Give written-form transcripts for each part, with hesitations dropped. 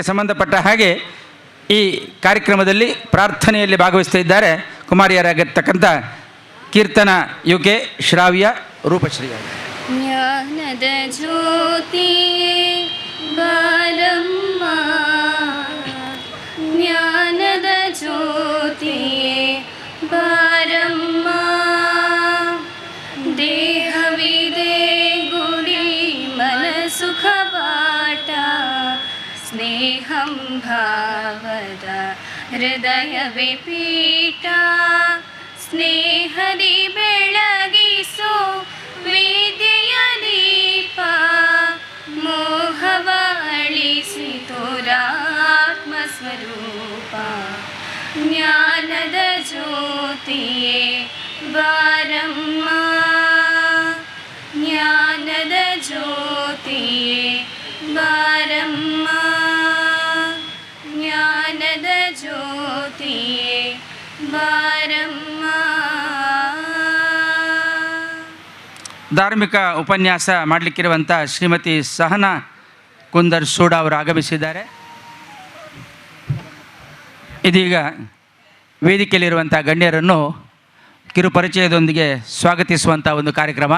ಸಂಬಂಧಪಟ್ಟ ಹಾಗೆ ಈ ಕಾರ್ಯಕ್ರಮದಲ್ಲಿ ಪ್ರಾರ್ಥನೆಯಲ್ಲಿ ಭಾಗವಹಿಸ್ತಾ ಇದ್ದಾರೆ ಕುಮಾರಿಯರಾಗಿರ್ತಕ್ಕಂಥ ಕೀರ್ತನ ಯುಕೆ, ಶ್ರಾವ್ಯ, ರೂಪಶ್ರೀ. ಜ್ಞಾನದ ಜ್ಯೋತಿ ಬಾರಮ್ಮ, ಜ್ಞಾನದ ಜ್ಯೋತಿ ಬಾರಮ್ಮ, ದೇಹವಿದೆ ಗುಡಿ ಮನಸ್ಸು ಕವಾಟ, ಸ್ನೇಹಂ ಭಾವದ ಹೃದಯವೇ ಪೀಠ, ಸ್ನೇಹದಿ ಬೆಳಗಿಸೋ ವಿದ್ಯೆಯ ದೀಪ, ಮೋಹವ ಅಳಿಸಿತೋರಾತ್ಮ ಸ್ವರೂಪ, ಜ್ಞಾನದ ಜ್ಯೋತಿಯೇ ಬಾರಮ್ಮ, ಜ್ಞಾನದ ಜ್ಯೋತಿಯೇ ಬಾರಮ್ಮ, ಜ್ಞಾನದ ಜ್ಯೋತಿಯೇ ಬಾರಮ್ಮ. ಧಾರ್ಮಿಕ ಉಪನ್ಯಾಸ ಮಾಡಲಿಕ್ಕಿರುವಂಥ ಶ್ರೀಮತಿ ಸಹನಾ ಕುಂದರ್ ಸೂಡ ಅವರು ಆಗಮಿಸಿದ್ದಾರೆ. ಇದೀಗ ವೇದಿಕೆಯಲ್ಲಿರುವಂಥ ಗಣ್ಯರನ್ನು ಕಿರುಪರಿಚಯದೊಂದಿಗೆ ಸ್ವಾಗತಿಸುವಂಥ ಒಂದು ಕಾರ್ಯಕ್ರಮ.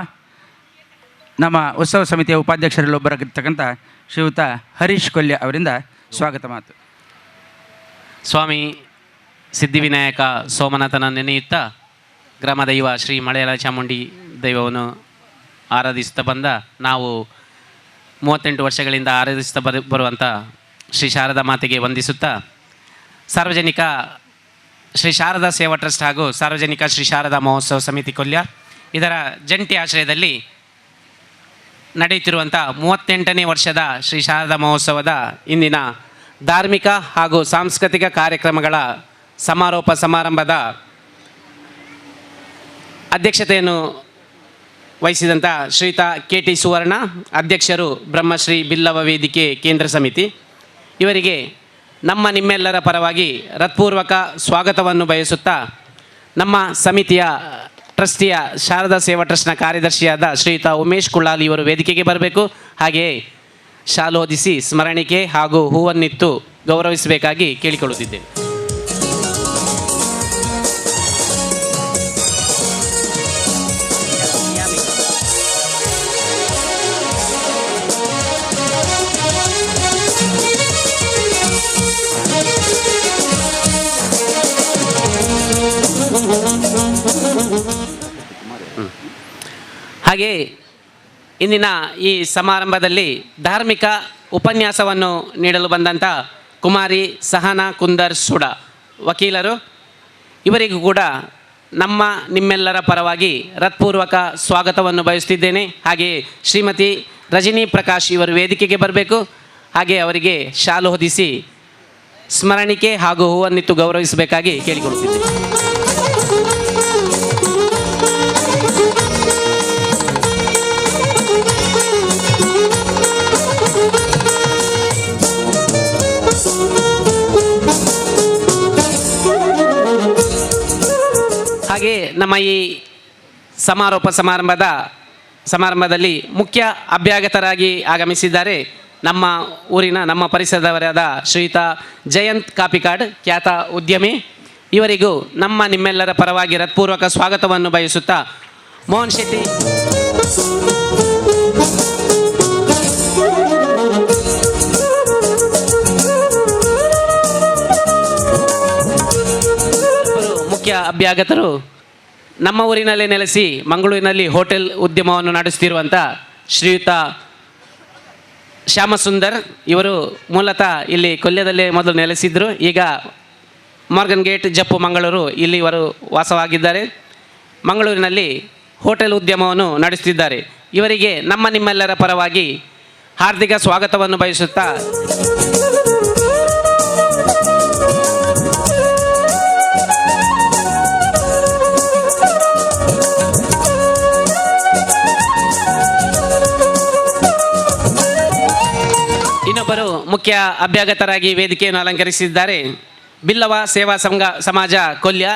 ನಮ್ಮ ಉತ್ಸವ ಸಮಿತಿಯ ಉಪಾಧ್ಯಕ್ಷರಲ್ಲೊಬ್ಬರಾಗಿರ್ತಕ್ಕಂಥ ಶ್ರೀಯುತ ಹರೀಶ್ ಕೊಲ್ಯ ಅವರಿಂದ ಸ್ವಾಗತ ಮಾತು. ಸ್ವಾಮಿ ಸಿದ್ಧಿವಿನಾಯಕ ಸೋಮನಾಥನ ನೆನೆಯುತ್ತಾ ಗ್ರಾಮ ದೈವ ಶ್ರೀ ಮಳೆಯಾಲ ಚಾಮುಂಡಿ ದೈವವನ್ನು ಆರಾಧಿಸುತ್ತಾ ಬಂದ ನಾವು 38 ವರ್ಷಗಳಿಂದ ಆರಾಧಿಸುತ್ತಾ ಬರುವಂಥ ಶ್ರೀ ಶಾರದಾ ಮಾತೆಗೆ ವಂದಿಸುತ್ತಾ, ಸಾರ್ವಜನಿಕ ಶ್ರೀ ಶಾರದಾ ಸೇವಾ ಟ್ರಸ್ಟ್ ಹಾಗೂ ಸಾರ್ವಜನಿಕ ಶ್ರೀ ಶಾರದಾ ಮಹೋತ್ಸವ ಸಮಿತಿ ಕೊಲ್ಯ ಇದರ ಜಂಟಿ ಆಶ್ರಯದಲ್ಲಿ ನಡೆಯುತ್ತಿರುವಂಥ 38ನೇ ವರ್ಷದ ಶ್ರೀ ಶಾರದಾ ಮಹೋತ್ಸವದ ಇಂದಿನ ಧಾರ್ಮಿಕ ಹಾಗೂ ಸಾಂಸ್ಕೃತಿಕ ಕಾರ್ಯಕ್ರಮಗಳ ಸಮಾರೋಪ ಸಮಾರಂಭದ ಅಧ್ಯಕ್ಷತೆಯನ್ನು ವಹಿಸಿದಂಥ ಶ್ರೀಯುತ KT ಸುವರ್ಣ, ಅಧ್ಯಕ್ಷರು ಬ್ರಹ್ಮಶ್ರೀ ಬಿಲ್ಲವ ವೇದಿಕೆ ಕೇಂದ್ರ ಸಮಿತಿ, ಇವರಿಗೆ ನಮ್ಮ ನಿಮ್ಮೆಲ್ಲರ ಪರವಾಗಿ ಹೃತ್ಪೂರ್ವಕ ಸ್ವಾಗತವನ್ನು ಬಯಸುತ್ತಾ, ನಮ್ಮ ಸಮಿತಿಯ ಟ್ರಸ್ಟಿಯ ಶಾರದಾ ಸೇವಾ ಟ್ರಸ್ಟ್ನ ಕಾರ್ಯದರ್ಶಿಯಾದ ಶ್ರೀಯುತ ಉಮೇಶ್ ಕುಳ್ಳಾಲಿ ಇವರು ವೇದಿಕೆಗೆ ಬರಬೇಕು. ಹಾಗೆಯೇ ಶಾಲು ಹೊದಿಸಿ ಸ್ಮರಣಿಕೆ ಹಾಗೂ ಹೂವನ್ನಿತ್ತು ಗೌರವಿಸಬೇಕಾಗಿ ಕೇಳಿಕೊಳ್ಳುತ್ತಿದ್ದೇನೆ. ಹಾಗೆಯೇ ಇಂದಿನ ಈ ಸಮಾರಂಭದಲ್ಲಿ ಧಾರ್ಮಿಕ ಉಪನ್ಯಾಸವನ್ನು ನೀಡಲು ಬಂದಂಥ ಕುಮಾರಿ ಸಹನಾ ಕುಂದರ್ ಸುಡ ವಕೀಲರು, ಇವರಿಗೂ ಕೂಡ ನಮ್ಮ ನಿಮ್ಮೆಲ್ಲರ ಪರವಾಗಿ ಹೃತ್ಪೂರ್ವಕ ಸ್ವಾಗತವನ್ನು ಬಯಸುತ್ತಿದ್ದೇನೆ. ಹಾಗೆಯೇ ಶ್ರೀಮತಿ ರಜನಿ ಪ್ರಕಾಶ್ ಇವರು ವೇದಿಕೆಗೆ ಬರಬೇಕು. ಹಾಗೆ ಅವರಿಗೆ ಶಾಲು ಹೊದಿಸಿ ಸ್ಮರಣಿಕೆ ಹಾಗೂ ಹೂವನ್ನಿತ್ತು ಗೌರವಿಸಬೇಕಾಗಿ ಕೇಳಿಕೊಳ್ಳುತ್ತಿದ್ದೇನೆ. ಹಾಗೆ ನಮ್ಮ ಈ ಸಮಾರೋಪ ಸಮಾರಂಭದಲ್ಲಿ ಮುಖ್ಯ ಅಭ್ಯಾಗತರಾಗಿ ಆಗಮಿಸಿದ್ದಾರೆ ನಮ್ಮ ಊರಿನ ನಮ್ಮ ಪರಿಸರದವರಾದ ಶ್ರೀಯುತ ಜಯಂತ್ ಕಾಪಿಕಾಡ್, ಖ್ಯಾತ ಉದ್ಯಮಿ. ಇವರಿಗೂ ನಮ್ಮ ನಿಮ್ಮೆಲ್ಲರ ಪರವಾಗಿ ಹೃತ್ಪೂರ್ವಕ ಸ್ವಾಗತವನ್ನು ಬಯಸುತ್ತಾ, ಮೋಹನ್ ಶೆಟ್ಟಿ ಮುಖ್ಯ ಅಭ್ಯಾಗತರು ನಮ್ಮ ಊರಿನಲ್ಲೇ ನೆಲೆಸಿ ಮಂಗಳೂರಿನಲ್ಲಿ ಹೋಟೆಲ್ ಉದ್ಯಮವನ್ನು ನಡೆಸುತ್ತಿರುವಂಥ ಶ್ರೀಯುತ ಶ್ಯಾಮಸುಂದರ್. ಇವರು ಮೂಲತಃ ಇಲ್ಲಿ ಕೊಲ್ಯದಲ್ಲೇ ಮೊದಲು ನೆಲೆಸಿದ್ರು. ಈಗ ಮಾರ್ಗನ್ ಗೇಟ್, ಜಪ್ಪು, ಮಂಗಳೂರು ಇಲ್ಲಿ ಇವರು ವಾಸವಾಗಿದ್ದಾರೆ. ಮಂಗಳೂರಿನಲ್ಲಿ ಹೋಟೆಲ್ ಉದ್ಯಮವನ್ನು ನಡೆಸುತ್ತಿದ್ದಾರೆ. ಇವರಿಗೆ ನಮ್ಮ ನಿಮ್ಮೆಲ್ಲರ ಪರವಾಗಿ ಹಾರ್ದಿಕ ಸ್ವಾಗತವನ್ನು ಬಯಸುತ್ತಾ, ಇನ್ನೊಬ್ಬರು ಮುಖ್ಯ ಅಭ್ಯಾಗತರಾಗಿ ವೇದಿಕೆಯನ್ನು ಅಲಂಕರಿಸಿದ್ದಾರೆ ಬಿಲ್ಲವ ಸೇವಾ ಸಮಾಜ ಕೊಲ್ಯ,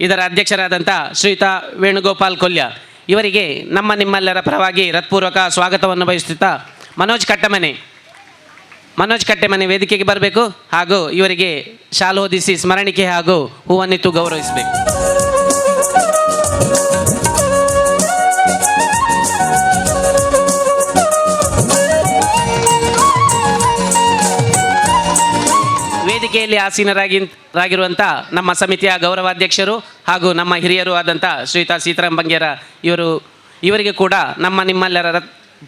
ಇದರ ಅಧ್ಯಕ್ಷರಾದಂಥ ಶ್ರೀಯುತ ವೇಣುಗೋಪಾಲ್ ಕೊಲ್ಯ. ಇವರಿಗೆ ನಮ್ಮ ನಿಮ್ಮೆಲ್ಲರ ಪರವಾಗಿ ಹೃತ್ಪೂರ್ವಕ ಸ್ವಾಗತವನ್ನು ಬಯಸುತ್ತಾ, ಮನೋಜ್ ಮನೋಜ್ ಕಟ್ಟೆಮನೆ ವೇದಿಕೆಗೆ ಬರಬೇಕು ಹಾಗೂ ಇವರಿಗೆ ಶಾಲು ಹೊದಿಸಿ ಸ್ಮರಣಿಕೆ ಹಾಗೂ ಹೂವನ್ನಿತ್ತು ಗೌರವಿಸಬೇಕು. ವೇದಿಕೆಯಲ್ಲಿ ಆಸೀನರಾಗಿರುವಂಥ ನಮ್ಮ ಸಮಿತಿಯ ಗೌರವಾಧ್ಯಕ್ಷರು ಹಾಗೂ ನಮ್ಮ ಹಿರಿಯರು ಆದಂಥ ಶ್ರೀಯುತ ಸೀತಾರಾಮ್ ಬಂಗೇರ ಇವರಿಗೆ ಕೂಡ ನಿಮ್ಮೆಲ್ಲರ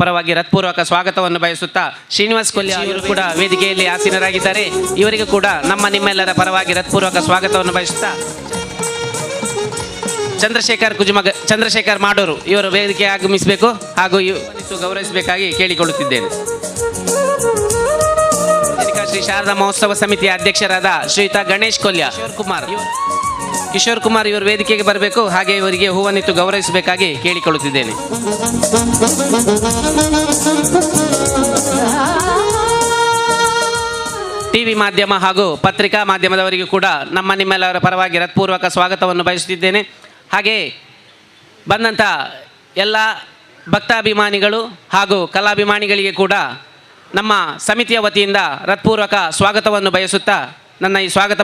ಪರವಾಗಿ ಹೃತ್ಪೂರ್ವಕ ಸ್ವಾಗತವನ್ನು ಬಯಸುತ್ತಾ ಶ್ರೀನಿವಾಸ್ ಕೊಲ್ಯ ಇವರು ಕೂಡ ವೇದಿಕೆಯಲ್ಲಿ ಆಸೀನರಾಗಿದ್ದಾರೆ. ಇವರಿಗೂ ಕೂಡ ನಿಮ್ಮೆಲ್ಲರ ಪರವಾಗಿ ಹೃತ್ಪೂರ್ವಕ ಸ್ವಾಗತವನ್ನು ಬಯಸುತ್ತಾ ಚಂದ್ರಶೇಖರ್ ಮಾಡೂರು ಇವರು ವೇದಿಕೆ ಆಗಮಿಸಬೇಕು ಹಾಗೂ ಗೌರವಿಸಬೇಕಾಗಿ ಕೇಳಿಕೊಳ್ಳುತ್ತಿದ್ದೇನೆ. ಶ್ರೀ ಶಾರದಾ ಮಹೋತ್ಸವ ಸಮಿತಿಯ ಅಧ್ಯಕ್ಷರಾದ ಶ್ರೀಯುತ ಗಣೇಶ್ ಕೊಲ್ಯ ಕಿಶೋರ್ ಕುಮಾರ್ ಇವರು ವೇದಿಕೆಗೆ ಬರಬೇಕು, ಹಾಗೆ ಇವರಿಗೆ ಹೂವನ್ನಿತ್ತು ಗೌರವಿಸಬೇಕಾಗಿ ಕೇಳಿಕೊಳ್ಳುತ್ತಿದ್ದೇನೆ. ಟಿವಿ ಮಾಧ್ಯಮ ಹಾಗೂ ಪತ್ರಿಕಾ ಮಾಧ್ಯಮದವರಿಗೂ ಕೂಡ ನಿಮ್ಮೆಲ್ಲರ ಪರವಾಗಿ ಹೃತ್ಪೂರ್ವಕ ಸ್ವಾಗತವನ್ನು ಬಯಸುತ್ತಿದ್ದೇನೆ. ಹಾಗೆ ಬಂದಂಥ ಎಲ್ಲ ಭಕ್ತಾಭಿಮಾನಿಗಳು ಹಾಗೂ ಕಲಾಭಿಮಾನಿಗಳಿಗೆ ಕೂಡ ನಮ್ಮ ಸಮಿತಿಯ ವತಿಯಿಂದ ಹೃತ್ಪೂರ್ವಕ ಸ್ವಾಗತವನ್ನು ಬಯಸುತ್ತಾ ನನ್ನ ಈ ಸ್ವಾಗತ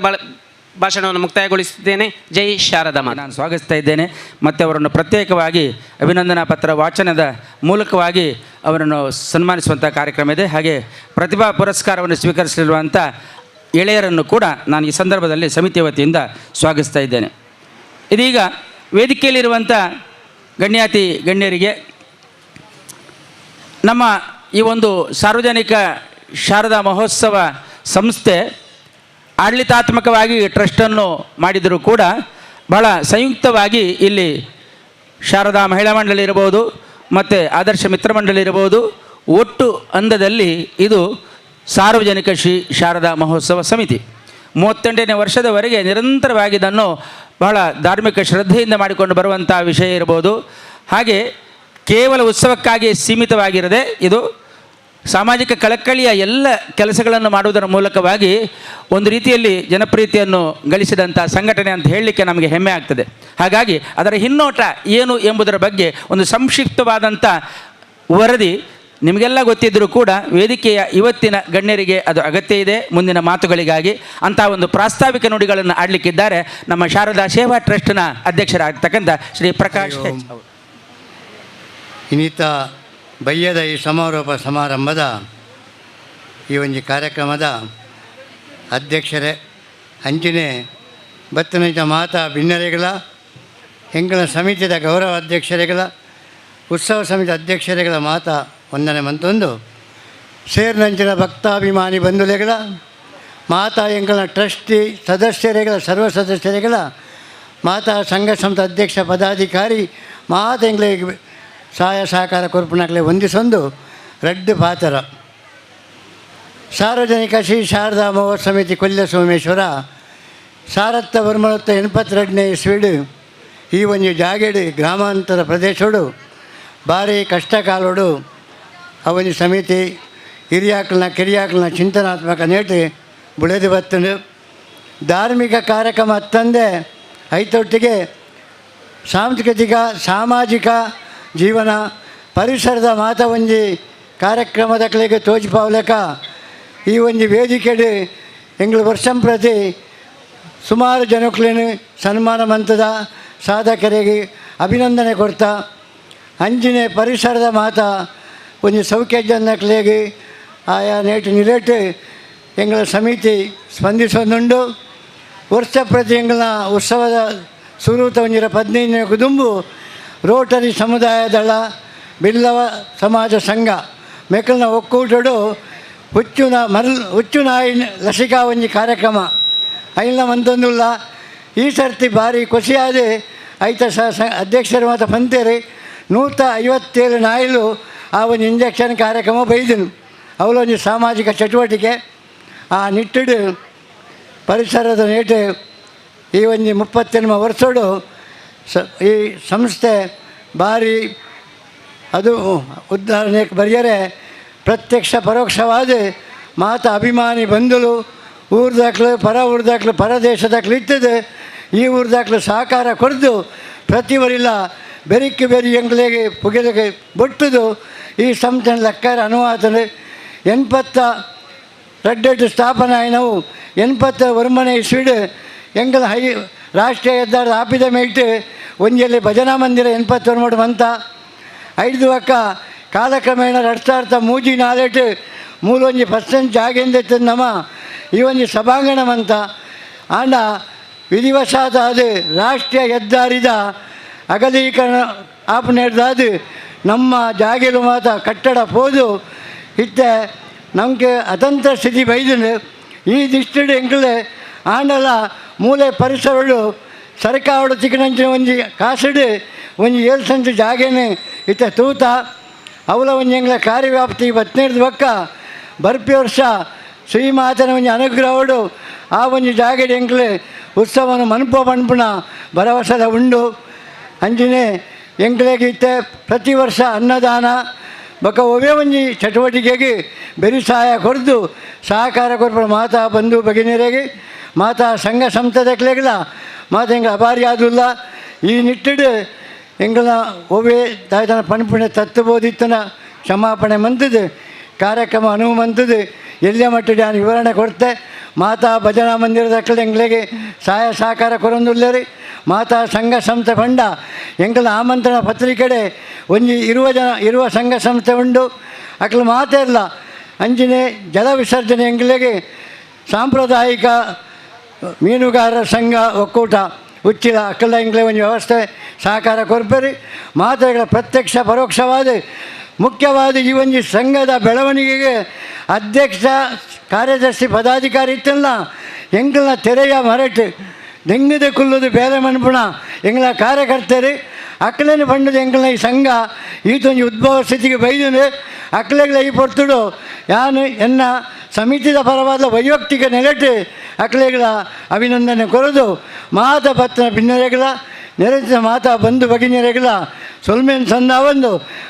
ಭಾಷಣವನ್ನು ಮುಕ್ತಾಯಗೊಳಿಸುತ್ತಿದ್ದೇನೆ. ಜೈ ಶಾರದಾ ಮಾತೆ. ನಾನು ಸ್ವಾಗತಿಸ್ತಾ ಇದ್ದೇನೆ ಮತ್ತು ಅವರನ್ನು ಪ್ರತ್ಯೇಕವಾಗಿ ಅಭಿನಂದನಾ ಪತ್ರ ವಾಚನದ ಮೂಲಕವಾಗಿ ಅವರನ್ನು ಸನ್ಮಾನಿಸುವಂಥ ಕಾರ್ಯಕ್ರಮ ಇದೆ. ಹಾಗೆ ಪ್ರತಿಭಾ ಪುರಸ್ಕಾರವನ್ನು ಸ್ವೀಕರಿಸಲಿರುವಂಥ ಎಳೆಯರನ್ನು ಕೂಡ ನಾನು ಈ ಸಂದರ್ಭದಲ್ಲಿ ಸಮಿತಿಯ ವತಿಯಿಂದ ಸ್ವಾಗತಿಸ್ತಾ ಇದ್ದೇನೆ. ಇದೀಗ ವೇದಿಕೆಯಲ್ಲಿರುವಂಥ ಗಣ್ಯರಿಗೆ ನಮ್ಮ ಈ ಒಂದು ಸಾರ್ವಜನಿಕ ಶಾರದಾ ಮಹೋತ್ಸವ ಸಂಸ್ಥೆ ಆಡಳಿತಾತ್ಮಕವಾಗಿ ಟ್ರಸ್ಟನ್ನು ಮಾಡಿದರೂ ಕೂಡ ಬಹಳ ಸಂಯುಕ್ತವಾಗಿ ಇಲ್ಲಿ ಶಾರದಾ ಮಹಿಳಾ ಮಂಡಳಿ ಇರಬಹುದು ಮತ್ತು ಆದರ್ಶ ಮಿತ್ರ ಮಂಡಳಿ ಇರಬಹುದು, ಒಟ್ಟು ಅಂದದಲ್ಲಿ ಇದು ಸಾರ್ವಜನಿಕ ಶ್ರೀ ಶಾರದಾ ಮಹೋತ್ಸವ ಸಮಿತಿ 38ನೇ ವರ್ಷದವರೆಗೆ ನಿರಂತರವಾಗಿ ಇದನ್ನು ಬಹಳ ಧಾರ್ಮಿಕ ಶ್ರದ್ಧೆಯಿಂದ ಮಾಡಿಕೊಂಡು ಬರುವಂಥ ವಿಷಯ ಇರಬಹುದು. ಹಾಗೆ ಕೇವಲ ಉತ್ಸವಕ್ಕಾಗಿ ಸೀಮಿತವಾಗಿರದೆ ಇದು ಸಾಮಾಜಿಕ ಕಳಕಳಿಯ ಎಲ್ಲ ಕೆಲಸಗಳನ್ನು ಮಾಡುವುದರ ಮೂಲಕವಾಗಿ ಒಂದು ರೀತಿಯಲ್ಲಿ ಜನಪ್ರಿಯತೆಯನ್ನು ಗಳಿಸಿದಂಥ ಸಂಘಟನೆ ಅಂತ ಹೇಳಲಿಕ್ಕೆ ನಮಗೆ ಹೆಮ್ಮೆ ಆಗ್ತದೆ. ಹಾಗಾಗಿ ಅದರ ಹಿನ್ನೋಟ ಏನು ಎಂಬುದರ ಬಗ್ಗೆ ಒಂದು ಸಂಕ್ಷಿಪ್ತವಾದಂಥ ವರದಿ ನಿಮಗೆಲ್ಲ ಗೊತ್ತಿದ್ದರೂ ಕೂಡ ವೇದಿಕೆಯ ಇವತ್ತಿನ ಗಣ್ಯರಿಗೆ ಅದು ಅಗತ್ಯ ಇದೆ. ಮುಂದಿನ ಮಾತುಗಳಿಗಾಗಿ ಅಂಥ ಒಂದು ಪ್ರಾಸ್ತಾವಿಕ ನುಡಿಗಳನ್ನು ಆಡಲಿಕ್ಕಿದ್ದಾರೆ ನಮ್ಮ ಶಾರದಾ ಸೇವಾ ಟ್ರಸ್ಟ್ನ ಅಧ್ಯಕ್ಷರಾಗಿರ್ತಕ್ಕಂಥ ಶ್ರೀ ಪ್ರಕಾಶ್ ಹೆಚ್ ಅವರು. ಇನ್ನಿತ ಬಯ್ಯದ ಈ ಸಮಾರೋಪ ಸಮಾರಂಭದ ಈ ಒಂದು ಕಾರ್ಯಕ್ರಮದ ಅಧ್ಯಕ್ಷರೇ ಅಂಚಿನೆ ಬತ್ತನಂಚ ಮಾತಾ ಭಿನ್ನರೆಗಳ ಎಂಗಳ ಸಮಿತಿಯ ಗೌರವ ಅಧ್ಯಕ್ಷರೆಗಳ ಉತ್ಸವ ಸಮಿತಿ ಅಧ್ಯಕ್ಷರೆಗಳ ಮಾತಾ ವಂದನೆ ಮಂತೊಂದು ಸೇರ್ನಂಚಿನ ಭಕ್ತಾಭಿಮಾನಿ ಬಂಧುಲೆಗಳ ಮಾತಾ ಎಂಗಳ ಟ್ರಸ್ಟಿ ಸದಸ್ಯರೆಗಳ ಸರ್ವ ಸದಸ್ಯರೆಗಳ ಮಾತಾ ಸಂಘ ಸಂಸ್ಥೆ ಅಧ್ಯಕ್ಷ ಪದಾಧಿಕಾರಿ ಮಾತಾ ಎಂಗಳಿಗೆ ಸಹಾಯ ಸಹಕಾರ ಕೊರ್ಪುನಕ್ಲೆ ಹೊಂದಿಸೊಂದು ರಡ್ಡು ಪಾತರ ಸಾರ್ವಜನಿಕ ಶ್ರೀ ಶಾರದಾ ಮಹೋತ್ಸವ ಸಮಿತಿ ಕೊಲ್ಯ ಸೋಮೇಶ್ವರ ಸಾರತ್ತ ವರ್ಮಳತ್ತ 82ನೇ ಇಸ್ವಿಡು ಈ ಒಂದು ಜಾಗೆಡು ಗ್ರಾಮಾಂತರ ಪ್ರದೇಶಡು ಭಾರಿ ಕಷ್ಟ ಕಾಲೋಡು ಅವನಿ ಸಮಿತಿ ಹಿರಿಯಾಕ್ಲನ ಕಿರಿಯಾಕ್ಲನ ಚಿಂತನಾತ್ಮಕ ನೇಟು ಬುಳೆದು ಬತ್ತಂಡು ಧಾರ್ಮಿಕ ಕಾರ್ಯಕ್ರಮ ತಂದೆ ಐತೊಟ್ಟಿಗೆ ಸಾಂಸ್ಕೃತಿಕ ಸಾಮಾಜಿಕ ಜೀವನ ಪರಿಸರದ ಮಾತ ಒಂಜಿ ಕಾರ್ಯಕ್ರಮದ ಕಲೆಗೆ ತೋಜಿಪಾವಲಕ ಈ ಒಂದು ವೇದಿಕೆಡು ಎಂಗಳು ವರ್ಷಂ ಪ್ರತಿ ಸುಮಾರು ಜನಕ್ಕೇನು ಸನ್ಮಾನ ಮಂತದ ಸಾಧಕರಿಗೆ ಅಭಿನಂದನೆ ಕೊಡ್ತಾ ಅಂಜಿನ ಪರಿಸರದ ಮಾತ ಒಂದು ಸೌಖ್ಯಜನ ಕಲೆಗೆ ಆಯಾ ನೇಟು ನಿಲೇಟು ಎಂಗಳ ಸಮಿತಿ ಸ್ಪಂದಿಸೊಂದುಂಡು. ವರ್ಷ ಪ್ರತಿ ಎಂಗಳ ಉತ್ಸವದ ಸುರೂತ ಒಂಜಿರ 15ನೇ ಕುದುಂಬು ರೋಟರಿ ಸಮುದಾಯ ದಳ ಬಿಲ್ಲವ ಸಮಾಜ ಸಂಘ ಮೆಕ್ಕಲ್ನ ಒಕ್ಕೂಟಡು ಹುಚ್ಚು ನಾಯಿ ಲಸಿಕಾ ಒಂಜಿ ಕಾರ್ಯಕ್ರಮ ಐಲ್ನ ಮಂತೊಂದುಲ್ಲ. ಈ ಸರ್ತಿ ಭಾರಿ ಖುಷಿಯಾದ ಐತ ಅಧ್ಯಕ್ಷರು ಮಾತ್ರ ಪಂತೇರಿ 157 ನಾಯಿಲು ಆ ಒಂದು ಇಂಜೆಕ್ಷನ್ ಕಾರ್ಯಕ್ರಮ ಬೈದನು. ಅವಳೊಂದು ಸಾಮಾಜಿಕ ಚಟುವಟಿಕೆ ಆ ನಿಟ್ಟಿಡು ಪರಿಸರದ ನೇಟು ಈ ಒಂದು 38 ವರ್ಷಡು ಈ ಸಂಸ್ಥೆ ಭಾರಿ ಅದು ಉದಾಹರಣೆಗೆ ಬರೆಯರೆ ಪ್ರತ್ಯಕ್ಷ ಪರೋಕ್ಷವಾದ ಮಾತಾ ಅಭಿಮಾನಿ ಬಂಧುಲು ಊರ್ದಾಕ್ಲು ಪರ ದೇಶದಾಕ್ಲು ಇರ್ತದೆ. ಈ ಊರ್ದಾಕ್ಲು ಸಹಕಾರ ಕೊಡ್ದು ಪ್ರತಿವರಿಲ್ಲ ಬೆರಿಕ್ಕೆ ಬೆರಿ ಎಂಗ್ಲಿಗೆ ಪುಗೆಲಿಗೆ ಬೊಟ್ಟುದು ಈ ಸಂಸ್ಥೆ ಲೆಕ್ಕಾರ ಅನುವಾದನೆ 80 ரெட்டெட்டு ஸ்தாபனாயினவு 80 வருமனை இஸ்வீடு எங்கள் ರಾಷ್ಟ್ರೀಯ ಹೆದ್ದಾರಿ ಆಪಿದ ಮೇಲ್ಟ್ ಒಂಜಲ್ಲಿ ಭಜನಾ ಮಂದಿರ 81 ಮಂತ 5 ಅಕ್ಕ ಕಾಲಕ್ರಮೇಣ ರಡ್ತಾರ್ಥ ಮೂಜಿ ನಾಲೆಟ್ ಮೂಲೊಂಜಿ % ಜಾಗೆಂದೆತ್ತು ನಮ ಈ ಒಂಜಿ ಸಭಾಂಗಣ ಮಂತ ಆಂಡ ವಿಧಿವಶಾತ್ ಅದು ರಾಷ್ಟ್ರೀಯ ಹೆದ್ದಾರಿದ ಅಗಲೀಕರಣ ಆಪನೇರ್ದಾದು ನಮ್ಮ ಜಾಗೆಲು ಮಾತ ಕಟ್ಟಡ ಪೋದು ಇತ್ತೆ ನಮಗೆ ಅತಂತ್ರ ಸ್ಥಿತಿ ಬೈದು ಈ ದಿಷ್ಟಿಡ್ ಎಂಕಲೆ ಆಂಡಲ ಮೂಲೆ ಪರಿಸರಗಳು ಸರ್ಕಾರ ಚಿಕ್ಕನಂಚಿನ ಒಂಜಿ ಕಾಸಡು ಒಂಜಿ 7 ಸೆಂಟ್ ಜಾಗೇನೆ ಇತ್ತೆ ತೂತ ಅವಲ ಒಂಜಿ ಎಂಗ್ಲ ಕಾರ್ಯವ್ಯಾಪ್ತಿ 17 ಪಕ್ಕ ಬರ್ಪಿ ವರ್ಷ ಶ್ರೀಮಾತನ ಒಂಜಿ ಅನುಗ್ರಹಡು ಆ ಒಂಜಿ ಜಾಗೆಡ್ ಎಂಕ್ಲೆ ಉತ್ಸವನ ಮನ್ಪುನ ಭರವಸೆದ ಉಂಡು ಅಂಚಿನೆ ಎಂಕ್ಲೆಗೆ ಇತ್ತೆ ಪ್ರತಿ ವರ್ಷ ಅನ್ನದಾನ ಬೊಕ್ಕ ಒವೇ ಒಂಜಿ ಚಟುವಟಿಕೆಗೆ ಬೆರಿ ಸಹಾಯ ಕೊರ್ದು ಸಹಕಾರ ಕೊರ್ಪಡ ಮಾತಾ ಬಂಧು ಭಗಿನಿಯರಿಗೆ ಮಾತಾ ಸಂಘ ಸಂಸ್ಥೆದಕ್ಲೆಗಳ ಮಾತಾ ಎಂಗ ಅಭಾರಿ ಆದುಲ್ಲ ಈ ನಿಟ್ಟಿಡು ಎಂಗಳ ಒವೇ ತಾಯ್ತನ ಪಣಪುಣೆ ತತ್ವಬೋಧಿತ್ತನ ಕ್ಷಮಾಪಣೆ ಮಂತದ್ದು ಕಾರ್ಯಕ್ರಮ ಅನುವು ಮಂತದ್ದು ಎಲ್ಲಿಯ ಮಟ್ಟಿಗೆ ನಾನು ವಿವರಣೆ ಕೊಡ್ತೆ ಮಾತಾ ಭಜನಾ ಮಂದಿರದಕ್ಲೆ ಎಂಗ್ಲೆಗೆ ಸಹಾಯ ಸಹಕಾರ ಕೊರೊಂದುಲ್ಲೇರಿ ಮಾತಾ ಸಂಘ ಸಂಸ್ಥೆ ಪಂಡ ಎಂಕಲ ಆಮಂತ್ರಣ ಪತ್ರಿಕೆಡೆ ಒಂಜಿ 20 ಸಂಘ ಸಂಸ್ಥೆ ಉಂಡು ಅಕ್ಲು ಮಾತೇ ಇಲ್ಲ ಅಂಚಿನೆ ಜಲ ವಿಸರ್ಜನೆ ಎಂಗ್ಲೆಗೆ ಸಾಂಪ್ರದಾಯಿಕ ಮೀನುಗಾರರ ಸಂಘ ಒಕ್ಕೂಟ ಉಚ್ಚಿಲ ಅಕ್ಕಲ ಎಂಗ್ಲೆ ಒಂದು ವ್ಯವಸ್ಥೆ ಸಹಕಾರ ಕೊರ್ಪೇರಿ ಮಾತೆಗಳ ಪ್ರತ್ಯಕ್ಷ ಪರೋಕ್ಷವಾದ ಮುಖ್ಯವಾದ ಈ ಒಂದು ಸಂಘದ ಬೆಳವಣಿಗೆಗೆ ಅಧ್ಯಕ್ಷ ಕಾರ್ಯದರ್ಶಿ ಪದಾಧಿಕಾರಿ ಇತ್ತಲ್ಲ ಎಂಗ್ಲ ತೆರೆಯ ಮರಟು ಡೆಂಗದ ಕುಲ್ಲದು ಬೇರೆ ಮನ್ಪುಣ ಎಂಗ್ಲ ಕಾರ್ಯಕರ್ತರು ಅಕ್ಕಲೇನು ಬಂಡದ ಎಂಗ್ಲ ಈ ಸಂಘ ಈತೊಂದು ಉದ್ಭವ ಸ್ಥಿತಿಗೆ ಬೈದು ಅಕ್ಕಲೆಗಳ ಈ ಪೊರ್ತುಡು ಯಾನು ಎನ್ನ ಸಮಿತಿದ ಪರವಾದ ವೈಯಕ್ತಿಕ ನೆಲೆಟ್ಟು ಅಕ್ಕಲೆಗಳ ಅಭಿನಂದನೆ ಕೊರದು ಮಾತಾ ಪತ್ರ ಭಿನ್ನರೆಗಳ ನೆರೆದ ಮಾತಾ ಬಂಧು ಭಗಿನಿಯರೆಗಳ ಸೊಲ್ಮೇನ್ ಸಂದ ಒಂದು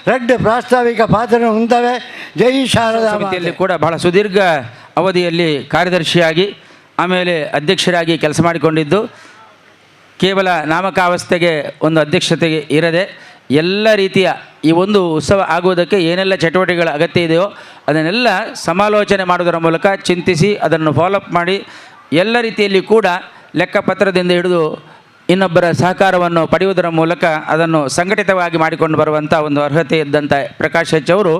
ರೆಡ್ ಪ್ರಾಸ್ತಾವಿಕ ಪಾತ್ರ ಉಂಟವೆ. ಜೈ ಶಾರದಾ. ಸಮಿತಿಯಲ್ಲಿ ಕೂಡ ಬಹಳ ಸುದೀರ್ಘ ಅವಧಿಯಲ್ಲಿ ಕಾರ್ಯದರ್ಶಿಯಾಗಿ ಆಮೇಲೆ ಅಧ್ಯಕ್ಷರಾಗಿ ಕೆಲಸ ಮಾಡಿಕೊಂಡಿದ್ದು, ಕೇವಲ ನಾಮಕಾವಸ್ಥೆಗೆ ಒಂದು ಅಧ್ಯಕ್ಷತೆಗೆ ಇರದೆ ಎಲ್ಲ ರೀತಿಯ ಈ ಒಂದು ಉತ್ಸವ ಆಗುವುದಕ್ಕೆ ಏನೆಲ್ಲ ಚಟುವಟಿಕೆಗಳ ಅಗತ್ಯ ಇದೆಯೋ ಅದನ್ನೆಲ್ಲ ಸಮಾಲೋಚನೆ ಮಾಡುವುದರ ಮೂಲಕ ಚಿಂತಿಸಿ ಅದನ್ನು ಫಾಲೋಅಪ್ ಮಾಡಿ ಎಲ್ಲ ರೀತಿಯಲ್ಲಿ ಕೂಡ ಲೆಕ್ಕಪತ್ರದಿಂದ ಹಿಡಿದು ಇನ್ನೊಬ್ಬರ ಸಹಕಾರವನ್ನು ಪಡೆಯುವುದರ ಮೂಲಕ ಅದನ್ನು ಸಂಘಟಿತವಾಗಿ ಮಾಡಿಕೊಂಡು ಬರುವಂಥ ಒಂದು ಅರ್ಹತೆ ಇದ್ದಂಥ ಪ್ರಕಾಶ್ ಹೆಚ್ ಅವರು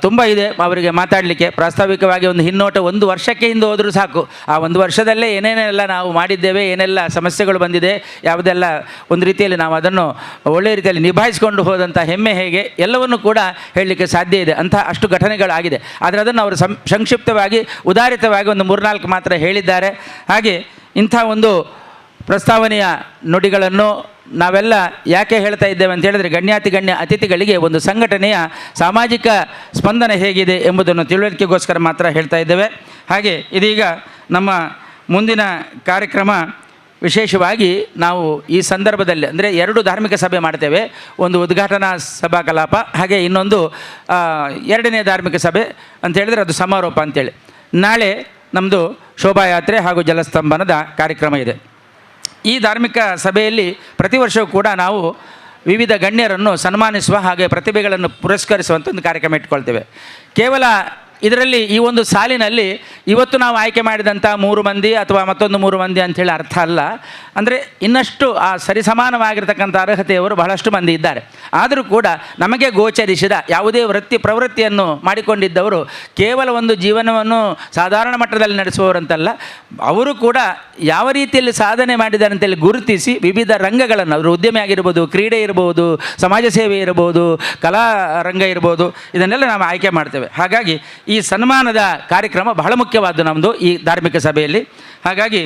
ತುಂಬ ಇದೆ ಅವರಿಗೆ ಮಾತಾಡಲಿಕ್ಕೆ. ಪ್ರಾಸ್ತಾವಿಕವಾಗಿ ಒಂದು ಹಿನ್ನೋಟ 1 ವರ್ಷಕ್ಕೆ ಹಿಂದೆ ಹೋದರೂ ಸಾಕು, ಆ 1 ವರ್ಷದಲ್ಲೇ ಏನೇನೆಲ್ಲ ನಾವು ಮಾಡಿದ್ದೇವೆ, ಏನೆಲ್ಲ ಸಮಸ್ಯೆಗಳು ಬಂದಿದೆ, ಯಾವುದೆಲ್ಲ ಒಂದು ರೀತಿಯಲ್ಲಿ ನಾವು ಅದನ್ನು ಒಳ್ಳೆಯ ರೀತಿಯಲ್ಲಿ ನಿಭಾಯಿಸಿಕೊಂಡು ಹೋದಂಥ ಹೆಮ್ಮೆ ಹೇಗೆ ಎಲ್ಲವನ್ನು ಕೂಡ ಹೇಳಲಿಕ್ಕೆ ಸಾಧ್ಯ ಇದೆ. ಅಂಥ ಅಷ್ಟು ಘಟನೆಗಳಾಗಿದೆ. ಆದರೆ ಅದನ್ನು ಅವರು ಸಂಕ್ಷಿಪ್ತವಾಗಿ ಉದಾರಿತವಾಗಿ ಒಂದು 3-4 ಮಾತ್ರ ಹೇಳಿದ್ದಾರೆ. ಹಾಗೆ ಇಂಥ ಒಂದು ಪ್ರಸ್ತಾವನೆಯ ನುಡಿಗಳನ್ನು ನಾವೆಲ್ಲ ಯಾಕೆ ಹೇಳ್ತಾ ಇದ್ದೇವೆ ಅಂತ ಹೇಳಿದರೆ, ಗಣ್ಯ ಅತಿಥಿಗಳಿಗೆ ಒಂದು ಸಂಘಟನೆಯ ಸಾಮಾಜಿಕ ಸ್ಪಂದನೆ ಹೇಗಿದೆ ಎಂಬುದನ್ನು ತಿಳುವಳಿಕೆಗೋಸ್ಕರ ಮಾತ್ರ ಹೇಳ್ತಾ ಇದ್ದೇವೆ. ಹಾಗೆ ಇದೀಗ ನಮ್ಮ ಮುಂದಿನ ಕಾರ್ಯಕ್ರಮ ವಿಶೇಷವಾಗಿ ನಾವು ಈ ಸಂದರ್ಭದಲ್ಲಿ ಅಂದರೆ 2 ಧಾರ್ಮಿಕ ಸಭೆ ಮಾಡ್ತೇವೆ. ಒಂದು ಉದ್ಘಾಟನಾ ಸಭಾ ಕಲಾಪ, ಹಾಗೆ ಇನ್ನೊಂದು 2ನೇ ಧಾರ್ಮಿಕ ಸಭೆ ಅಂತ ಹೇಳಿದರೆ ಅದು ಸಮಾರೋಪ ಅಂತೇಳಿ. ನಾಳೆ ನಮ್ಮದು ಶೋಭಾಯಾತ್ರೆ ಹಾಗೂ ಜಲಸ್ತಂಭನದ ಕಾರ್ಯಕ್ರಮ ಇದೆ. ಈ ಧಾರ್ಮಿಕ ಸಭೆಯಲ್ಲಿ ಪ್ರತಿ ವರ್ಷವೂ ಕೂಡ ನಾವು ವಿವಿಧ ಗಣ್ಯರನ್ನು ಸನ್ಮಾನಿಸುವ ಹಾಗೆ ಪ್ರತಿಭೆಗಳನ್ನು ಪುರಸ್ಕರಿಸುವಂಥ ಒಂದು ಕಾರ್ಯಕ್ರಮ ಇಟ್ಕೊಳ್ತೇವೆ. ಕೇವಲ ಇದರಲ್ಲಿ ಈ ಒಂದು ಸಾಲಿನಲ್ಲಿ ಇವತ್ತು ನಾವು ಆಯ್ಕೆ ಮಾಡಿದಂಥ 3 ಮಂದಿ ಅಥವಾ ಮತ್ತೊಂದು 3 ಮಂದಿ ಅಂಥೇಳಿ ಅರ್ಥ ಅಲ್ಲ. ಅಂದರೆ ಇನ್ನಷ್ಟು ಆ ಸರಿಸಮಾನವಾಗಿರ್ತಕ್ಕಂಥ ಅರ್ಹತೆಯವರು ಬಹಳಷ್ಟು ಮಂದಿ ಇದ್ದಾರೆ. ಆದರೂ ಕೂಡ ನಮಗೆ ಗೋಚರಿಸಿದ ಯಾವುದೇ ಪ್ರವೃತ್ತಿಯನ್ನು ಮಾಡಿಕೊಂಡಿದ್ದವರು ಕೇವಲ ಒಂದು ಜೀವನವನ್ನು ಸಾಧಾರಣ ಮಟ್ಟದಲ್ಲಿ ನಡೆಸುವವರಂತಲ್ಲ, ಅವರು ಕೂಡ ಯಾವ ರೀತಿಯಲ್ಲಿ ಸಾಧನೆ ಮಾಡಿದ್ದಾರೆ ಅಂತೇಳಿ ಗುರುತಿಸಿ ವಿವಿಧ ರಂಗಗಳನ್ನು, ಅವರು ಉದ್ಯಮಿ ಆಗಿರ್ಬೋದು, ಕ್ರೀಡೆ ಇರ್ಬೋದು, ಸಮಾಜ ಸೇವೆ ಇರ್ಬೋದು, ಕಲಾ ರಂಗ ಇರ್ಬೋದು, ಇದನ್ನೆಲ್ಲ ನಾವು ಆಯ್ಕೆ ಮಾಡ್ತೇವೆ. ಹಾಗಾಗಿ ಈ ಸನ್ಮಾನದ ಕಾರ್ಯಕ್ರಮ ಬಹಳ ಮುಖ್ಯವಾದ್ದು ನಮ್ಮದು ಈ ಧಾರ್ಮಿಕ ಸಭೆಯಲ್ಲಿ. ಹಾಗಾಗಿ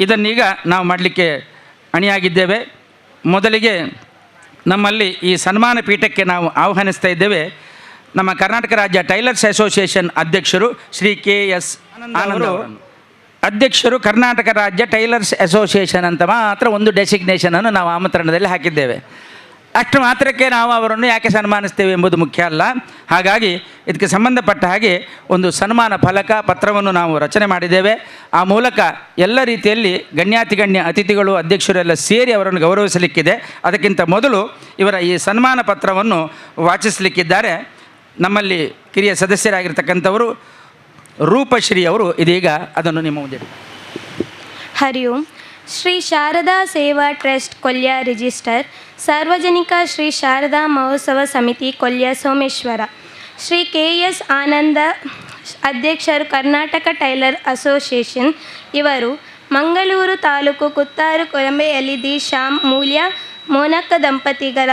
ಇದನ್ನೀಗ ನಾವು ಮಾಡಲಿಕ್ಕೆ ಅಣಿಯಾಗಿದ್ದೇವೆ. ಮೊದಲಿಗೆ ನಮ್ಮಲ್ಲಿ ಈ ಸನ್ಮಾನ ಪೀಠಕ್ಕೆ ನಾವು ಆಹ್ವಾನಿಸ್ತಾ ಇದ್ದೇವೆ ನಮ್ಮ ಕರ್ನಾಟಕ ರಾಜ್ಯ ಟೈಲರ್ಸ್ ಅಸೋಸಿಯೇಷನ್ ಅಧ್ಯಕ್ಷರು ಶ್ರೀ KS ಆನಂದ್ ಅವರು. ಅಧ್ಯಕ್ಷರು ಕರ್ನಾಟಕ ರಾಜ್ಯ ಟೈಲರ್ಸ್ ಅಸೋಸಿಯೇಷನ್ ಅಂತ ಮಾತ್ರ ಒಂದು ಡೆಸಿಗ್ನೇಷನನ್ನು ನಾವು ಆಮಂತ್ರಣದಲ್ಲಿ ಹಾಕಿದ್ದೇವೆ. ಅಷ್ಟು ಮಾತ್ರಕ್ಕೆ ನಾವು ಅವರನ್ನು ಯಾಕೆ ಸನ್ಮಾನಿಸ್ತೇವೆ ಎಂಬುದು ಮುಖ್ಯ ಅಲ್ಲ. ಹಾಗಾಗಿ ಇದಕ್ಕೆ ಸಂಬಂಧಪಟ್ಟ ಹಾಗೆ ಒಂದು ಸನ್ಮಾನ ಫಲಕ ಪತ್ರವನ್ನು ನಾವು ರಚನೆ ಮಾಡಿದ್ದೇವೆ. ಆ ಮೂಲಕ ಎಲ್ಲ ರೀತಿಯಲ್ಲಿ ಗಣ್ಯ ಅತಿಥಿಗಳು, ಅಧ್ಯಕ್ಷರೆಲ್ಲ ಸೇರಿ ಅವರನ್ನು ಗೌರವಿಸಲಿಕ್ಕಿದೆ. ಅದಕ್ಕಿಂತ ಮೊದಲು ಇವರ ಈ ಸನ್ಮಾನ ಪತ್ರವನ್ನು ವಾಚಿಸಲಿಕ್ಕಿದ್ದಾರೆ ನಮ್ಮಲ್ಲಿ ಕಿರಿಯ ಸದಸ್ಯರಾಗಿರ್ತಕ್ಕಂಥವರು ರೂಪಶ್ರೀ ಅವರು ಇದೀಗ ಅದನ್ನು ನಿಮ್ಮ ಮುಂದೆ ಹರಿ ಓಂ. ಶ್ರೀ ಶಾರದಾ ಸೇವಾ ಟ್ರಸ್ಟ್ ಕೊಲ್ಯ ರಿಜಿಸ್ಟರ್, ಸಾರ್ವಜನಿಕ ಶ್ರೀ ಶಾರದಾ ಮಹೋತ್ಸವ ಸಮಿತಿ ಕೊಲ್ಯ ಸೋಮೇಶ್ವರ, ಶ್ರೀ KS ಆನಂದ ಅಧ್ಯಕ್ಷರು ಕರ್ನಾಟಕ ಟೈಲರ್ ಅಸೋಸಿಯೇಷನ್ ಇವರು ಮಂಗಳೂರು ತಾಲೂಕು ಕುತ್ತಾರು ಕೊಳಂಬೆಯಲ್ಲಿ ದಿ ಶ್ಯಾಮ್ ಮೂಲ್ಯ ಮೋನಕ್ಕ ದಂಪತಿಗಳ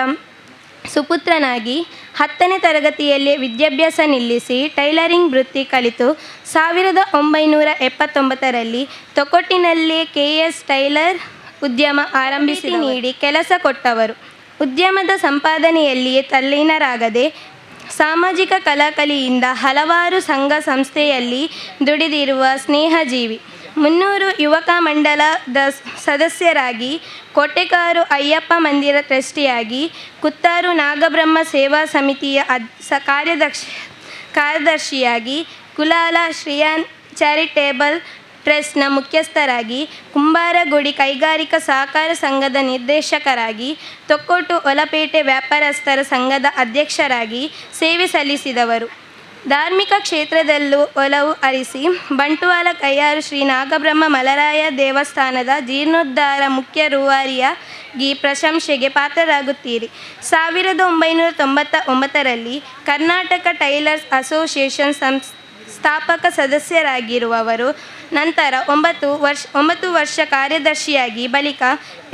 ಸುಪುತ್ರನಾಗಿ 10ನೇ ತರಗತಿಯಲ್ಲಿ ವಿದ್ಯಾಭ್ಯಾಸ ನಿಲ್ಲಿಸಿ ಟೈಲರಿಂಗ್ ವೃತ್ತಿ ಕಲಿತು 1979ರಲ್ಲಿ ತೊಕೊಟ್ಟಿನಲ್ಲಿ KS ಟೈಲರ್ ಉದ್ಯಮ ಆರಂಭಿಸಿ ನೀಡಿ ಕೆಲಸ ಕೊಟ್ಟವರು. ಉದ್ಯಮದ ಸಂಪಾದನೆಯಲ್ಲಿಯೇ ತಲ್ಲೀನರಾಗದೆ ಸಾಮಾಜಿಕ ಕಳಕಳಿಯಿಂದ ಹಲವಾರು ಸಂಘ ಸಂಸ್ಥೆಯಲ್ಲಿ ದುಡಿದಿರುವ ಸ್ನೇಹಜೀವಿ. 300 ಯುವಕ ಮಂಡಲದ ಸದಸ್ಯರಾಗಿ, ಕೋಟೆಕಾರು ಅಯ್ಯಪ್ಪ ಮಂದಿರ ಟ್ರಸ್ಟಿಯಾಗಿ, ಕುತ್ತಾರು ನಾಗಬ್ರಹ್ಮ ಸೇವಾ ಸಮಿತಿಯ ಕಾರ್ಯದರ್ಶಿಯಾಗಿ, ಕುಲಾಲ ಶ್ರೀಯಾನ್ ಚಾರಿಟೇಬಲ್ ಟ್ರಸ್ಟ್ನ ಮುಖ್ಯಸ್ಥರಾಗಿ, ಕುಂಬಾರಗುಡಿ ಕೈಗಾರಿಕಾ ಸಹಕಾರ ಸಂಘದ ನಿರ್ದೇಶಕರಾಗಿ, ತೊಕ್ಕೊಟ್ಟು ಒಲಪೇಟೆ ವ್ಯಾಪಾರಸ್ಥರ ಸಂಘದ ಅಧ್ಯಕ್ಷರಾಗಿ ಸೇವೆ ಸಲ್ಲಿಸಿದವರು. ಧಾರ್ಮಿಕ ಕ್ಷೇತ್ರದಲ್ಲೂ ಒಲವು ಅರಿಸಿ ಬಂಟ್ವಾಳ ಕೈಯಾರು ಶ್ರೀ ನಾಗಬ್ರಹ್ಮ ಮಲರಾಯ ದೇವಸ್ಥಾನದ ಜೀರ್ಣೋದ್ಧಾರ ಮುಖ್ಯ ರೂವಾರಿಯಾಗಿ ಪ್ರಶಂಸೆಗೆ ಪಾತ್ರರಾಗುತ್ತೀರಿ. 1999ರಲ್ಲಿ ಕರ್ನಾಟಕ ಟೈಲರ್ಸ್ ಅಸೋಸಿಯೇಷನ್ ಸ್ಥಾಪಕ ಸದಸ್ಯರಾಗಿರುವವರು. ನಂತರ 9 ವರ್ಷ ಕಾರ್ಯದರ್ಶಿಯಾಗಿ, ಬಳಿಕ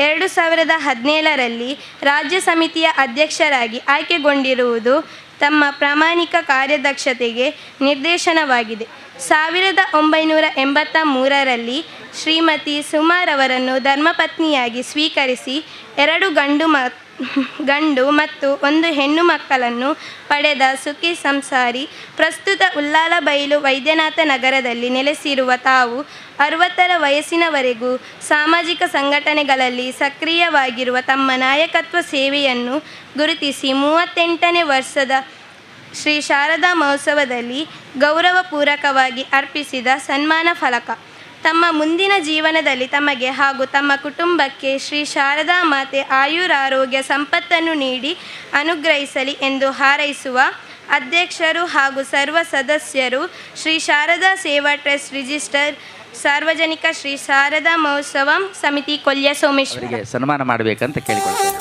2017ರಲ್ಲಿ ರಾಜ್ಯ ಸಮಿತಿಯ ಅಧ್ಯಕ್ಷರಾಗಿ ಆಯ್ಕೆಗೊಂಡಿರುವುದು ತಮ್ಮ ಪ್ರಾಮಾಣಿಕ ಕಾರ್ಯದಕ್ಷತೆಗೆ ನಿದರ್ಶನವಾಗಿದೆ. 1983ರಲ್ಲಿ ಶ್ರೀಮತಿ ಸುಮಾರವರನ್ನು ಧರ್ಮಪತ್ನಿಯಾಗಿ ಸ್ವೀಕರಿಸಿ 2 ಗಂಡು ಮತ್ತು 1 ಹೆಣ್ಣು ಮಕ್ಕಳನ್ನು ಪಡೆದ ಸುಖಿ ಸಂಸಾರಿ. ಪ್ರಸ್ತುತ ಉಲ್ಲಾಲಬೈಲು ವೈದ್ಯನಾಥ ನಗರದಲ್ಲಿ ನೆಲೆಸಿರುವ ತಾವು 60ರ ವಯಸ್ಸಿನವರೆಗೂ ಸಾಮಾಜಿಕ ಸಂಘಟನೆಗಳಲ್ಲಿ ಸಕ್ರಿಯವಾಗಿರುವ ತಮ್ಮ ನಾಯಕತ್ವ ಸೇವೆಯನ್ನು ಗುರುತಿಸಿ 38ನೇ ವರ್ಷದ ಶ್ರೀ ಶಾರದಾ ಮಹೋತ್ಸವದಲ್ಲಿ ಗೌರವಪೂರ್ವಕವಾಗಿ ಅರ್ಪಿಸಿದ ಸನ್ಮಾನ ಫಲಕ. ತಮ್ಮ ಮುಂದಿನ ಜೀವನದಲ್ಲಿ ತಮಗೆ ಹಾಗೂ ತಮ್ಮ ಕುಟುಂಬಕ್ಕೆ ಶ್ರೀ ಶಾರದಾ ಮಾತೆ ಆಯುರಾರೋಗ್ಯ ಸಂಪತ್ತನ್ನು ನೀಡಿ ಅನುಗ್ರಹಿಸಲಿ ಎಂದು ಹಾರೈಸುವ ಅಧ್ಯಕ್ಷರು ಹಾಗೂ ಸರ್ವ ಸದಸ್ಯರು, ಶ್ರೀ ಶಾರದಾ ಸೇವಾ ಟ್ರಸ್ಟ್ ರಿಜಿಸ್ಟರ್, ಸಾರ್ವಜನಿಕ ಶ್ರೀ ಶಾರದಾ ಮಹೋತ್ಸವ ಸಮಿತಿ ಕೊಲ್ಯ ಸೋಮೇಶ್ವರ ಸನ್ಮಾನ ಮಾಡಬೇಕಂತ ಕೇಳಿಕೊಳ್ತೇನೆ.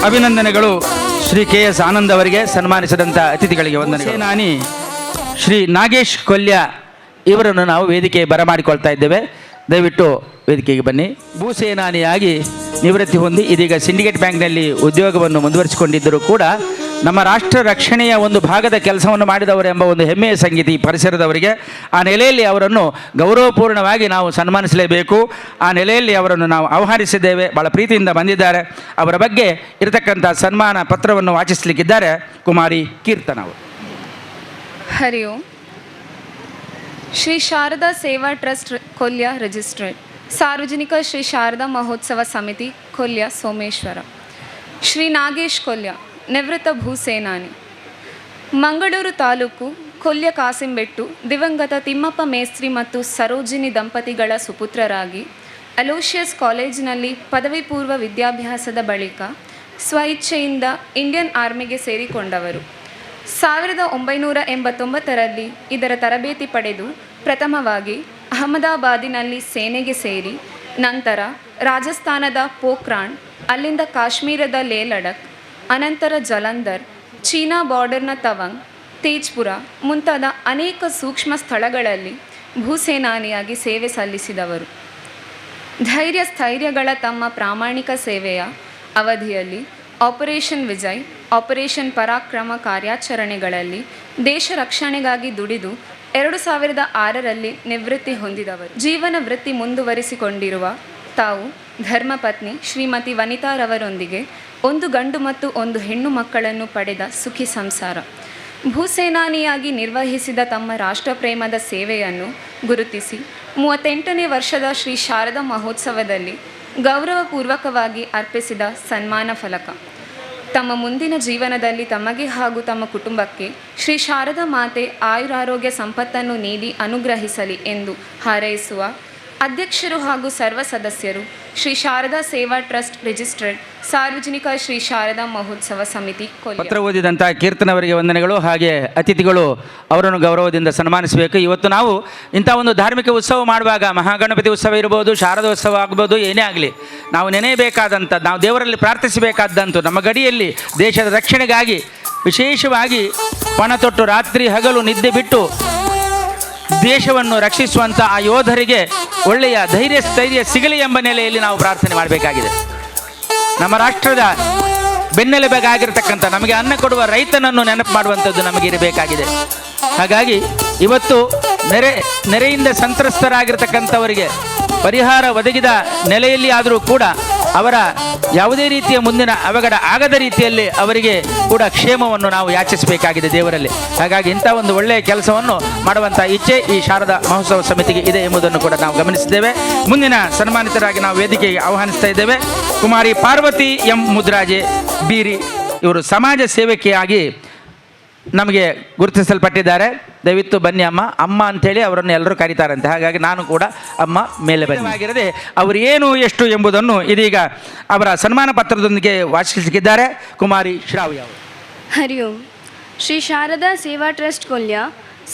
ಅಭಿನಂದನೆಗಳು ಶ್ರೀ KS ಆನಂದ್ ಅವರಿಗೆ, ಸನ್ಮಾನಿಸಿದಂಥ ಅತಿಥಿಗಳಿಗೆ ವಂದನೆಗಳು. ಸೇನಾನಿ ಶ್ರೀ ನಾಗೇಶ್ ಕೊಲ್ಯ ಇವರನ್ನು ನಾವು ವೇದಿಕೆಗೆ ಬರಮಾಡಿಕೊಳ್ತಾ ಇದ್ದೇವೆ. ದಯವಿಟ್ಟು ವೇದಿಕೆಗೆ ಬನ್ನಿ. ಭೂಸೇನಾನಿಯಾಗಿ ನಿವೃತ್ತಿ ಹೊಂದಿ ಇದೀಗ ಸಿಂಡಿಕೇಟ್ ಬ್ಯಾಂಕ್ನಲ್ಲಿ ಉದ್ಯೋಗವನ್ನು ಮುಂದುವರಿಸಿಕೊಂಡಿದ್ದರೂ ಕೂಡ ನಮ್ಮ ರಾಷ್ಟ್ರ ರಕ್ಷಣೆಯ ಒಂದು ಭಾಗದ ಕೆಲಸವನ್ನು ಮಾಡಿದವರು ಎಂಬ ಒಂದು ಹೆಮ್ಮೆಯ ಸಂಗೀತಿ ಪರಿಸರದವರಿಗೆ. ಆ ನೆಲೆಯಲ್ಲಿ ಅವರನ್ನು ಗೌರವಪೂರ್ಣವಾಗಿ ನಾವು ಸನ್ಮಾನಿಸಲೇಬೇಕು. ಆ ನೆಲೆಯಲ್ಲಿ ಅವರನ್ನು ನಾವು ಆಹ್ವಾನಿಸಿದ್ದೇವೆ. ಭಾಳ ಪ್ರೀತಿಯಿಂದ ಬಂದಿದ್ದಾರೆ. ಅವರ ಬಗ್ಗೆ ಇರತಕ್ಕಂಥ ಸನ್ಮಾನ ಪತ್ರವನ್ನು ವಾಚಿಸಲಿಕ್ಕಿದ್ದಾರೆ ಕುಮಾರಿ ಕೀರ್ತನ ಅವರು. ಹರಿ ಓಂ. ಶ್ರೀ ಶಾರದಾ ಸೇವಾ ಟ್ರಸ್ಟ್ ಕೊಲ್ಯ ರಿಜಿಸ್ಟ್ರೇಡ್, ಸಾರ್ವಜನಿಕ ಶ್ರೀ ಶಾರದಾ ಮಹೋತ್ಸವ ಸಮಿತಿ ಕೊಲ್ಯ ಸೋಮೇಶ್ವರ, ಶ್ರೀ ನಾಗೇಶ್ ಕೊಲ್ಯ ನಿವೃತ್ತ ಭೂಸೇನಾನಿ, ಮಂಗಳೂರು ತಾಲೂಕು ಕೊಲ್ಯ ಕಾಸಿಂಬೆಟ್ಟು ದಿವಂಗತ ತಿಮ್ಮಪ್ಪ ಮೇಸ್ತ್ರಿ ಮತ್ತು ಸರೋಜಿನಿ ದಂಪತಿಗಳ ಸುಪುತ್ರರಾಗಿ ಅಲೋಷಿಯಸ್ ಕಾಲೇಜಿನಲ್ಲಿ ಪದವಿ ಪೂರ್ವ ವಿದ್ಯಾಭ್ಯಾಸದ ಬಳಿಕ ಸ್ವಇಚ್ಛೆಯಿಂದ ಇಂಡಿಯನ್ ಆರ್ಮಿಗೆ ಸೇರಿಕೊಂಡವರು. 1989ರಲ್ಲಿ ಇದರ ತರಬೇತಿ ಪಡೆದು ಪ್ರಥಮವಾಗಿ ಅಹಮದಾಬಾದಿನಲ್ಲಿ ಸೇನೆಗೆ ಸೇರಿ, ನಂತರ ರಾಜಸ್ಥಾನದ ಪೋಖ್ರಾಣ್, ಅಲ್ಲಿಂದ ಕಾಶ್ಮೀರದ ಲೇ ಲಡಕ್, ಅನಂತರ ಜಲಂಧರ್, ಚೀನಾ ಬಾರ್ಡರ್ನ ತವಂಗ್, ತೇಜ್ಪುರ ಮುಂತಾದ ಅನೇಕ ಸೂಕ್ಷ್ಮ ಸ್ಥಳಗಳಲ್ಲಿ ಭೂಸೇನಾನಿಯಾಗಿ ಸೇವೆ ಸಲ್ಲಿಸಿದವರು. ಧೈರ್ಯ ಸ್ಥೈರ್ಯಗಳ ತಮ್ಮ ಪ್ರಾಮಾಣಿಕ ಸೇವೆಯ ಅವಧಿಯಲ್ಲಿ ಆಪರೇಷನ್ ವಿಜಯ್, ಆಪರೇಷನ್ ಪರಾಕ್ರಮ ಕಾರ್ಯಾಚರಣೆಗಳಲ್ಲಿ ದೇಶ ರಕ್ಷಣೆಗಾಗಿ ದುಡಿದು 2006ರಲ್ಲಿ ನಿವೃತ್ತಿ ಹೊಂದಿದವರು. ಜೀವನ ವೃತ್ತಿ ಮುಂದುವರಿಸಿಕೊಂಡಿರುವ ತಾವು ಧರ್ಮಪತ್ನಿ ಶ್ರೀಮತಿ ವನಿತಾರವರೊಂದಿಗೆ 1 ಗಂಡು ಮತ್ತು 1 ಹೆಣ್ಣು ಮಕ್ಕಳನ್ನು ಪಡೆದ ಸುಖಿ ಸಂಸಾರ. ಭೂಸೇನಾನಿಯಾಗಿ ನಿರ್ವಹಿಸಿದ ತಮ್ಮ ರಾಷ್ಟ್ರಪ್ರೇಮದ ಸೇವೆಯನ್ನು ಗುರುತಿಸಿ 38ನೇ ವರ್ಷದ ಶ್ರೀ ಶಾರದಾ ಮಹೋತ್ಸವದಲ್ಲಿ ಗೌರವಪೂರ್ವಕವಾಗಿ ಅರ್ಪಿಸಿದ ಸನ್ಮಾನ ಫಲಕ. ತಮ್ಮ ಮುಂದಿನ ಜೀವನದಲ್ಲಿ ತಮಗೆ ಹಾಗೂ ತಮ್ಮ ಕುಟುಂಬಕ್ಕೆ ಶ್ರೀ ಶಾರದಾ ಮಾತೆ ಆಯುರಾರೋಗ್ಯ ಸಂಪತ್ತನ್ನು ನೀಡಿ ಅನುಗ್ರಹಿಸಲಿ ಎಂದು ಹಾರೈಸುವ ಅಧ್ಯಕ್ಷರು ಹಾಗೂ ಸರ್ವ ಸದಸ್ಯರು ಶ್ರೀ ಶಾರದಾ ಸೇವಾ ಟ್ರಸ್ಟ್ ರಿಜಿಸ್ಟರ್ಡ್ ಸಾರ್ವಜನಿಕ ಶ್ರೀ ಶಾರದಾ ಮಹೋತ್ಸವ ಸಮಿತಿ ಕೊಲ್ಯ. ಪತ್ರ ಓದಿದಂಥ ಕೀರ್ತನವರಿಗೆ ವಂದನೆಗಳು. ಹಾಗೆ ಅತಿಥಿಗಳು ಅವರನ್ನು ಗೌರವದಿಂದ ಸನ್ಮಾನಿಸಬೇಕು. ಇವತ್ತು ನಾವು ಇಂಥ ಒಂದು ಧಾರ್ಮಿಕ ಉತ್ಸವ ಮಾಡುವಾಗ ಮಹಾಗಣಪತಿ ಉತ್ಸವ ಇರ್ಬೋದು, ಶಾರದೋತ್ಸವ ಆಗ್ಬೋದು, ಏನೇ ಆಗಲಿ ನಾವು ನೆನೆಯಬೇಕಾದಂಥದ್ದು, ನಾವು ದೇವರಲ್ಲಿ ಪ್ರಾರ್ಥಿಸಬೇಕಾದಂಥ ನಮ್ಮ ಗಡಿಯಲ್ಲಿ ದೇಶದ ರಕ್ಷಣೆಗಾಗಿ ವಿಶೇಷವಾಗಿ ಪಣ ತೊಟ್ಟು ರಾತ್ರಿ ಹಗಲು ನಿದ್ದೆ ಬಿಟ್ಟು ದೇಶವನ್ನು ರಕ್ಷಿಸುವಂಥ ಆ ಯೋಧರಿಗೆ ಒಳ್ಳೆಯ ಧೈರ್ಯ ಸ್ಥೈರ್ಯ ಸಿಗಲಿ ಎಂಬ ನೆಲೆಯಲ್ಲಿ ನಾವು ಪ್ರಾರ್ಥನೆ ಮಾಡಬೇಕಾಗಿದೆ. ನಮ್ಮ ರಾಷ್ಟ್ರದ ಬೆನ್ನೆಲುಬಾಗಿರತಕ್ಕಂಥ ನಮಗೆ ಅನ್ನ ಕೊಡುವ ರೈತನನ್ನು ನೆನಪು ಮಾಡುವಂಥದ್ದು ನಮಗೆ ಇರಬೇಕಾಗಿದೆ. ಹಾಗಾಗಿ ಇವತ್ತು ನೆರೆಯಿಂದ ಸಂತ್ರಸ್ತರಾಗಿರ್ತಕ್ಕಂಥವರಿಗೆ ಪರಿಹಾರ ಒದಗಿದ ನೆಲೆಯಲ್ಲಿ ಆದರೂ ಕೂಡ ಅವರ ಯಾವುದೇ ರೀತಿಯ ಮುಂದಿನ ಅವಘಡ ಆಗದ ರೀತಿಯಲ್ಲಿ ಅವರಿಗೆ ಕೂಡ ಕ್ಷೇಮವನ್ನು ನಾವು ಯಾಚಿಸಬೇಕಾಗಿದೆ ದೇವರಲ್ಲಿ. ಹಾಗಾಗಿ ಇಂಥ ಒಂದು ಒಳ್ಳೆಯ ಕೆಲಸವನ್ನು ಮಾಡುವಂಥ ಇಚ್ಛೆ ಈ ಶಾರದಾ ಮಹೋತ್ಸವ ಸಮಿತಿಗೆ ಇದೆ ಎಂಬುದನ್ನು ಕೂಡ ನಾವು ಗಮನಿಸಿದ್ದೇವೆ. ಮುಂದಿನ ಸನ್ಮಾನಿತರಾಗಿ ನಾವು ವೇದಿಕೆಗೆ ಆಹ್ವಾನಿಸ್ತಾ ಇದ್ದೇವೆ ಕುಮಾರಿ ಪಾರ್ವತಿ ಎಂ ಮುದ್ರಾಜೆ ಬೀರಿ. ಇವರು ಸಮಾಜ ಸೇವಕಿಯಾಗಿ ನಮಗೆ ಗುರುತಿಸಲ್ಪಟ್ಟಿದ್ದಾರೆ. ದಯವಿಟ್ಟು ಬನ್ನಿ ಅಮ್ಮ. ಅಮ್ಮ ಅಂಥೇಳಿ ಅವರನ್ನು ಎಲ್ಲರೂ ಕರೀತಾರಂತೆ, ಹಾಗಾಗಿ ನಾನು ಕೂಡ ಅಮ್ಮ ಮೇಲೆ ಬನ್ನಿ. ಅವರು ಏನು ಎಷ್ಟು ಎಂಬುದನ್ನು ಇದೀಗ ಅವರ ಸನ್ಮಾನ ಪತ್ರದೊಂದಿಗೆ ವಾಚಿಸಲಿದ್ದಾರೆ ಕುಮಾರಿ ಶ್ರಾವ್ಯ ಅವರು. ಹರಿ ಓಂ. ಶ್ರೀ ಶಾರದಾ ಸೇವಾ ಟ್ರಸ್ಟ್ ಕೊಲ್ಯ,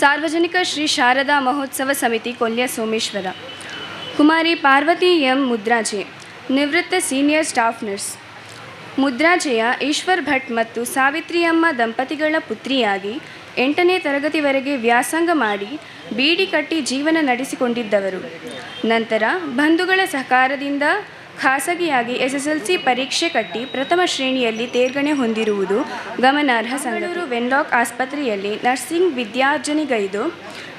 ಸಾರ್ವಜನಿಕ ಶ್ರೀ ಶಾರದಾ ಮಹೋತ್ಸವ ಸಮಿತಿ ಕೊಲ್ಯ ಸೋಮೇಶ್ವರ. ಕುಮಾರಿ ಪಾರ್ವತಿ ಎಂ ಮುದ್ರಾಜೆ, ನಿವೃತ್ತ ಸೀನಿಯರ್ ಸ್ಟಾಫ್ ನರ್ಸ್. ಮುದ್ರಾಜೆಯ ಈಶ್ವರ್ ಭಟ್ ಮತ್ತು ಸಾವಿತ್ರಿಯಮ್ಮ ದಂಪತಿಗಳ ಪುತ್ರಿಯಾಗಿ 8ನೇ ತರಗತಿವರೆಗೆ ವ್ಯಾಸಂಗ ಮಾಡಿ ಬೀಡಿ ಕಟ್ಟಿ ಜೀವನ ನಡೆಸಿಕೊಂಡಿದ್ದವರು. ನಂತರ ಬಂಧುಗಳ ಸಹಕಾರದಿಂದ ಖಾಸಗಿಯಾಗಿ SSLC ಪರೀಕ್ಷೆ ಕಟ್ಟಿ ಪ್ರಥಮ ಶ್ರೇಣಿಯಲ್ಲಿ ತೇರ್ಗಣೆ ಹೊಂದಿರುವುದು ಗಮನಾರ್ಹ. ಬೆಂಗಳೂರು ವೆನ್ಲಾಕ್ ಆಸ್ಪತ್ರೆಯಲ್ಲಿ ನರ್ಸಿಂಗ್ ವಿದ್ಯಾರ್ಜನೆಗೈದು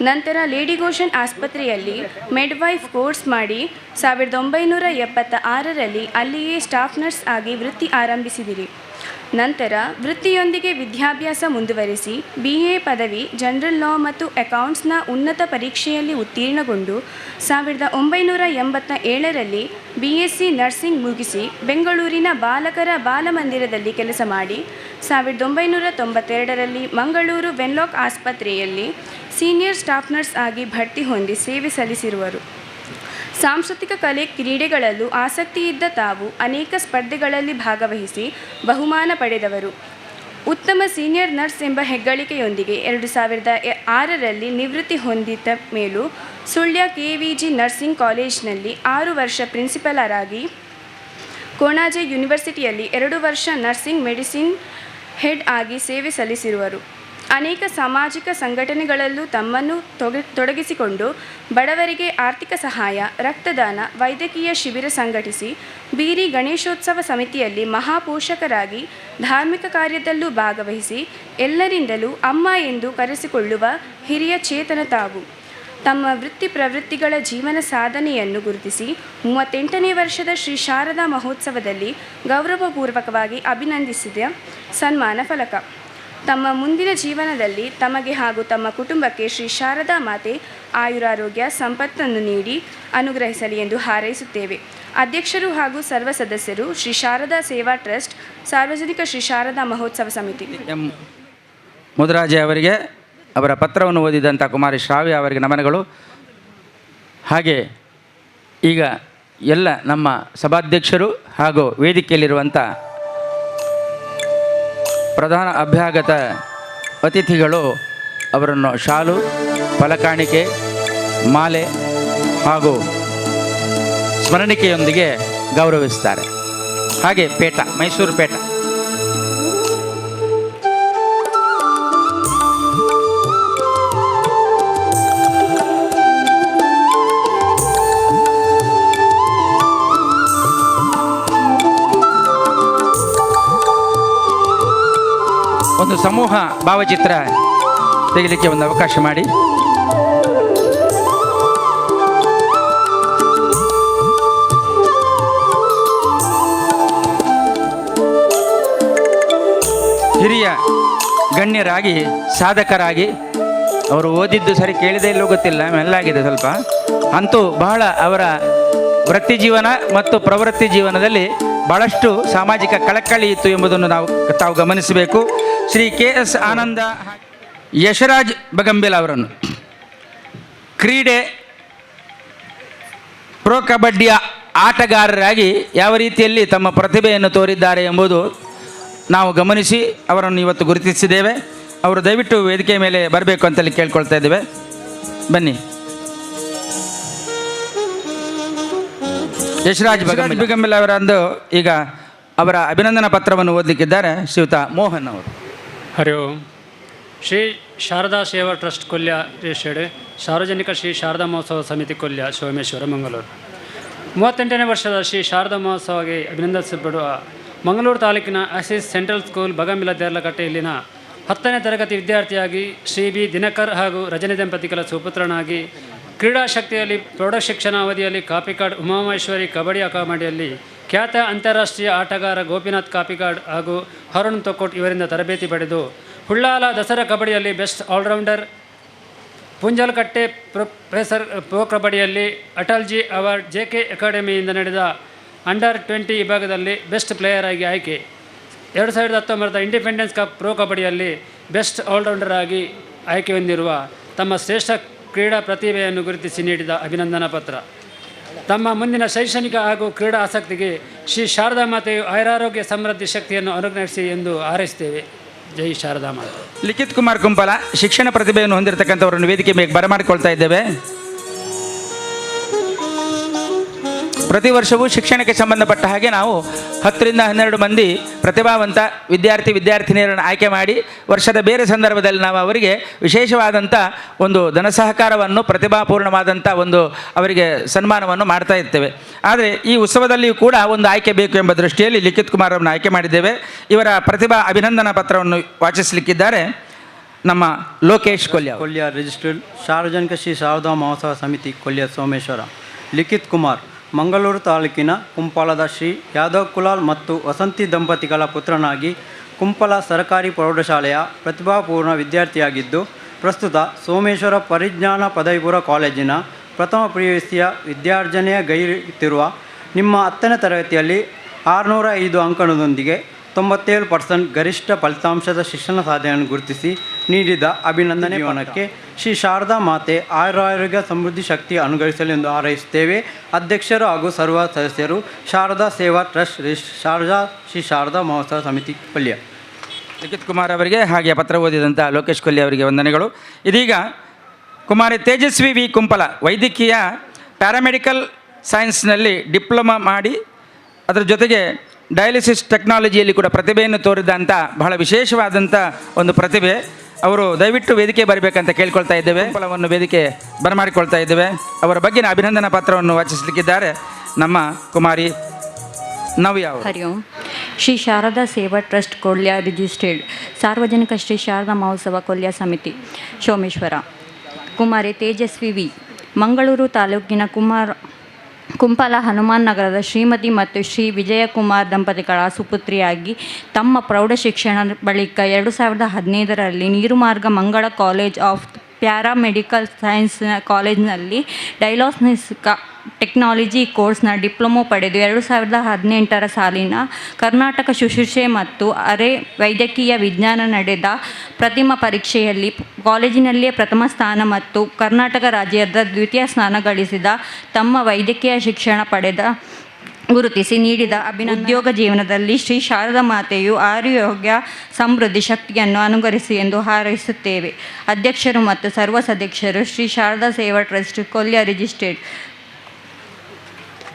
ನಂತರ ಲೇಡಿ ಗೋಶನ್ ಆಸ್ಪತ್ರೆಯಲ್ಲಿ ಮೆಡ್ವೈಫ್ ಕೋರ್ಸ್ ಮಾಡಿ 1976ರಲ್ಲಿ ಅಲ್ಲಿಯೇ ಸ್ಟಾಫ್ ನರ್ಸ್ ಆಗಿ ವೃತ್ತಿ ಆರಂಭಿಸಿದಿರಿ. ನಂತರ ವೃತ್ತಿಯೊಂದಿಗೆ ವಿದ್ಯಾಭ್ಯಾಸ ಮುಂದುವರಿಸಿ BA ಪದವಿ ಜನರಲ್ ಲಾ ಮತ್ತು ಅಕೌಂಟ್ಸ್ನ ಉನ್ನತ ಪರೀಕ್ಷೆಯಲ್ಲಿ ಉತ್ತೀರ್ಣಗೊಂಡು 1987ರಲ್ಲಿ BSc ನರ್ಸಿಂಗ್ ಮುಗಿಸಿ ಬೆಂಗಳೂರಿನ ಬಾಲಕರ ಬಾಲಮಂದಿರದಲ್ಲಿ ಕೆಲಸ ಮಾಡಿ 1992ರಲ್ಲಿ ಮಂಗಳೂರು ವೆನ್ಲಾಕ್ ಆಸ್ಪತ್ರೆಯಲ್ಲಿ ಸೀನಿಯರ್ ಸ್ಟಾಫ್ ನರ್ಸ್ ಆಗಿ ಬಡ್ತಿ ಹೊಂದಿ ಸೇವೆ ಸಲ್ಲಿಸಿರುವರು. ಸಾಂಸ್ಕೃತಿಕ ಕಲೆ ಕ್ರೀಡೆಗಳಲ್ಲೂ ಆಸಕ್ತಿ ಇದ್ದ ತಾವು ಅನೇಕ ಸ್ಪರ್ಧೆಗಳಲ್ಲಿ ಭಾಗವಹಿಸಿ ಬಹುಮಾನ ಪಡೆದವರು. ಉತ್ತಮ ಸೀನಿಯರ್ ನರ್ಸ್ ಎಂಬ ಹೆಗ್ಗಳಿಕೆಯೊಂದಿಗೆ 2006ರಲ್ಲಿ ನಿವೃತ್ತಿ ಹೊಂದಿದ ಮೇಲೂ ಸುಳ್ಯ KVG ನರ್ಸಿಂಗ್ ಕಾಲೇಜಿನಲ್ಲಿ 6 ವರ್ಷ ಪ್ರಿನ್ಸಿಪಲರಾಗಿ, ಕೊಣಾಜೆ ಯೂನಿವರ್ಸಿಟಿಯಲ್ಲಿ 2 ವರ್ಷ ನರ್ಸಿಂಗ್ ಮೆಡಿಸಿನ್ ಹೆಡ್ ಆಗಿ ಸೇವೆ ಸಲ್ಲಿಸಿರುವರು. ಅನೇಕ ಸಾಮಾಜಿಕ ಸಂಘಟನೆಗಳಲ್ಲೂ ತಮ್ಮನ್ನು ತೊಡಗಿಸಿಕೊಂಡು ಬಡವರಿಗೆ ಆರ್ಥಿಕ ಸಹಾಯ, ರಕ್ತದಾನ, ವೈದ್ಯಕೀಯ ಶಿಬಿರ ಸಂಘಟಿಸಿ ಬೀರಿ ಗಣೇಶೋತ್ಸವ ಸಮಿತಿಯಲ್ಲಿ ಮಹಾಪೋಷಕರಾಗಿ ಧಾರ್ಮಿಕ ಕಾರ್ಯದಲ್ಲೂ ಭಾಗವಹಿಸಿ ಎಲ್ಲರಿಂದಲೂ ಅಮ್ಮ ಎಂದು ಕರೆಸಿಕೊಳ್ಳುವ ಹಿರಿಯ ಚೇತನ ತಾವು. ತಮ್ಮ ವೃತ್ತಿ ಪ್ರವೃತ್ತಿಗಳ ಜೀವನ ಸಾಧನೆಯನ್ನು ಗುರುತಿಸಿ 38ನೇ ವರ್ಷದ ಶ್ರೀ ಶಾರದಾ ಮಹೋತ್ಸವದಲ್ಲಿ ಗೌರವಪೂರ್ವಕವಾಗಿ ಅಭಿನಂದಿಸಿದ ಸನ್ಮಾನ ಫಲಕ. ತಮ್ಮ ಮುಂದಿನ ಜೀವನದಲ್ಲಿ ತಮಗೆ ಹಾಗೂ ತಮ್ಮ ಕುಟುಂಬಕ್ಕೆ ಶ್ರೀ ಶಾರದಾ ಮಾತೆ ಆಯುರಾರೋಗ್ಯ ಸಂಪತ್ತನ್ನು ನೀಡಿ ಅನುಗ್ರಹಿಸಲಿ ಎಂದು ಹಾರೈಸುತ್ತೇವೆ. ಅಧ್ಯಕ್ಷರು ಹಾಗೂ ಸರ್ವ ಸದಸ್ಯರು ಶ್ರೀ ಶಾರದಾ ಸೇವಾ ಟ್ರಸ್ಟ್, ಸಾರ್ವಜನಿಕ ಶ್ರೀ ಶಾರದಾ ಮಹೋತ್ಸವ ಸಮಿತಿ. ಎಂ ಮುದ್ರಾಜೆ ಅವರಿಗೆ ಅವರ ಪತ್ರವನ್ನು ಓದಿದಂಥ ಕುಮಾರಿ ಶ್ರಾವ್ಯ ಅವರಿಗೆ ನಮನಗಳು. ಹಾಗೆ ಈಗ ಎಲ್ಲ ನಮ್ಮ ಸಭಾಧ್ಯಕ್ಷರು ಹಾಗೂ ವೇದಿಕೆಯಲ್ಲಿರುವಂಥ ಪ್ರಧಾನ ಅಭ್ಯಾಗತ ಅತಿಥಿಗಳು ಅವರನ್ನು ಶಾಲು, ಫಲಕಾಣಿಕೆ, ಮಾಲೆ ಹಾಗೂ ಸ್ಮರಣಿಕೆಯೊಂದಿಗೆ ಗೌರವಿಸ್ತಾರೆ. ಹಾಗೆ ಪೇಟ, ಮೈಸೂರು ಪೇಟ. ಒಂದು ಸಮೂಹ ಭಾವಚಿತ್ರ ತೆಗೆಯಲಿಕ್ಕೆ ಒಂದು ಅವಕಾಶ ಮಾಡಿ. ಹಿರಿಯ ಗಣ್ಯರಾಗಿ ಸಾಧಕರಾಗಿ, ಅವರು ಓದಿದ್ದು ಸರಿ ಕೇಳಿದೆ ಇಲ್ಲೋ ಗೊತ್ತಿಲ್ಲ, ಮೆಲ್ಲಾಗಿದೆ ಸ್ವಲ್ಪ, ಅಂತೂ ಬಹಳ ಅವರ ವೃತ್ತಿ ಜೀವನ ಮತ್ತು ಪ್ರವೃತ್ತಿ ಜೀವನದಲ್ಲಿ ಬಹಳಷ್ಟು ಸಾಮಾಜಿಕ ಕಳಕಳಿ ಇತ್ತು ಎಂಬುದನ್ನು ತಾವು ಗಮನಿಸಬೇಕು. ಶ್ರೀ KS ಆನಂದ ಯಶರಾಜ್ ಬಗಂಬೆಲ್ ಅವರನ್ನು ಕ್ರೀಡೆ ಪ್ರೊ ಕಬಡ್ಡಿಯ ಆಟಗಾರರಾಗಿ ಯಾವ ರೀತಿಯಲ್ಲಿ ತಮ್ಮ ಪ್ರತಿಭೆಯನ್ನು ತೋರಿದ್ದಾರೆ ಎಂಬುದು ನಾವು ಗಮನಿಸಿ ಅವರನ್ನು ಇವತ್ತು ಗುರುತಿಸಿದ್ದೇವೆ. ಅವರು ದಯವಿಟ್ಟು ವೇದಿಕೆ ಮೇಲೆ ಬರಬೇಕು ಅಂತಲ್ಲಿ ಕೇಳ್ಕೊಳ್ತಾ ಇದ್ದೇವೆ. ಬನ್ನಿ. ಯಶರಾಜ್ ಬಗಂಬೆಲ್ ಅವರಂದು ಈಗ ಅವರ ಅಭಿನಂದನಾ ಪತ್ರವನ್ನು ಓದಲಿಕ್ಕಿದ್ದಾರೆ ಶ್ರೀಯುತ ಮೋಹನ್ ಅವರು. ಹರಿ ಓಂ. ಶ್ರೀ ಶಾರದಾ ಸೇವಾ ಟ್ರಸ್ಟ್ ಕೊಲ್ಯ ರಿಜಿಸ್ಟರ್ಡ್ ಸಾರ್ವಜನಿಕ ಶ್ರೀ ಶಾರದಾ ಮಹೋತ್ಸವ ಸಮಿತಿ ಕೊಲ್ಯ ಸೋಮೇಶ್ವರ ಮಂಗಳೂರು 38ನೇ ವರ್ಷದ ಶ್ರೀ ಶಾರದಾ ಮಹೋತ್ಸವಕ್ಕೆ ಅಭಿನಂದಿಸಲ್ಪಡುವ ಮಂಗಳೂರು ತಾಲೂಕಿನ ಅಸಿಸ್ ಸೆಂಟ್ರಲ್ ಸ್ಕೂಲ್ ಬಗಂಬಿಲ ದೇರ್ಲಕಟ್ಟೆ ಇಲ್ಲಿನ 10ನೇ ತರಗತಿ ವಿದ್ಯಾರ್ಥಿಯಾಗಿ ಶ್ರೀ ಬಿ ದಿನಕರ್ ಹಾಗೂ ರಜನಿ ದಂಪತಿಗಳ ಸುಪುತ್ರನಾಗಿ ಕ್ರೀಡಾಶಕ್ತಿಯಲ್ಲಿ ಪ್ರೌಢಶಿಕ್ಷಣ ಅವಧಿಯಲ್ಲಿ ಕಾಪಿಕಾಡ್ ಉಮಾಮಹೇಶ್ವರಿ ಕಬಡ್ಡಿ ಅಕಾಡೆಮಿಯಲ್ಲಿ ಖ್ಯಾತ ಅಂತಾರಾಷ್ಟ್ರೀಯ ಆಟಗಾರ ಗೋಪಿನಾಥ್ ಕಾಪಿಕಾಡ್ ಹಾಗೂ ಅರುಣ್ ತೊಕ್ಕೋಟ್ ಇವರಿಂದ ತರಬೇತಿ ಪಡೆದು ಹುಳ್ಳಾಲ ದಸರಾ ಕಬಡ್ಡಿಯಲ್ಲಿ ಬೆಸ್ಟ್ ಆಲ್ರೌಂಡರ್, ಪುಂಜಲ್ಕಟ್ಟೆ ಪ್ರೊಫೆಸರ್ ಪ್ರೊ ಕಬಡ್ಡಿಯಲ್ಲಿ ಅಟಲ್ಜಿ ಅವಾರ್ಡ್, JK ಅಕಾಡೆಮಿಯಿಂದ ನಡೆದ ಅಂಡರ್-20 ವಿಭಾಗದಲ್ಲಿ ಬೆಸ್ಟ್ ಪ್ಲೇಯರ್ ಆಗಿ ಆಯ್ಕೆ, 2019 ಇಂಡಿಪೆಂಡೆನ್ಸ್ ಕಪ್ ಪ್ರೊ ಕಬಡ್ಡಿಯಲ್ಲಿ ಬೆಸ್ಟ್ ಆಲ್ರೌಂಡರ್ ಆಗಿ ಆಯ್ಕೆ ಹೊಂದಿರುವ ತಮ್ಮ ಶ್ರೇಷ್ಠ ಕ್ರೀಡಾ ಪ್ರತಿಭೆಯನ್ನು ಗುರುತಿಸಿ ನೀಡಿದ ಅಭಿನಂದನಾ ಪತ್ರ. ತಮ್ಮ ಮುಂದಿನ ಶೈಕ್ಷಣಿಕ ಹಾಗೂ ಕ್ರೀಡಾ ಆಸಕ್ತಿಗೆ ಶ್ರೀ ಶಾರದಾ ಮಾತೆಯು ಆಯುರಾರೋಗ್ಯ ಸಮೃದ್ಧಿ ಶಕ್ತಿಯನ್ನು ಅನುಗ್ರಹಿಸಿ ಎಂದು ಹಾರೈಸುತ್ತೇವೆ. ಜೈ ಶಾರದಾ ಮಾತೆ. ಲಿಖಿತ್ ಕುಮಾರ್ ಕುಂಪಲ ಶಿಕ್ಷಣ ಪ್ರತಿಭೆಯನ್ನು ಹೊಂದಿರತಕ್ಕಂಥವರನ್ನು ವೇದಿಕೆ ಮೇಲೆ ಬರಮಾಡಿಕೊಳ್ತಾ ಇದ್ದೇವೆ. ಪ್ರತಿ ವರ್ಷವೂ ಶಿಕ್ಷಣಕ್ಕೆ ಸಂಬಂಧಪಟ್ಟ ಹಾಗೆ ನಾವು 10 ರಿಂದ 12 ಮಂದಿ ಪ್ರತಿಭಾವಂತ ವಿದ್ಯಾರ್ಥಿನಿಯರನ್ನು ಆಯ್ಕೆ ಮಾಡಿ ವರ್ಷದ ಬೇರೆ ಸಂದರ್ಭದಲ್ಲಿ ನಾವು ಅವರಿಗೆ ವಿಶೇಷವಾದಂಥ ಒಂದು ಧನ ಸಹಕಾರವನ್ನು, ಪ್ರತಿಭಾಪೂರ್ಣವಾದಂಥ ಒಂದು ಅವರಿಗೆ ಸನ್ಮಾನವನ್ನು ಮಾಡ್ತಾ ಇರ್ತೇವೆ. ಆದರೆ ಈ ಉತ್ಸವದಲ್ಲಿಯೂ ಕೂಡ ಒಂದು ಆಯ್ಕೆ ಬೇಕು ಎಂಬ ದೃಷ್ಟಿಯಲ್ಲಿ ಲಿಖಿತ್ ಕುಮಾರ್ ಅವರನ್ನು ಆಯ್ಕೆ ಮಾಡಿದ್ದೇವೆ. ಇವರ ಪ್ರತಿಭಾ ಅಭಿನಂದನಾ ಪತ್ರವನ್ನು ವಾಚಿಸಲಿಕ್ಕಿದ್ದಾರೆ ನಮ್ಮ ಲೋಕೇಶ್ ಕೊಲ್ಯ ರಿಜಿಸ್ಟರ್ಡ್ ಸಾರ್ವಜನಿಕ ಶ್ರೀ ಶಾರದಾ ಮಹೋತ್ಸವ ಸಮಿತಿ ಕೊಲ್ಯ ಸೋಮೇಶ್ವರ. ಲಿಖಿತ್ ಕುಮಾರ್ ಮಂಗಳೂರು ತಾಲೂಕಿನ ಕುಂಪಲದ ಶ್ರೀ ಯಾದವ್ ಕುಲಾಲ್ ಮತ್ತು ವಸಂತಿ ದಂಪತಿಗಳ ಪುತ್ರನಾಗಿ ಕುಂಪಲ ಸರ್ಕಾರಿ ಪ್ರೌಢಶಾಲೆಯ ಪ್ರತಿಭಾಪೂರ್ಣ ವಿದ್ಯಾರ್ಥಿಯಾಗಿದ್ದು ಪ್ರಸ್ತುತ ಸೋಮೇಶ್ವರ ಪರಿಜ್ಞಾನ ಪದವಿಪೂರ್ವ ಕಾಲೇಜಿನ ಪ್ರಥಮ PUCಯ ವಿದ್ಯಾರ್ಜನೆಗೈಯುತ್ತಿರುವ ನಿಮ್ಮ 10ನೇ ತರಗತಿಯಲ್ಲಿ 605 ಅಂಕಣದೊಂದಿಗೆ 97% ಗರಿಷ್ಠ ಫಲಿತಾಂಶದ ಶಿಕ್ಷಣ ಸಾಧನೆಯನ್ನು ಗುರುತಿಸಿ ನೀಡಿದ ಅಭಿನಂದನೆ ಜೀವನಕ್ಕೆ ಶ್ರೀ ಶಾರದಾ ಮಾತೆ ಆಯುರಾರೋಗ್ಯ ಸಮೃದ್ಧಿ ಶಕ್ತಿ ಅನುಗ್ರಹಿಸಲು ಎಂದು ಹಾರೈಸುತ್ತೇವೆ. ಅಧ್ಯಕ್ಷರು ಹಾಗೂ ಸರ್ವ ಸದಸ್ಯರು ಶಾರದಾ ಸೇವಾ ಟ್ರಸ್ಟ್ ಶ್ರೀ ಶಾರದಾ ಮಹೋತ್ಸವ ಸಮಿತಿ ಕೊಲ್ಯ. ಲಿಖಿತ್ ಕುಮಾರ್ ಅವರಿಗೆ ಹಾಗೆ ಪತ್ರ ಓದಿದಂಥ ಲೋಕೇಶ್ ಕೊಲ್ಯ ಅವರಿಗೆ ವಂದನೆಗಳು. ಇದೀಗ ಕುಮಾರಿ ತೇಜಸ್ವಿ ವಿ ಕುಂಪಲ ವೈದ್ಯಕೀಯ ಪ್ಯಾರಾಮೆಡಿಕಲ್ ಸೈನ್ಸ್ನಲ್ಲಿ ಡಿಪ್ಲೊಮಾ ಮಾಡಿ ಅದರ ಜೊತೆಗೆ ಡಯಾಲಿಸಿಸ್ ಟೆಕ್ನಾಲಜಿಯಲ್ಲಿ ಕೂಡ ಪ್ರತಿಭೆಯನ್ನು ತೋರಿದಂಥ ಬಹಳ ವಿಶೇಷವಾದಂಥ ಒಂದು ಪ್ರತಿಭೆ. ಅವರು ದಯವಿಟ್ಟು ವೇದಿಕೆ ಬರಬೇಕಂತ ಕೇಳ್ಕೊಳ್ತಾ ಇದ್ದೇವೆ. ಫಲವನ್ನು ವೇದಿಕೆ ಬರಮಾಡಿಕೊಳ್ತಾ ಇದ್ದೇವೆ. ಅವರ ಬಗ್ಗಿನ ಅಭಿನಂದನಾ ಪತ್ರವನ್ನು ವಾಚಿಸಲಿಕ್ಕಿದ್ದಾರೆ ನಮ್ಮ ಕುಮಾರಿ ನವ್ಯ. ಹರಿ ಓಂ. ಶ್ರೀ ಶಾರದಾ ಸೇವಾ ಟ್ರಸ್ಟ್ ಕೊಲ್ಯ ರಿಜಿಸ್ಟರ್ಡ್ ಸಾರ್ವಜನಿಕ ಶ್ರೀ ಶಾರದಾ ಮಹೋತ್ಸವ ಕೊಲ್ಯ ಸಮಿತಿ ಸೋಮೇಶ್ವರ. ಕುಮಾರಿ ತೇಜಸ್ವಿ ವಿ ಮಂಗಳೂರು ತಾಲೂಕಿನ ಕುಂಪಲ ಹನುಮಾನ್ ನಗರದ ಶ್ರೀಮತಿ ಮತ್ತು ಶ್ರೀ ವಿಜಯಕುಮಾರ್ ದಂಪತಿಗಳ ಸುಪುತ್ರಿಯಾಗಿ ತಮ್ಮ ಪ್ರೌಢಶಿಕ್ಷಣ ಬಳಿಕ 2015ರಲ್ಲಿ ನೀರುಮಾರ್ಗ ಮಂಗಳ ಕಾಲೇಜ್ ಆಫ್ ಪ್ಯಾರಾಮೆಡಿಕಲ್ ಸೈನ್ಸ್ ಕಾಲೇಜಿನಲ್ಲಿ ಡಯಾಲಿಸಿಸ್ ಟೆಕ್ನಾಲಜಿ ಕೋರ್ಸ್ನ ಡಿಪ್ಲೊಮೊ ಪಡೆದು 2018ರ ಸಾಲಿನ ಕರ್ನಾಟಕ ಶುಶ್ರೂಷೆ ಮತ್ತು ಅರೆ ವೈದ್ಯಕೀಯ ವಿಜ್ಞಾನ ನಡೆದ ಪ್ರಥಮ ಪರೀಕ್ಷೆಯಲ್ಲಿ ಕಾಲೇಜಿನಲ್ಲಿಯೇ ಪ್ರಥಮ ಸ್ಥಾನ ಮತ್ತು ಕರ್ನಾಟಕ ರಾಜ್ಯದ ದ್ವಿತೀಯ ಸ್ಥಾನ ಗಳಿಸಿದ ತಮ್ಮ ವೈದ್ಯಕೀಯ ಶಿಕ್ಷಣ ಪಡೆದ ಗುರುತಿಸಿ ನೀಡಿದ ಉದ್ಯೋಗ ಜೀವನದಲ್ಲಿ ಶ್ರೀ ಶಾರದಾ ಮಾತೆಯು ಆರೋಗ್ಯ ಸಮೃದ್ಧಿ ಶಕ್ತಿಯನ್ನು ಅನುಗ್ರಹಿಸಿ ಎಂದು ಹಾರೈಸುತ್ತೇವೆ. ಅಧ್ಯಕ್ಷರು ಮತ್ತು ಸರ್ವ ಸದಸ್ಯರು ಶ್ರೀ ಶಾರದಾ ಸೇವಾ ಟ್ರಸ್ಟ್ ಕೊಲ್ಯ ರಿಜಿಸ್ಟರ್ಡ್.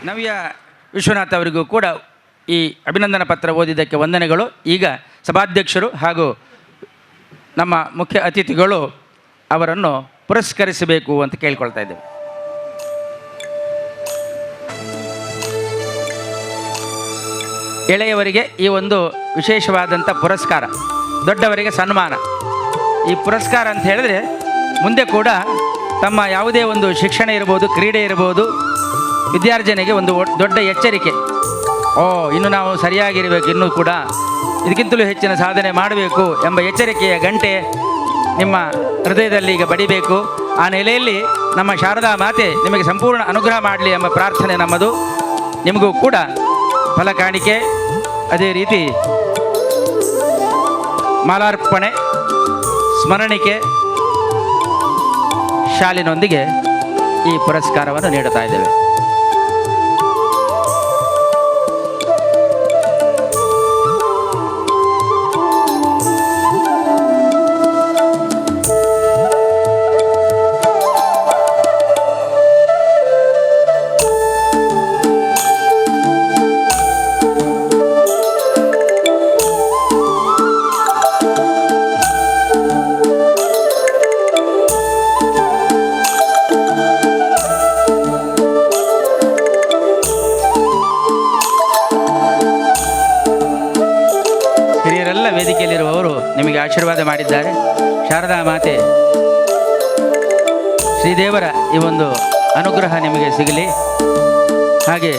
ನವ್ಯ ವಿಶ್ವನಾಥ್ ಅವರಿಗೂ ಕೂಡ ಈ ಅಭಿನಂದನಾ ಪತ್ರ ಓದಿದ್ದಕ್ಕೆ ವಂದನೆಗಳು. ಈಗ ಸಭಾಧ್ಯಕ್ಷರು ಹಾಗೂ ನಮ್ಮ ಮುಖ್ಯ ಅತಿಥಿಗಳು ಅವರನ್ನು ಪುರಸ್ಕರಿಸಬೇಕು ಅಂತ ಕೇಳ್ಕೊಳ್ತಾ ಇದ್ದೇವೆ. ಎಳೆಯವರಿಗೆ ಈ ಒಂದು ವಿಶೇಷವಾದಂಥ ಪುರಸ್ಕಾರ, ದೊಡ್ಡವರಿಗೆ ಸನ್ಮಾನ. ಈ ಪುರಸ್ಕಾರ ಅಂತ ಹೇಳಿದ್ರೆ ಮುಂದೆ ಕೂಡ ತಮ್ಮ ಯಾವುದೇ ಒಂದು ಶಿಕ್ಷಣ ಇರ್ಬೋದು, ಕ್ರೀಡೆ ಇರ್ಬೋದು, ವಿದ್ಯಾರ್ಜನೆಗೆ ಒಂದು ದೊಡ್ಡ ಎಚ್ಚರಿಕೆ. ಇನ್ನು ನಾವು ಸರಿಯಾಗಿರಬೇಕು, ಇನ್ನೂ ಕೂಡ ಇದಕ್ಕಿಂತಲೂ ಹೆಚ್ಚಿನ ಸಾಧನೆ ಮಾಡಬೇಕು ಎಂಬ ಎಚ್ಚರಿಕೆಯ ಗಂಟೆ ನಿಮ್ಮ ಹೃದಯದಲ್ಲಿ ಈಗ ಬಡಿಬೇಕು. ಆ ನೆಲೆಯಲ್ಲಿ ನಮ್ಮ ಶಾರದಾ ಮಾತೆ ನಿಮಗೆ ಸಂಪೂರ್ಣ ಅನುಗ್ರಹ ಮಾಡಲಿ ಎಂಬ ಪ್ರಾರ್ಥನೆ ನಮ್ಮದು. ನಿಮಗೂ ಕೂಡ ಫಲ ಕಾಣಿಕೆ, ಅದೇ ರೀತಿ ಮಾಲಾರ್ಪಣೆ, ಸ್ಮರಣಿಕೆ, ಶಾಲಿನೊಂದಿಗೆ ಈ ಪುರಸ್ಕಾರವನ್ನು ನೀಡುತ್ತಾ ಇದ್ದೇವೆ. ಹಿರಿಯರೆಲ್ಲ ವೇದಿಕೆಯಲ್ಲಿರುವವರು ನಿಮಗೆ ಆಶೀರ್ವಾದ ಮಾಡಿದ್ದಾರೆ. ಶಾರದಾ ಮಾತೆ ಶ್ರೀದೇವರ ಈ ಒಂದು ಅನುಗ್ರಹ ನಿಮಗೆ ಸಿಗಲಿ. ಹಾಗೆ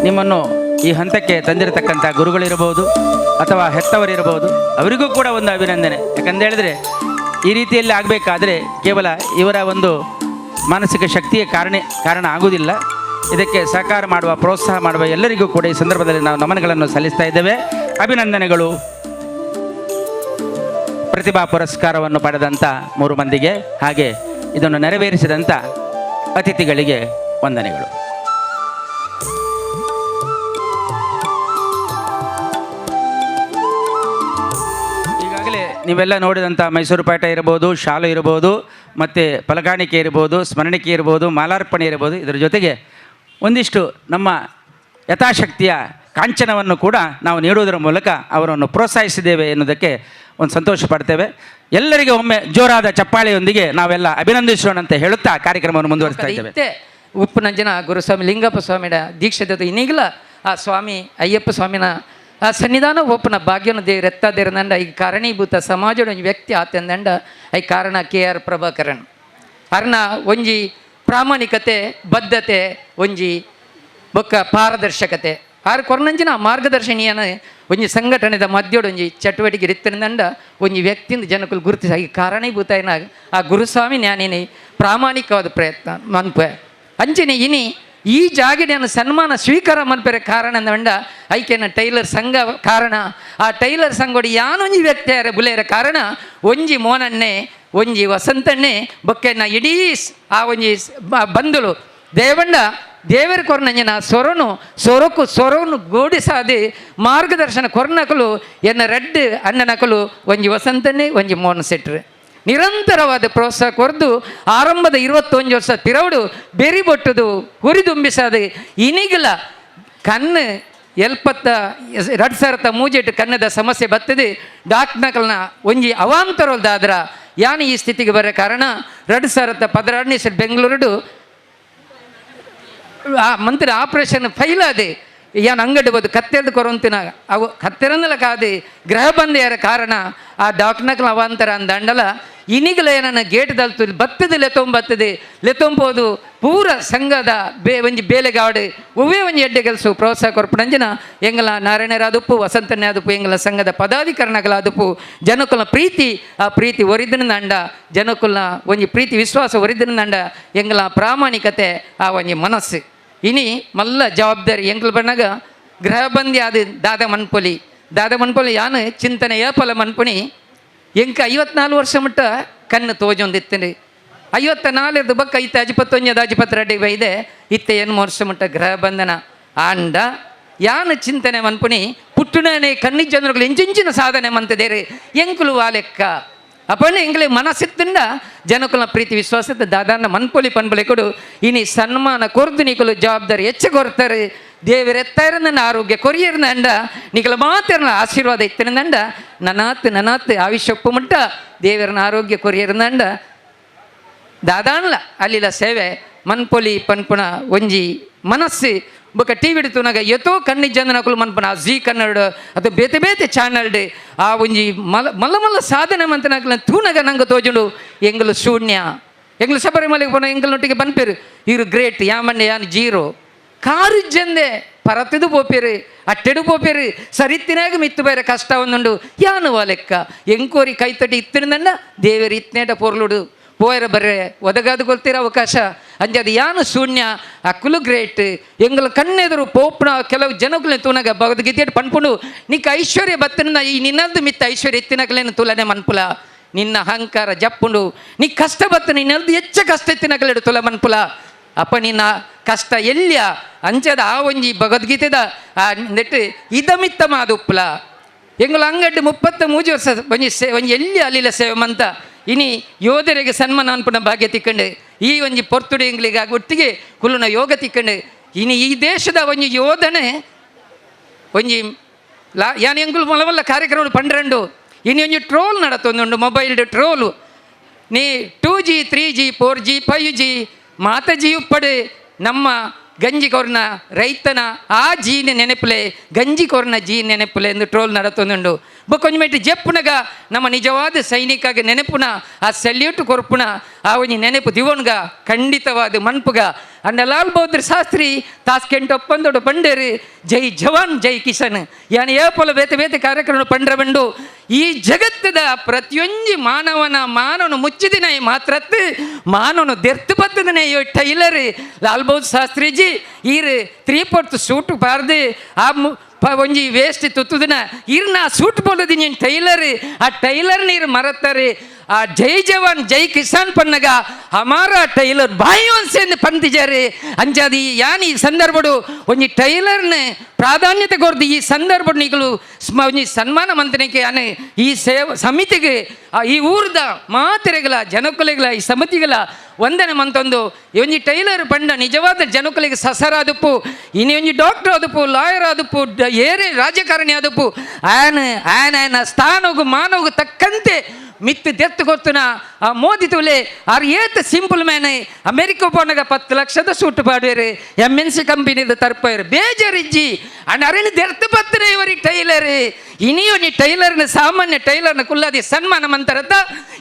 ನಿಮ್ಮನ್ನು ಈ ಹಂತಕ್ಕೆ ತಂದಿರತಕ್ಕಂಥ ಗುರುಗಳಿರ್ಬೋದು ಅಥವಾ ಹೆತ್ತವರಿರ್ಬೋದು, ಅವರಿಗೂ ಕೂಡ ಒಂದು ಅಭಿನಂದನೆ. ಯಾಕಂದೇಳಿದ್ರೆ ಈ ರೀತಿಯಲ್ಲಿ ಆಗಬೇಕಾದ್ರೆ ಕೇವಲ ಇವರ ಒಂದು ಮಾನಸಿಕ ಶಕ್ತಿಯ ಕಾರಣ ಆಗುವುದಿಲ್ಲ. ಇದಕ್ಕೆ ಸಹಕಾರ ಮಾಡುವ, ಪ್ರೋತ್ಸಾಹ ಮಾಡುವ ಎಲ್ಲರಿಗೂ ಕೂಡ ಈ ಸಂದರ್ಭದಲ್ಲಿ ನಾವು ನಮನಗಳನ್ನು ಸಲ್ಲಿಸ್ತಾ ಇದ್ದೇವೆ. ಅಭಿನಂದನೆಗಳು. ಪ್ರತಿಭಾ ಪುರಸ್ಕಾರವನ್ನು ಪಡೆದಂಥ 3 ಮಂದಿಗೆ, ಹಾಗೆ ಇದನ್ನು ನೆರವೇರಿಸಿದಂಥ ಅತಿಥಿಗಳಿಗೆ ವಂದನೆಗಳು. ಈಗಾಗಲೇ ನೀವೆಲ್ಲ ನೋಡಿದಂಥ ಮೈಸೂರು ಪಾಠ ಇರ್ಬೋದು, ಶಾಲು ಇರ್ಬೋದು, ಮತ್ತು ಫಲಕಾಣಿಕೆ ಇರ್ಬೋದು, ಸ್ಮರಣಿಕೆ ಇರ್ಬೋದು, ಮಾಲಾರ್ಪಣೆ ಇರ್ಬೋದು, ಇದರ ಜೊತೆಗೆ ಒಂದಿಷ್ಟು ನಮ್ಮ ಯಥಾಶಕ್ತಿಯ ಕಾಂಚನವನ್ನು ಕೂಡ ನಾವು ನೀಡುವುದರ ಮೂಲಕ ಅವರನ್ನು ಪ್ರೋತ್ಸಾಹಿಸಿದ್ದೇವೆ ಎನ್ನುವುದಕ್ಕೆ ಒಂದು ಸಂತೋಷ ಪಡ್ತೇವೆ. ಎಲ್ಲರಿಗೆ ಒಮ್ಮೆ ಜೋರಾದ ಚಪ್ಪಾಳೆಯೊಂದಿಗೆ ನಾವೆಲ್ಲ ಅಭಿನಂದಿಸೋಣ ಅಂತ ಹೇಳುತ್ತಾ ಕಾರ್ಯಕ್ರಮವನ್ನು ಮುಂದುವರಿಸ್ತಾ ಇದ್ದೇವೆ. ಉಪ್ಪುನಂಜನ ಗುರುಸ್ವಾಮಿ ಲಿಂಗಪ್ಪ ಸ್ವಾಮಿಯ ದೀಕ್ಷೆ ಇನ್ನೀಗಲ ಆ ಸ್ವಾಮಿ ಅಯ್ಯಪ್ಪ ಸ್ವಾಮಿನ ಆ ಸನ್ನಿಧಾನ ಒಪ್ಪನ ಭಾಗ್ಯನ ದೇವ್ರು ಎತ್ತದಿರಂದಂಡ ಈ ಕಾರಣೀಭೂತ ಸಮಾಜದ ಒಂಜಿ ವ್ಯಕ್ತಿ ಆತಂದಂಡ ಐ ಕಾರಣ KR ಪ್ರಭಾಕರನ್ ಅರ್ನ ಒಂಜಿ ಪ್ರಾಮಾಣಿಕತೆ, ಬದ್ಧತೆ, ಒಂಜಿ ಬೊಕ್ಕ ಪಾರದರ್ಶಕತೆ ಆರು ಕೊರ್ನಂಚಿನ ಮಾರ್ಗದರ್ಶನಿಯನ ಒಂಜಿ ಸಂಘಟನೆದ ಮಧ್ಯೋಡು ಒಂಜಿ ಚಟುವಟಿಕೆ ಇತ್ತಂದಂಡ ಒಂಜಿ ವ್ಯಕ್ತಿಯಿಂದ ಜನಕ್ಕೂ ಗುರುತಿಸಿ ಈ ಕಾರಣೀಭೂತ ಏನಾಗ ಆ ಗುರುಸ್ವಾಮಿ ನ್ಯಾನಿನಿ ಪ್ರಾಮಾಣಿಕವಾದ ಪ್ರಯತ್ನ ಮನ್ಪೆ ಅಂಚನೆ ಇನಿ ಈ ಜಾಗಡೆಯನ್ನು ಸನ್ಮಾನ ಸ್ವೀಕಾರ ಮನ್ಪೆರೆ ಕಾರಣ ಅಂದ ಐಕೆನ ಟೈಲರ್ ಸಂಘ ಕಾರಣ. ಆ ಟೈಲರ್ ಸಂಘೋಡಿ ಯಾನೊಂಜಿ ವ್ಯಕ್ತಿಯಾರ ಬುಲೇರ ಕಾರಣ ಒಂಜಿ ಮೋನನ್ನೇ, ಒಂಜಿ ವಸಂತನ್ನೇ ಬೊಕ್ಕೆನ ಇಡೀ ಆ ಒಂಜಿ ಬಂಧುಲು ದೇವಂಡ ದೇವರ ಕೊರ್ನಂಜನ ಸೊರಕು ಗೋಡಿಸಾದಿ ಮಾರ್ಗದರ್ಶನ ಕೊರ್ನಕಲು ಎನ್ನ ರೆಡ್ ಅಣ್ಣನಕಲು ಒಂಜಿ ವಸಂತನ್ನೇ, ಒಂಜಿ ಮೋಹನ್ ಸೆಟ್ರು ನಿರಂತರವಾದ ಪ್ರೋತ್ಸಾಹ ಕೊರ್ದು ಆರಂಭದ 21 ವರ್ಷ ತಿರವಡು ಬೆರಿಬೊಟ್ಟದು ಹುರಿದುಂಬಿಸಾದ ಇನಿಗಲ ಕಣ್ಣು 2023 ಕನ್ನದ ಸಮಸ್ಯೆ ಬರ್ತದೆ. ಡಾಕ್ಟರ್ಗಳನ್ನ ಒಂಜಿ ಅವಾಂತರದಾದ್ರ ಯಾನು ಈ ಸ್ಥಿತಿಗೆ ಬರೋ ಕಾರಣ 2016 ಬೆಂಗಳೂರು ಮಂತ್ರಿ ಆಪರೇಷನ್ ಫೈಲ್ ಆದೆ ಯಾನು ಅಂಗಡಿ ಬೋದು ಕತ್ತೆರದು ಕೊರಂತಿನ ಅವು ಕತ್ತೆರಂದಲ ಕಾದು ಗ್ರಹ ಬಂದೆಯರ ಕಾರಣ ಆ ಡಾಕ್ಟರ್ನಕಲ ಅವಾಂತರ ಅಂದಂಡಲ ಇನಿಗಲ ಏನನ್ನ ಗೇಟ್ ದಲ್ತು ಬತ್ತದ ಲೆತ್ತೊಂಬೋದು ಪೂರ ಸಂಘದ ಒಂಜಿ ಬೇಲೆಗಾಡು ಒವ್ವೇ ಒಂಜಿ ಎಡ್ಡೆ ಕೆಲಸ ಪ್ರೋತ್ಸಾಹ ಕೊರ್ಪಣಂಜಿನ ಎಂಗಲ ನಾರಾಯಣರಾದಪ್ಪು ವಸಂತನೇ ಆದಪ್ಪು ಎಂಗಲ ಸಂಘದ ಪದಾಧಿಕರಣಗಳಾದಪ್ಪು ಜನಕುಲ ಪ್ರೀತಿ ಆ ಪ್ರೀತಿ ಒರಿದಿನಂಡ ಜನಕುಲ್ನ ಒಂಜಿ ಪ್ರೀತಿ ವಿಶ್ವಾಸ ಒರಿದಿನಂಡ ಎಂಗಲ ಪ್ರಾಮಾಣಿಕತೆ ಆ ಒಂಜಿ ಮನಸ್ಸು ಇನಿ ಮಲ್ಲ ಜವಾಬ್ದಾರಿ ಎಂಕಲ್ ಬಣ್ಣಗ ಗ್ರಹ ಬಂದಿ ಆದ ದಾದ ಮನ್ಪೊಲಿ ಯಾನು ಚಿಂತನೆ ಏಪಲ ಮನ್ಪುಣಿ ಎಂಕ 54 ವರ್ಷ ಮಟ್ಟ ಕಣ್ಣು ತೋಜೊಂದಿತ್ತಂಡು 54 ಬಕ್ಕ ಇತ್ತ ಅಜಿಪತ್ತೊಂಜದ ಬೈದೆ ಇತ್ತ 8 ವರ್ಷ ಮಟ್ಟ ಗ್ರಹ ಬಂಧನ ಆಂಡ ಯಾನು ಚಿಂತನೆ ಮನ್ಪುಣಿ ಪುಟ್ಟುನೇ ಕಣ್ಣಿಗೆ ಜನರುಗಳು ಎಂಚಿನ ಸಾಧನೆ ಮಂತದೇರು ಎಂಕುಲು ವಾಲೆಕ್ಕ ಅಪ್ಪಣ್ಣ ಎಂಗ್ಲೆ ಮನಸ್ಸಿತ್ತಂಡ ಜನಕುಲ ಪ್ರೀತಿ ವಿಶ್ವಾಸದ ದಾದಾನ ಮನ್ಪೊಲಿ ಪನ್ಪೊಲಿ ಕೊಡು ಇನಿ ಸನ್ಮಾನ ಕೊರ್ದು ನಿಕಲು ಜವಾಬ್ದಾರಿ ಹೆಚ್ಚು ಕೊಡ್ತಾರೆ. ದೇವರ ಎತ್ತಾಯಿರಂದ ಆರೋಗ್ಯ ಕೊರಿಯರ್ನಂಡ ನಿಕಲ ಮಾತಿರನ ಆಶೀರ್ವಾದ ಇತ್ತನಂದ ನನಾತ್ ಆವಿಷ್ಯಪ್ಪು ಮಟ್ಟ ದೇವರನ ಆರೋಗ್ಯ ಕೊರಿಯರ್ನಂಡ ದಾದಾನ್ಲ ಅಲ್ಲಿಲ ಸೇವೆ ಮನ್ಪೊಲಿ ಪನ್ಪುಣ ಒಂಜಿ ಮನಸ್ಸು ಬೊಕ್ಕ ಟಿವಿ ಹಿಡಿತುನಾಗ ಎತ್ತೋ ಕಣ್ಣಿ ಜನಕುಲು ಮನ್ಪನ ಜೀ ಕನ್ನಡ ಅಥವಾ ಬೇತೆ ಚಾನಲ್ಡ್ ಆ ಒಂಜಿ ಮಲ್ಲ ಸಾಧನೆ ಮಂತನಾಗಲ ತೂನಗ ನಂಗೆ ತೋಜುಂಡು ಎಂಗಲು ಶೂನ್ಯ ಎಂಗ್ಲು ಶಬರಿಮಲೆಗೆ ಪೋನ ಎಂಗಲ್ನೊಟ್ಟಿಗೆ ಬನ್ಪೇರು ಇವರು ಗ್ರೇಟ್ ಯಾಮಣ್ಣೆ ಯಾನು ಜೀರೋ ಕಾರು ಜಂದೆ ಪರತದು ಪೋಪೇರು ಅಟ್ಟೆಡು ಪೋಪೇರು ಸರಿತ್ತಿನಾಗ ಮಿತ್ತು ಬೇರೆ ಕಷ್ಟ ಒಂದುಂಡು ಯಾನುವ ಲೆಕ್ಕ ಎಂಕೋರಿ ಕೈತಟಿ ಇತ್ತಿನ ದೇವರಿ ಇತ್ನೇಟ ಪೊರ್ಲುಡು ಪೋಯರ ಬರ್ರೆ ಒದಗಾದು ಗೊತ್ತಿರೋ ಅವಕಾಶ ಅಂಜದು ಯಾನು ಶೂನ್ಯ ಅಕ್ಕುಲು ಗ್ರೇಟ್ ಎಂಗಳ ಕಣ್ಣೆದುರು ಪೋಪ್ನ ಕೆಲವು ಜನಗಳು ತೂನಾಗ ಭಗವದ್ಗೀತೆ ಪನ್ಪುಂಡು ನಿಕ್ಕ ಐಶ್ವರ್ಯ ಬತ್ತನ ಈ ನಿನ್ನದು ಮಿತ್ತ ಐಶ್ವರ್ಯ ಎತ್ತಿನಗಲೇನು ತುಲನೆ ಮನ್ಪುಲ ನಿನ್ನ ಅಹಂಕಾರ ಜಪ್ಪುಂಡು ನೀ ಕಷ್ಟ ಬತ್ತ ನಿನ್ನಲ್ದು ಹೆಚ್ಚ ಕಷ್ಟ ಎತ್ತಿನಗಲೇಡು ತುಲ ಮನ್ಪುಲ ಅಪ್ಪ ನಿನ್ನ ಕಷ್ಟ ಎಲ್ಲಿಯ ಅಂಚದ ಆ ಒಂಜಿ ಭಗವದ್ಗೀತೆದ ಆ ನೆಟ್ಟು ಇದಮಿತ್ತ ಮಾದುಪ್ಪುಲ ಎಂಗಳು ಅಂಗಡ್ಡು 33 ವರ್ಷ ಒಂಜಿ ಎಲ್ಲಿ ಅಲ್ಲಿಲ ಸೇವೆ ಮಂತ ಇನಿ ಯೋಧರಿಗೆ ಸನ್ಮಾನ ಅನ್ಪುನ ಭಾಗ್ಯ ತಿಕ್ಕಂಡು ಈ ಒಂಜಿ ಪೊರ್ತುಡು ಎಂಗ್ಲಿಗೆ ಒಟ್ಟಿಗೆ ಕುಲುನ ಯೋಗ ತಿಕ್ಕಂಡು ಇನಿ ಈ ದೇಶದ ಒಂಜಿ ಯೋಧನೆ ಒಂಜಿ ಯಾನ್ ಎಂಗುಲು ಮೊಲವಲ್ಲ ಕಾರ್ಯಕ್ರಮ ಪಂಡ್ರಂಡು ಇನಿ ಒಂಜಿ ಟ್ರೋಲ್ ನಡತೊಂದುಂಡು ಮೊಬೈಲ್ ಟ್ರೋಲು ನೀ 2G 3G 4G 5G ಮಾತಜಿ ಉಪ್ಪಡೆ ನಮ್ಮ ಗಂಜಿ ಕೊರ್ನ ರೈತನ ಆ ಜೀನ ನೆನಪುಲೆ ಗಂಜಿ ಕೊರ್ನ ಜೀ ನೆನಪುಲೆ ಎಂದು ಟ್ರೋಲ್ ನಡತೊಂದುಂಡು ಬೊಕೊಂಜ ಮೆಟ್ಟು ಜಪ್ಪುನಗ ನಮ್ಮ ನಿಜವಾದ ಸೈನಿಕಾಗ ನೆನಪುನ ಆ ಸೆಲ್ಯೂಟ್ ಕೊರ್ಪುನ ಆ ಒಂಜಿ ನೆನಪು ದಿವೋನ್ಗ ಖಂಡಿತವಾದ ಮನ್ಪುಗ ಅಂಡ ಲಾಲ್ ಬಹದ್ದೂರ್ ಶಾಸ್ತ್ರಿ ತಾಸ್ಕೆಂಟ್ ಒಪ್ಪಂದೋಡು ಪಂಡೇರು ಜೈ ಜವಾನ್ ಜೈ ಕಿಶನ್ ಯಾನ್ ಏಪಲ ಬೇತೆ ಬೇತೆ ಕಾರ್ಯಕ್ರಮ ಪಂಡ್ರಬಂಡು ಈ ಜಗತ್ತದ ಪ್ರತಿಯೊಂದು ಮಾನವನ ಮುಚ್ಚಿದಿನ ಮಾತ್ರತ್ತು ಮಾನವನು ದೆರ್ತು ಬತ್ತದನೆ ಟೈಲರ್ ಲಾಲ್ ಬಹದ್ದೂರ್ ಶಾಸ್ತ್ರಿಜಿ ಈರು 3/4 ಸೂಟ್ ಪಾರ್ದು ಆ ಒಂಜಿ ವೇಸ್ಟ್ ತುತ್ತುದಿನ ಇರ್ನ ಸೂಟ್ ಬೋಲದಿನ ಟೈಲರ್ ಆ ಟೈಲರ್ ನೀರು ಮರತ್ತಾರೆ ಆ ಜೈ ಜವಾನ್ ಜೈ ಕಿಸಾನ್ ಪನ್ನಗ ಹಮಾರ ಟೈಲರ್ ಬಾಯಿ ಒಂದ್ಸೆಂದು ಪಂತಿಜಾರೆ ಅಂಚಾದಿ ಯಾನ್ ಈ ಸಂದರ್ಭಡು ಒಂಜಿ ಟೈಲರ್ನ ಪ್ರಾಧಾನ್ಯತೆ ಕೊರ್ದು ಈ ಸಂದರ್ಭ ನಿಗಳು ಒಂಜಿ ಸನ್ಮಾನ ಮಂತ್ರಿಕೆ ಅನೆ ಈ ಸಮಿತಿಗೆ ಈ ಊರ್ದ ಮಾತೆರೆಗಳ ಜನಕುಲೆಗಳ ಈ ಸಮಿತಿಗಳ ವಂದನೆ ಮಂತೊಂದು ಒಂಜಿ ಟೈಲರ್ ಪಂಡ ನಿಜವಾದ ಜನಕುಲಿಗೆ ಸಸರಾದಪ್ಪು ಇನ್ನು ಒಂಜಿ ಡಾಕ್ಟರ್ ಆದಪ್ಪು ಲಾಯರ್ ಆದಪ್ಪು ಏರೇ ರಾಜಕಾರಣಿ ಆದಪ್ಪು ಆನ ಸ್ಥಾನಗೂ ಮಾನವಗೂ ತಕ್ಕಂತೆ ಮಿತ್ತು ದೆತ್ತು ಗೊತ್ತುನ ಆ ಮೋದಿ ತುಲೆ ಆರ್ ಏತ್ ಸಿಂಪಲ್ ಮ್ಯಾನ್ ಅಮೆರಿಕ ಪೋನಾಗ 10 ಲಕ್ಷದ ಸೂಟ್ ಪಾಡ್ವೇರು MNC ಕಂಪನಿದ ತರ್ಪೇರು ಬೇಜಾರಿಜ್ಜಿ ಅಂಡ್ ಅರೇನು ದೆರ್ತು ಬತ್ತರೆ ಇವರಿಗೆ ಟೈಲರ್ ಇನಿಯೋ ನೀ ಟೈಲರ್ನ ಸಾಮಾನ್ಯ ಟೈಲರ್ನ ಕುಲ್ಲಾದಿ ಸನ್ಮಾನ ಮಂತರತ್ತ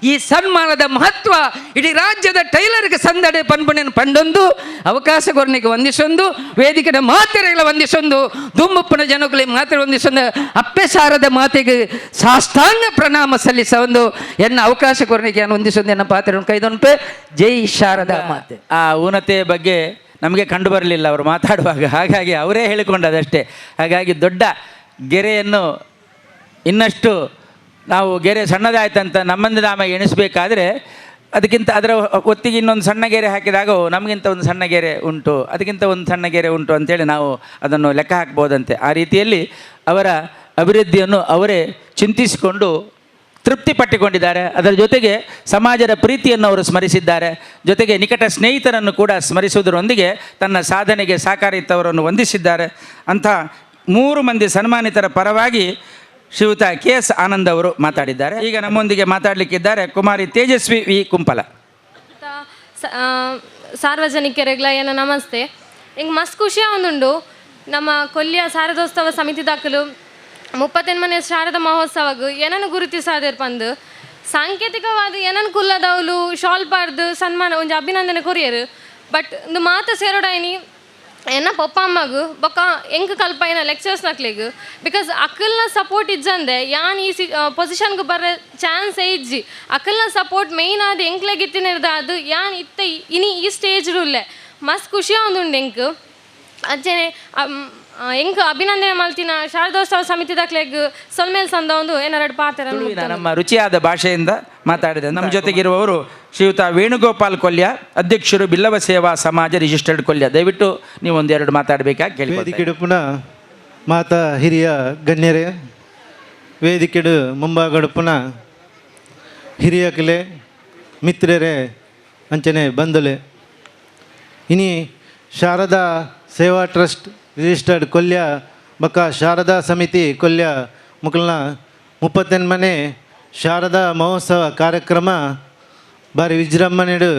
ಈ ಸನ್ಮಾನದ ಮಹತ್ವ ಇಡೀ ರಾಜ್ಯದ ಟೈಲರ್ಗೆ ಸಂದಡೆ ಪನ್ಪುಣೆಯನ್ನು ಪಂಡೊಂದು ಅವಕಾಶ ಕೊರನಿಗೆ ವಂದಿಸೊಂದು ವೇದಿಕೆಯ ಮಾತೆರೆಗಳ ವಂದಿಸೊಂದು ದುಮ್ಮಪ್ಪನ ಜನಗಳಿಗೆ ಮಾತೆರೆ ವಂದಿಸೊಂದು ಅಪ್ಪೆ ಸಾರದ ಮಾತೆಗೆ ಸಾಷ್ಟಾಂಗ ಪ್ರಣಾಮ ಸಲ್ಲಿಸ ಒಂದು ಎನ್ನ ಅವಕಾಶ ಕೊರನಿಗೆ ನಾನು ವಂದಿಸೊಂದು ಎನ್ನ ಪಾತ್ರೆ ಕೈದೊಂಪೆ ಜೈ ಶಾರದಾ ಮಾತೆ. ಆ ಊನತೆಯ ಬಗ್ಗೆ ನಮಗೆ ಕಂಡು ಬರಲಿಲ್ಲ ಅವರು ಮಾತಾಡುವಾಗ, ಹಾಗಾಗಿ ಅವರೇ ಹೇಳಿಕೊಂಡದಷ್ಟೇ. ಹಾಗಾಗಿ ದೊಡ್ಡ ಗೆರೆಯನ್ನು ಇನ್ನಷ್ಟು ನಾವು ಗೆರೆ ಸಣ್ಣದಾಯ್ತಂತ ನಮ್ಮಂದು ನಾಮ ಎಣಿಸಬೇಕಾದ್ರೆ ಅದಕ್ಕಿಂತ ಅದರ ಒತ್ತಿಗೆ ಇನ್ನೊಂದು ಸಣ್ಣ ಗೆರೆ ಹಾಕಿದಾಗ ನಮಗಿಂತ ಒಂದು ಸಣ್ಣ ಗೆರೆ ಉಂಟು, ಅದಕ್ಕಿಂತ ಒಂದು ಸಣ್ಣ ಗೆರೆ ಉಂಟು ಅಂತೇಳಿ ನಾವು ಅದನ್ನು ಲೆಕ್ಕ ಹಾಕ್ಬೋದಂತೆ. ಆ ರೀತಿಯಲ್ಲಿ ಅವರ ಅಭಿವೃದ್ಧಿಯನ್ನು ಅವರೇ ಚಿಂತಿಸಿಕೊಂಡು ತೃಪ್ತಿಪಟ್ಟುಕೊಂಡಿದ್ದಾರೆ. ಅದರ ಜೊತೆಗೆ ಸಮಾಜದ ಪ್ರೀತಿಯನ್ನು ಅವರು ಸ್ಮರಿಸಿದ್ದಾರೆ. ಜೊತೆಗೆ ನಿಕಟ ಸ್ನೇಹಿತರನ್ನು ಕೂಡ ಸ್ಮರಿಸುವುದರೊಂದಿಗೆ ತನ್ನ ಸಾಧನೆಗೆ ಸಹಕಾರ ಇತ್ತವರನ್ನು ವಂದಿಸಿದ್ದಾರೆ. ಅಂಥ 3 ಮಂದಿ ಸನ್ಮಾನಿತರ ಪರವಾಗಿ ಶ್ರೀಯುತ KS ಆನಂದ್ ಅವರು ಮಾತಾಡಿದ್ದಾರೆ. ಈಗ ನಮ್ಮೊಂದಿಗೆ ಮಾತಾಡಲಿಕ್ಕಿದ್ದಾರೆ ಕುಮಾರಿ ತೇಜಸ್ವಿ ವಿ ಕುಂಪಲ. ಸಾರ್ವಜನಿಕರಿಗೆಲ್ಲ ಏನ ನಮಸ್ತೆ. ಹಿಂಗೆ ಮಸ್ತ್ ಖುಷಿ ಒಂದುಂಡು ನಮ್ಮ ಕೊಲ್ಲಿಯ ಶಾರದೋತ್ಸವ ಸಮಿತಿ ದಾಖಲು 38ನೇ ಶಾರದಾ ಮಹೋತ್ಸವಗೂ ಏನನ್ನು ಗುರುತಿಸಾದಿರ್ ಪಂದು ಸಾಂಕೇತಿಕವಾದ ಏನನ್ನು ಕುಲ್ಲದವಲು ಶಾಲ್ ಪಾರ್ದು ಸನ್ಮಾನ ಒಂದು ಅಭಿನಂದನೆ ಕೊರಿಯರು. ಬಟ್ ಒಂದು ಮಾತು ಸೇರೋಡಾಯಿನಿ ಎನ್ನ ಪಪ್ಪ ಅಮ್ಮಗೂ ಬೊಕ್ಕ ಎಂಕ್ ಕಲ್ಪ ಏನ ಲೆಕ್ಚರ್ಸ್ ನಕ್ಲಿಗೂ ಬಿಕಾಸ್ ಅಕ್ಕಲ್ನ ಸಪೋರ್ಟ್ ಇಜ್ಜಂದೆ ಯಾನ್ ಈ ಪೊಸಿಷನ್ಗೆ ಬರೋ ಚಾನ್ಸ್ ಇಜ್ಜಿ ಅಕ್ಕಲ್ನ ಸಪೋರ್ಟ್ ಮೇಯ್ನ್ ಆದ ಎಂಕ್ಲೆಗಿತ್ತಿನಿರ್ದ ಅದು ಯಾನ್ ಇತ್ತ ಇನಿ ಈ ಸ್ಟೇಜ್ ರೂಲ್ಲೇ ಮಸ್ತ್ ಖುಷಿ ಒಂದುಂಡು ಎಂಕ್ ಅಜ್ಜನೆ ಎಂಕ್ ಅಭಿನಂದನೆ ಮಲ್ತಿನ ಶಾರದೋತ್ಸವ ಸಮಿತಿ ದಾಖಲೆಗ್ ಸೊಲ್ಮೇಲ್ ಸಂದ ಒಂದು ಏನಾರು ಪಾತ್ರ ನಮ್ಮ ರುಚಿಯಾದ ಭಾಷೆಯಿಂದ ಮಾತಾಡಿದೆ. ನಮ್ಮ ಜೊತೆಗಿರುವವರು ಶ್ರೀಯುತ ವೇಣುಗೋಪಾಲ್ ಕೊಲ್ಯ, ಅಧ್ಯಕ್ಷರು ಬಿಲ್ಲವ ಸೇವಾ ಸಮಾಜ ರಿಜಿಸ್ಟರ್ಡ್ ಕೊಲ್ಯ. ದಯವಿಟ್ಟು ನೀವು ಒಂದೆರಡು ಮಾತಾಡಬೇಕಾಗಿ ಕೇಳಿ. ವೇದಿಕೆಡುಪುನ ಮಾತಾ ಹಿರಿಯ ಗಣ್ಯರೇ, ವೇದಿಕೆಡು ಮುಂಭಾಗಡುಪುನ ಹಿರಿಯ ಕಲೆ ಮಿತ್ರರೇ ಅಂಚನೆ ಬಂಧುಲೆ, ಇನಿ ಶಾರದಾ ಸೇವಾ ಟ್ರಸ್ಟ್ ರಿಜಿಸ್ಟರ್ಡ್ ಕೊಲ್ಯ ಬಕ್ಕ ಶಾರದಾ ಸಮಿತಿ ಕೊಲ್ಯ ಮುಕಲ್ನ 38ನೇ ಶಾರದಾ ಮಹೋತ್ಸವ ಕಾರ್ಯಕ್ರಮ ಬಾರಿ ವಿಜೃಂಭಣೆಡು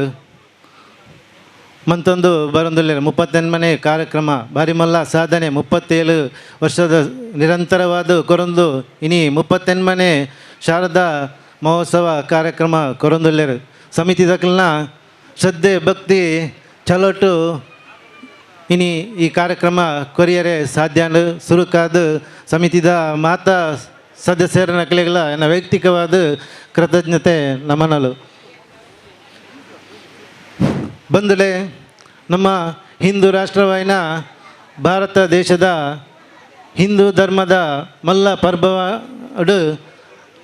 ಮಂತೊಂದು ಬರೊಂದುಲ್ಲೆ 38ನೇ ಕಾರ್ಯಕ್ರಮ ಬಾರಿ ಮಲ್ಲ ಸಾಧನೆ 37 ವರ್ಷದ ನಿರಂತರವಾದ ಕೊರೊಂದು ಇನಿ 38ನೇ ಶಾರದಾ ಮಹೋತ್ಸವ ಕಾರ್ಯಕ್ರಮ ಕೊರೊಂದುಲ್ಲೆರು ಸಮಿತಿ ದಕ್ಕಲ್ನ ಶ್ರದ್ಧೆ ಭಕ್ತಿ ಚಲೋಟು ಇನಿ ಈ ಕಾರ್ಯಕ್ರಮ ಕೊರಿಯರೆ ಸಾಧ್ಯ ಸುರುಕಾದ ಸಮಿತಿದ ಮಾತಾ ಸದಸ್ಯರ ನಕಲೆಗಳ ನನ್ನ ವೈಯಕ್ತಿಕವಾದ ಕೃತಜ್ಞತೆ ನಮನಲು ಬಂದಲೆ ನಮ್ಮ ಹಿಂದೂ ರಾಷ್ಟ್ರವಾಯಿನ ಭಾರತ ದೇಶದ ಹಿಂದೂ ಧರ್ಮದ ಮಲ್ಲ ಪರ್ಬಡು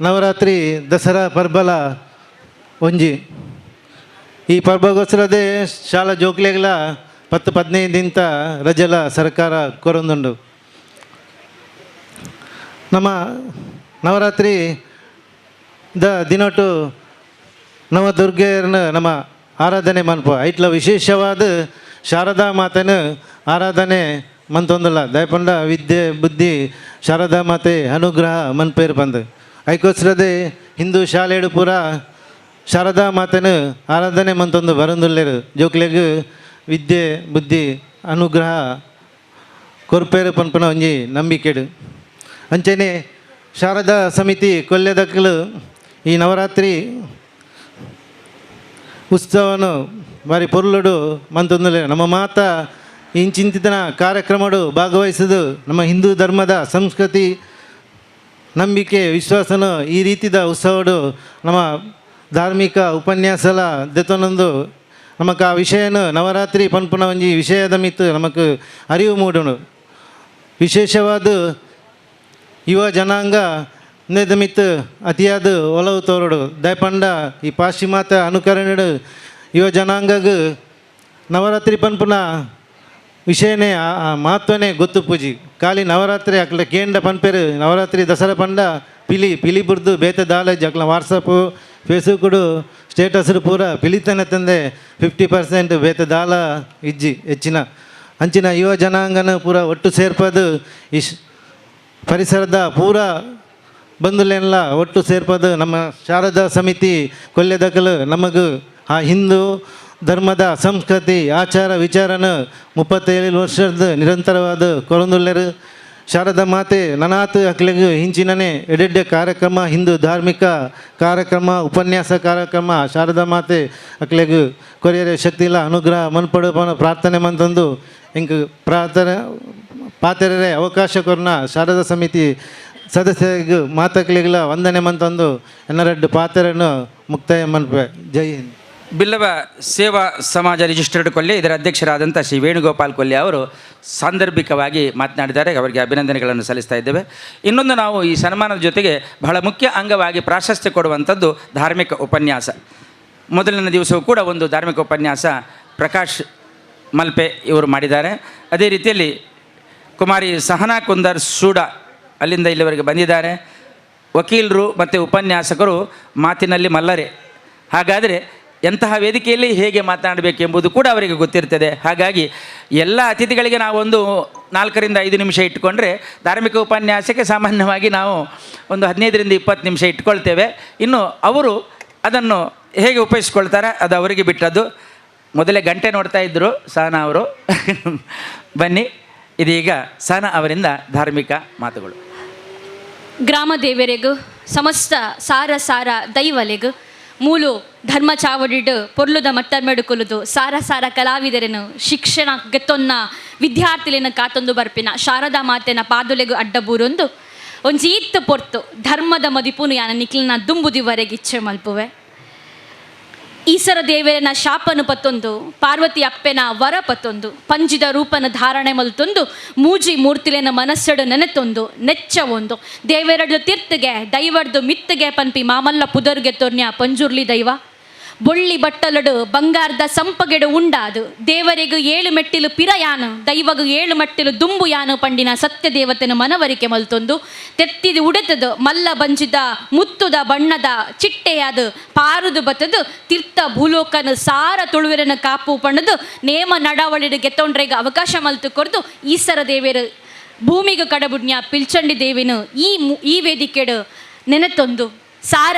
ನವರಾತ್ರಿ ದಸರಾ ಪರ್ಬಲ ಒಂಜಿ ಈ ಪರ್ಬಗೋಸ್ಕರದೇ ಶಾಲಾ ಜೋಕ್ಲೆಗಳ 10-15 ದಿಂತ ರಜಲ ಸರ್ಕಾರ ಕೊರೊಂದುಂಡು ನಮ್ಮ ನವರಾತ್ರಿ ದ ದಿನೊಟ್ಟು ನವದುರ್ಗೆಯರನ್ನ ನಮ್ಮ ಆರಾಧನೆ ಮನ್ಪ ಐಟ್ಲ ವಿಶೇಷವಾದ ಶಾರದಾ ಮಾತೆನ ಆರಾಧನೆ ಮಂತೊಂದಲ್ಲ ದಯಪಂಡ ವಿದ್ಯೆ ಬುದ್ಧಿ ಶಾರದಾ ಮಾತೆ ಅನುಗ್ರಹ ಮನ್ಪೇರು ಬಂದು ಐಕೋಸ್ಕರದೇ ಹಿಂದೂ ಶಾಲೆಡು ಪೂರ ಶಾರದಾ ಮಾತೆನ ಆರಾಧನೆ ಮಂತೊಂದು ಬರಂದುಲ್ಲೇರು ಜೋಕ್ಲೆಗ್ ವಿದ್ಯೆ ಬುದ್ಧಿ ಅನುಗ್ರಹ ಕೊರ್ಪೇರು ಪನ್ಪನ ಒಂಜಿ ನಂಬಿಕೆಡು ಅಂಚನೆ ಶಾರದಾ ಸಮಿತಿ ಕೊಲ್ಯದಕ್ಕಲು ಈ ನವರಾತ್ರಿ ಉತ್ಸವನು ಬಾರಿ ಪೊರ್ಲುಡು ಮಂತೊಂದುಲ್ಲೇರು ನಮ್ಮ ಮಾತಾ ಇಂಚಿಂತಿನ ಕಾರ್ಯಕ್ರಮಡು ಭಾಗವಹಿಸೋದು ನಮ್ಮ ಹಿಂದೂ ಧರ್ಮದ ಸಂಸ್ಕೃತಿ ನಂಬಿಕೆ ವಿಶ್ವಾಸನ ಈ ರೀತಿದ ಉತ್ಸವಡು ನಮ್ಮ ಧಾರ್ಮಿಕ ಉಪನ್ಯಾಸಲ ದೆತೊಂದೊಂದು ನಮಕ್ ಆ ವಿಷಯನ ನವರಾತ್ರಿ ಪನ್ಪುನ ಒಂಜಿ ವಿಷಯದ ಮಿತ್ತು ನಮಕ್ ಅರಿವು ಮೂಡುನು ವಿಶೇಷವಾದ ಯುವ ಜನಾಂಗ ಇಂದೆದ ಮಿತ್ತು ಅತಿಯಾದ ಒಲವು ತೋರಡು ದಯಪಂಡ ಈ ಪಾಶ್ಚಿಮಾತ್ಯ ಅನುಕರಣೆಡು ಯುವ ಜನಾಂಗಗ್ ನವರಾತ್ರಿ ಪನ್ಪುನ ವಿಷಯನೇ ಮಹತ್ವನೇ ಗೊತ್ತು ಪೂಜಿ ಖಾಲಿ ನವರಾತ್ರಿ ಅಕ್ಲ ಕೇಂದ್ರ ಪನ್ಪೇರು ನವರಾತ್ರಿ ದಸರಾ ಪಂಡ ಪಿಲಿ ಬುರ್ದು ಬೇತೆ ದಾಲೇಜ್ ಅಕ್ಲ ವಾಟ್ಸಪ್ಪು ಫೇಸ್ಬುಕ್ಡು ಸ್ಟೇಟಸ್ಡು ಪೂರ ಪಿಲಿತನ ತಂದೆ 50% ಬೇತೆ ದಾಲ ಇಜ್ಜಿ ಹೆಚ್ಚಿನ ಅಂಚಿನ ಯುವ ಜನಾಂಗನ ಪೂರ ಒಟ್ಟು ಸೇರ್ಪದು ಪರಿಸರದ ಪೂರ ಬಂಧುಲೆಲ್ಲ ಒಟ್ಟು ಸೇರ್ಪದು ನಮ್ಮ ಶಾರದಾ ಸಮಿತಿ ಕೊಲ್ಯದಕಲು ನಮಗೂ ಆ ಹಿಂದೂ ಧರ್ಮದ ಸಂಸ್ಕೃತಿ ಆಚಾರ ವಿಚಾರನ 37 ವರ್ಷದ ನಿರಂತರವಾದ ಕೊರೊಂದುಲ್ಲೆರು ಶಾರದಾ ಮಾತೆ ನನಾತ್ ಅಕ್ಲೆಗ್ ಹಿಂಚಿನನೆ ಎಡೆಡ್ಡೆ ಕಾರ್ಯಕ್ರಮ ಹಿಂದೂ ಧಾರ್ಮಿಕ ಕಾರ್ಯಕ್ರಮ ಉಪನ್ಯಾಸ ಕಾರ್ಯಕ್ರಮ ಶಾರದಾ ಮಾತೆ ಅಕ್ಲೆಗ್ ಕೊರಿಯರೆ ಶಕ್ತಿಲ ಅನುಗ್ರಹ ಮನ್ಪಡು ಪ್ರಾರ್ಥನೆ ಮಂತಂದು ಹಿಂಗೆ ಪ್ರಾರ್ಥನೆ ಪಾತೆರರೆ ಅವಕಾಶ ಕೊರ್ನ ಶಾರದಾ ಸಮಿತಿ ಸದಸ್ಯರಿಗೆ ಮಾತಕ್ಲಿಗಳ ವಂದನೆ ಮಂತಂದು ಎನ್ನರೆಡ್ಡು ಪಾತೆರನ್ನು ಮುಕ್ತಾಯ ಮನ್ಪೆ ಜೈ ಹಿಂದ್. ಬಿಲ್ಲವ ಸೇವಾ ಸಮಾಜ ರಿಜಿಸ್ಟರ್ಡ್ ಕೊಲ್ಯ ಇದರ ಅಧ್ಯಕ್ಷರಾದಂಥ ಶ್ರೀ ವೇಣುಗೋಪಾಲ್ ಕೊಲ್ಯ ಅವರು ಸಾಂದರ್ಭಿಕವಾಗಿ ಮಾತನಾಡಿದ್ದಾರೆ. ಅವರಿಗೆ ಅಭಿನಂದನೆಗಳನ್ನು ಸಲ್ಲಿಸ್ತಾ ಇದ್ದೇವೆ. ಇನ್ನೊಂದು ನಾವು ಈ ಸನ್ಮಾನದ ಜೊತೆಗೆ ಬಹಳ ಮುಖ್ಯ ಅಂಗವಾಗಿ ಪ್ರಾಶಸ್ತ್ಯ ಕೊಡುವಂಥದ್ದು ಧಾರ್ಮಿಕ ಉಪನ್ಯಾಸ. ಮೊದಲನೇ ದಿವಸವೂ ಕೂಡ ಒಂದು ಧಾರ್ಮಿಕ ಉಪನ್ಯಾಸ ಪ್ರಕಾಶ್ ಮಲ್ಪೆ ಇವರು ಮಾಡಿದ್ದಾರೆ. ಅದೇ ರೀತಿಯಲ್ಲಿ ಕುಮಾರಿ ಸಹನಾ ಕುಂದರ್ ಸೂಡ ಅಲ್ಲಿಂದ ಇಲ್ಲಿವರೆಗೆ ಬಂದಿದ್ದಾರೆ. ವಕೀಲರು ಮತ್ತು ಉಪನ್ಯಾಸಕರು ಮಾತಿನಲ್ಲಿ ಮಲ್ಲರೆ. ಹಾಗಾದರೆ ಎಂತಹ ವೇದಿಕೆಯಲ್ಲಿ ಹೇಗೆ ಮಾತನಾಡಬೇಕೆಂಬುದು ಕೂಡ ಅವರಿಗೆ ಗೊತ್ತಿರ್ತದೆ. ಹಾಗಾಗಿ ಎಲ್ಲ ಅತಿಥಿಗಳಿಗೆ ನಾವೊಂದು 4-5 ನಿಮಿಷ ಇಟ್ಕೊಂಡ್ರೆ ಧಾರ್ಮಿಕ ಉಪನ್ಯಾಸಕ್ಕೆ ಸಾಮಾನ್ಯವಾಗಿ ನಾವು ಒಂದು 15-20 ನಿಮಿಷ ಇಟ್ಕೊಳ್ತೇವೆ. ಇನ್ನು ಅವರು ಅದನ್ನು ಹೇಗೆ ಉಪಯೋಗಿಸ್ಕೊಳ್ತಾರೆ ಅದು ಅವರಿಗೆ ಬಿಟ್ಟದ್ದು. ಮೊದಲೇ ಗಂಟೆ ನೋಡ್ತಾ ಇದ್ದರು ಸಹನಾ ಅವರು. ಬನ್ನಿ, ಇದೀಗ ಸಹನಾ ಅವರಿಂದ ಧಾರ್ಮಿಕ ಮಾತುಗಳು. ಗ್ರಾಮ ದೇವರೆಗೂ ಸಮಸ್ತ ಸಾರ ದೈವಲೆಗೂ ಮೂಲು ಧರ್ಮ ಚಾವಡಿಡು ಪೊರ್ಲುದ ಮಟ್ಟ ಮೆಡುಕೊಲುದು ಸಾರ ಕಲಾವಿದರನ್ನು ಶಿಕ್ಷಣ ಗೆತ್ತೊನ್ನ ವಿದ್ಯಾರ್ಥಿಲಿನ ಕಾತೊಂದು ಬರ್ಪಿನ ಶಾರದಾ ಮಾತೆನ ಪಾದುಲೆಗೂ ಅಡ್ಡಬೂರೊಂದು ಒಂಜೀತ್ತು ಪೊರ್ತು ಧರ್ಮದ ಮದಿಪುನು ಯಾನ ನಿಕ್ಲಿನ ದುಂಬುದಿವರೆಗೆ ಇಚ್ಛೆ ಮಲ್ಪುವೆ. ಈಸರ ದೇವರನ ಶಾಪನು ಪತ್ತೊಂದು ಪಾರ್ವತಿ ಅಪ್ಪೆನ ವರ ಪತ್ತೊಂದು ಪಂಜಿದ ರೂಪನ ಧಾರಣೆ ಮಲ್ತೊಂದು ಮೂಜಿ ಮೂರ್ತಿಲೆನ ಮನಸ್ಸಡು ನೆನೆತೊಂದು ನೆಚ್ಚ ಒಂದು ದೇವರಡು ತೀರ್ಥಗೆ ದೈವರ್ದು ಮಿತ್ತಿಗೆ ಪನ್ಪಿ ಮಾಮಲ್ಲ ಪುದರ್ಗೆ ತೊರ್ನ್ಯ ಪಂಜುರ್ಲಿ ದೈವ ಬೊಳ್ಳಿ ಬಟ್ಟಲಡು ಬಂಗಾರದ ಸಂಪಗೆಡು ಉಂಡಾದು ದೇವರಿಗೂ 7 ಮೆಟ್ಟಿಲು ಪಿರಯಾನು ದೈವಗೂ 7 ಮೆಟ್ಟಿಲು ದುಂಬು ಯಾನು ಪಂಡಿನ ಸತ್ಯ ದೇವತೆನ ಮನವರಿಕೆ ಮಲ್ತೊಂದು ತೆತ್ತಿದು ಉಡೆತದು ಮಲ್ಲ ಬಂಜಿದ ಮುತ್ತುದ ಬಣ್ಣದ ಚಿಟ್ಟೆಯಾದು ಪಾರುದು ಬತ್ತದು ತೀರ್ಥ ಭೂಲೋಕನ ಸಾರ ತುಳುವಿರನ ಕಾಪು ಪಣ್ಣದು ನೇಮ ನಡವಳಿಡು ಗೆತ್ತೊಂಡ್ರೆಗ ಅವಕಾಶ ಮಲ್ತು ಕೊಡ್ದು ಈಸರ ದೇವರು ಭೂಮಿಗೆ ಕಡಬುಡ್ನ್ಯ ಪಿಲ್ಚಂಡಿ ದೇವಿನು ಈ ವೇದಿಕೆಡು ನೆನೆತೊಂದು ಸಾರ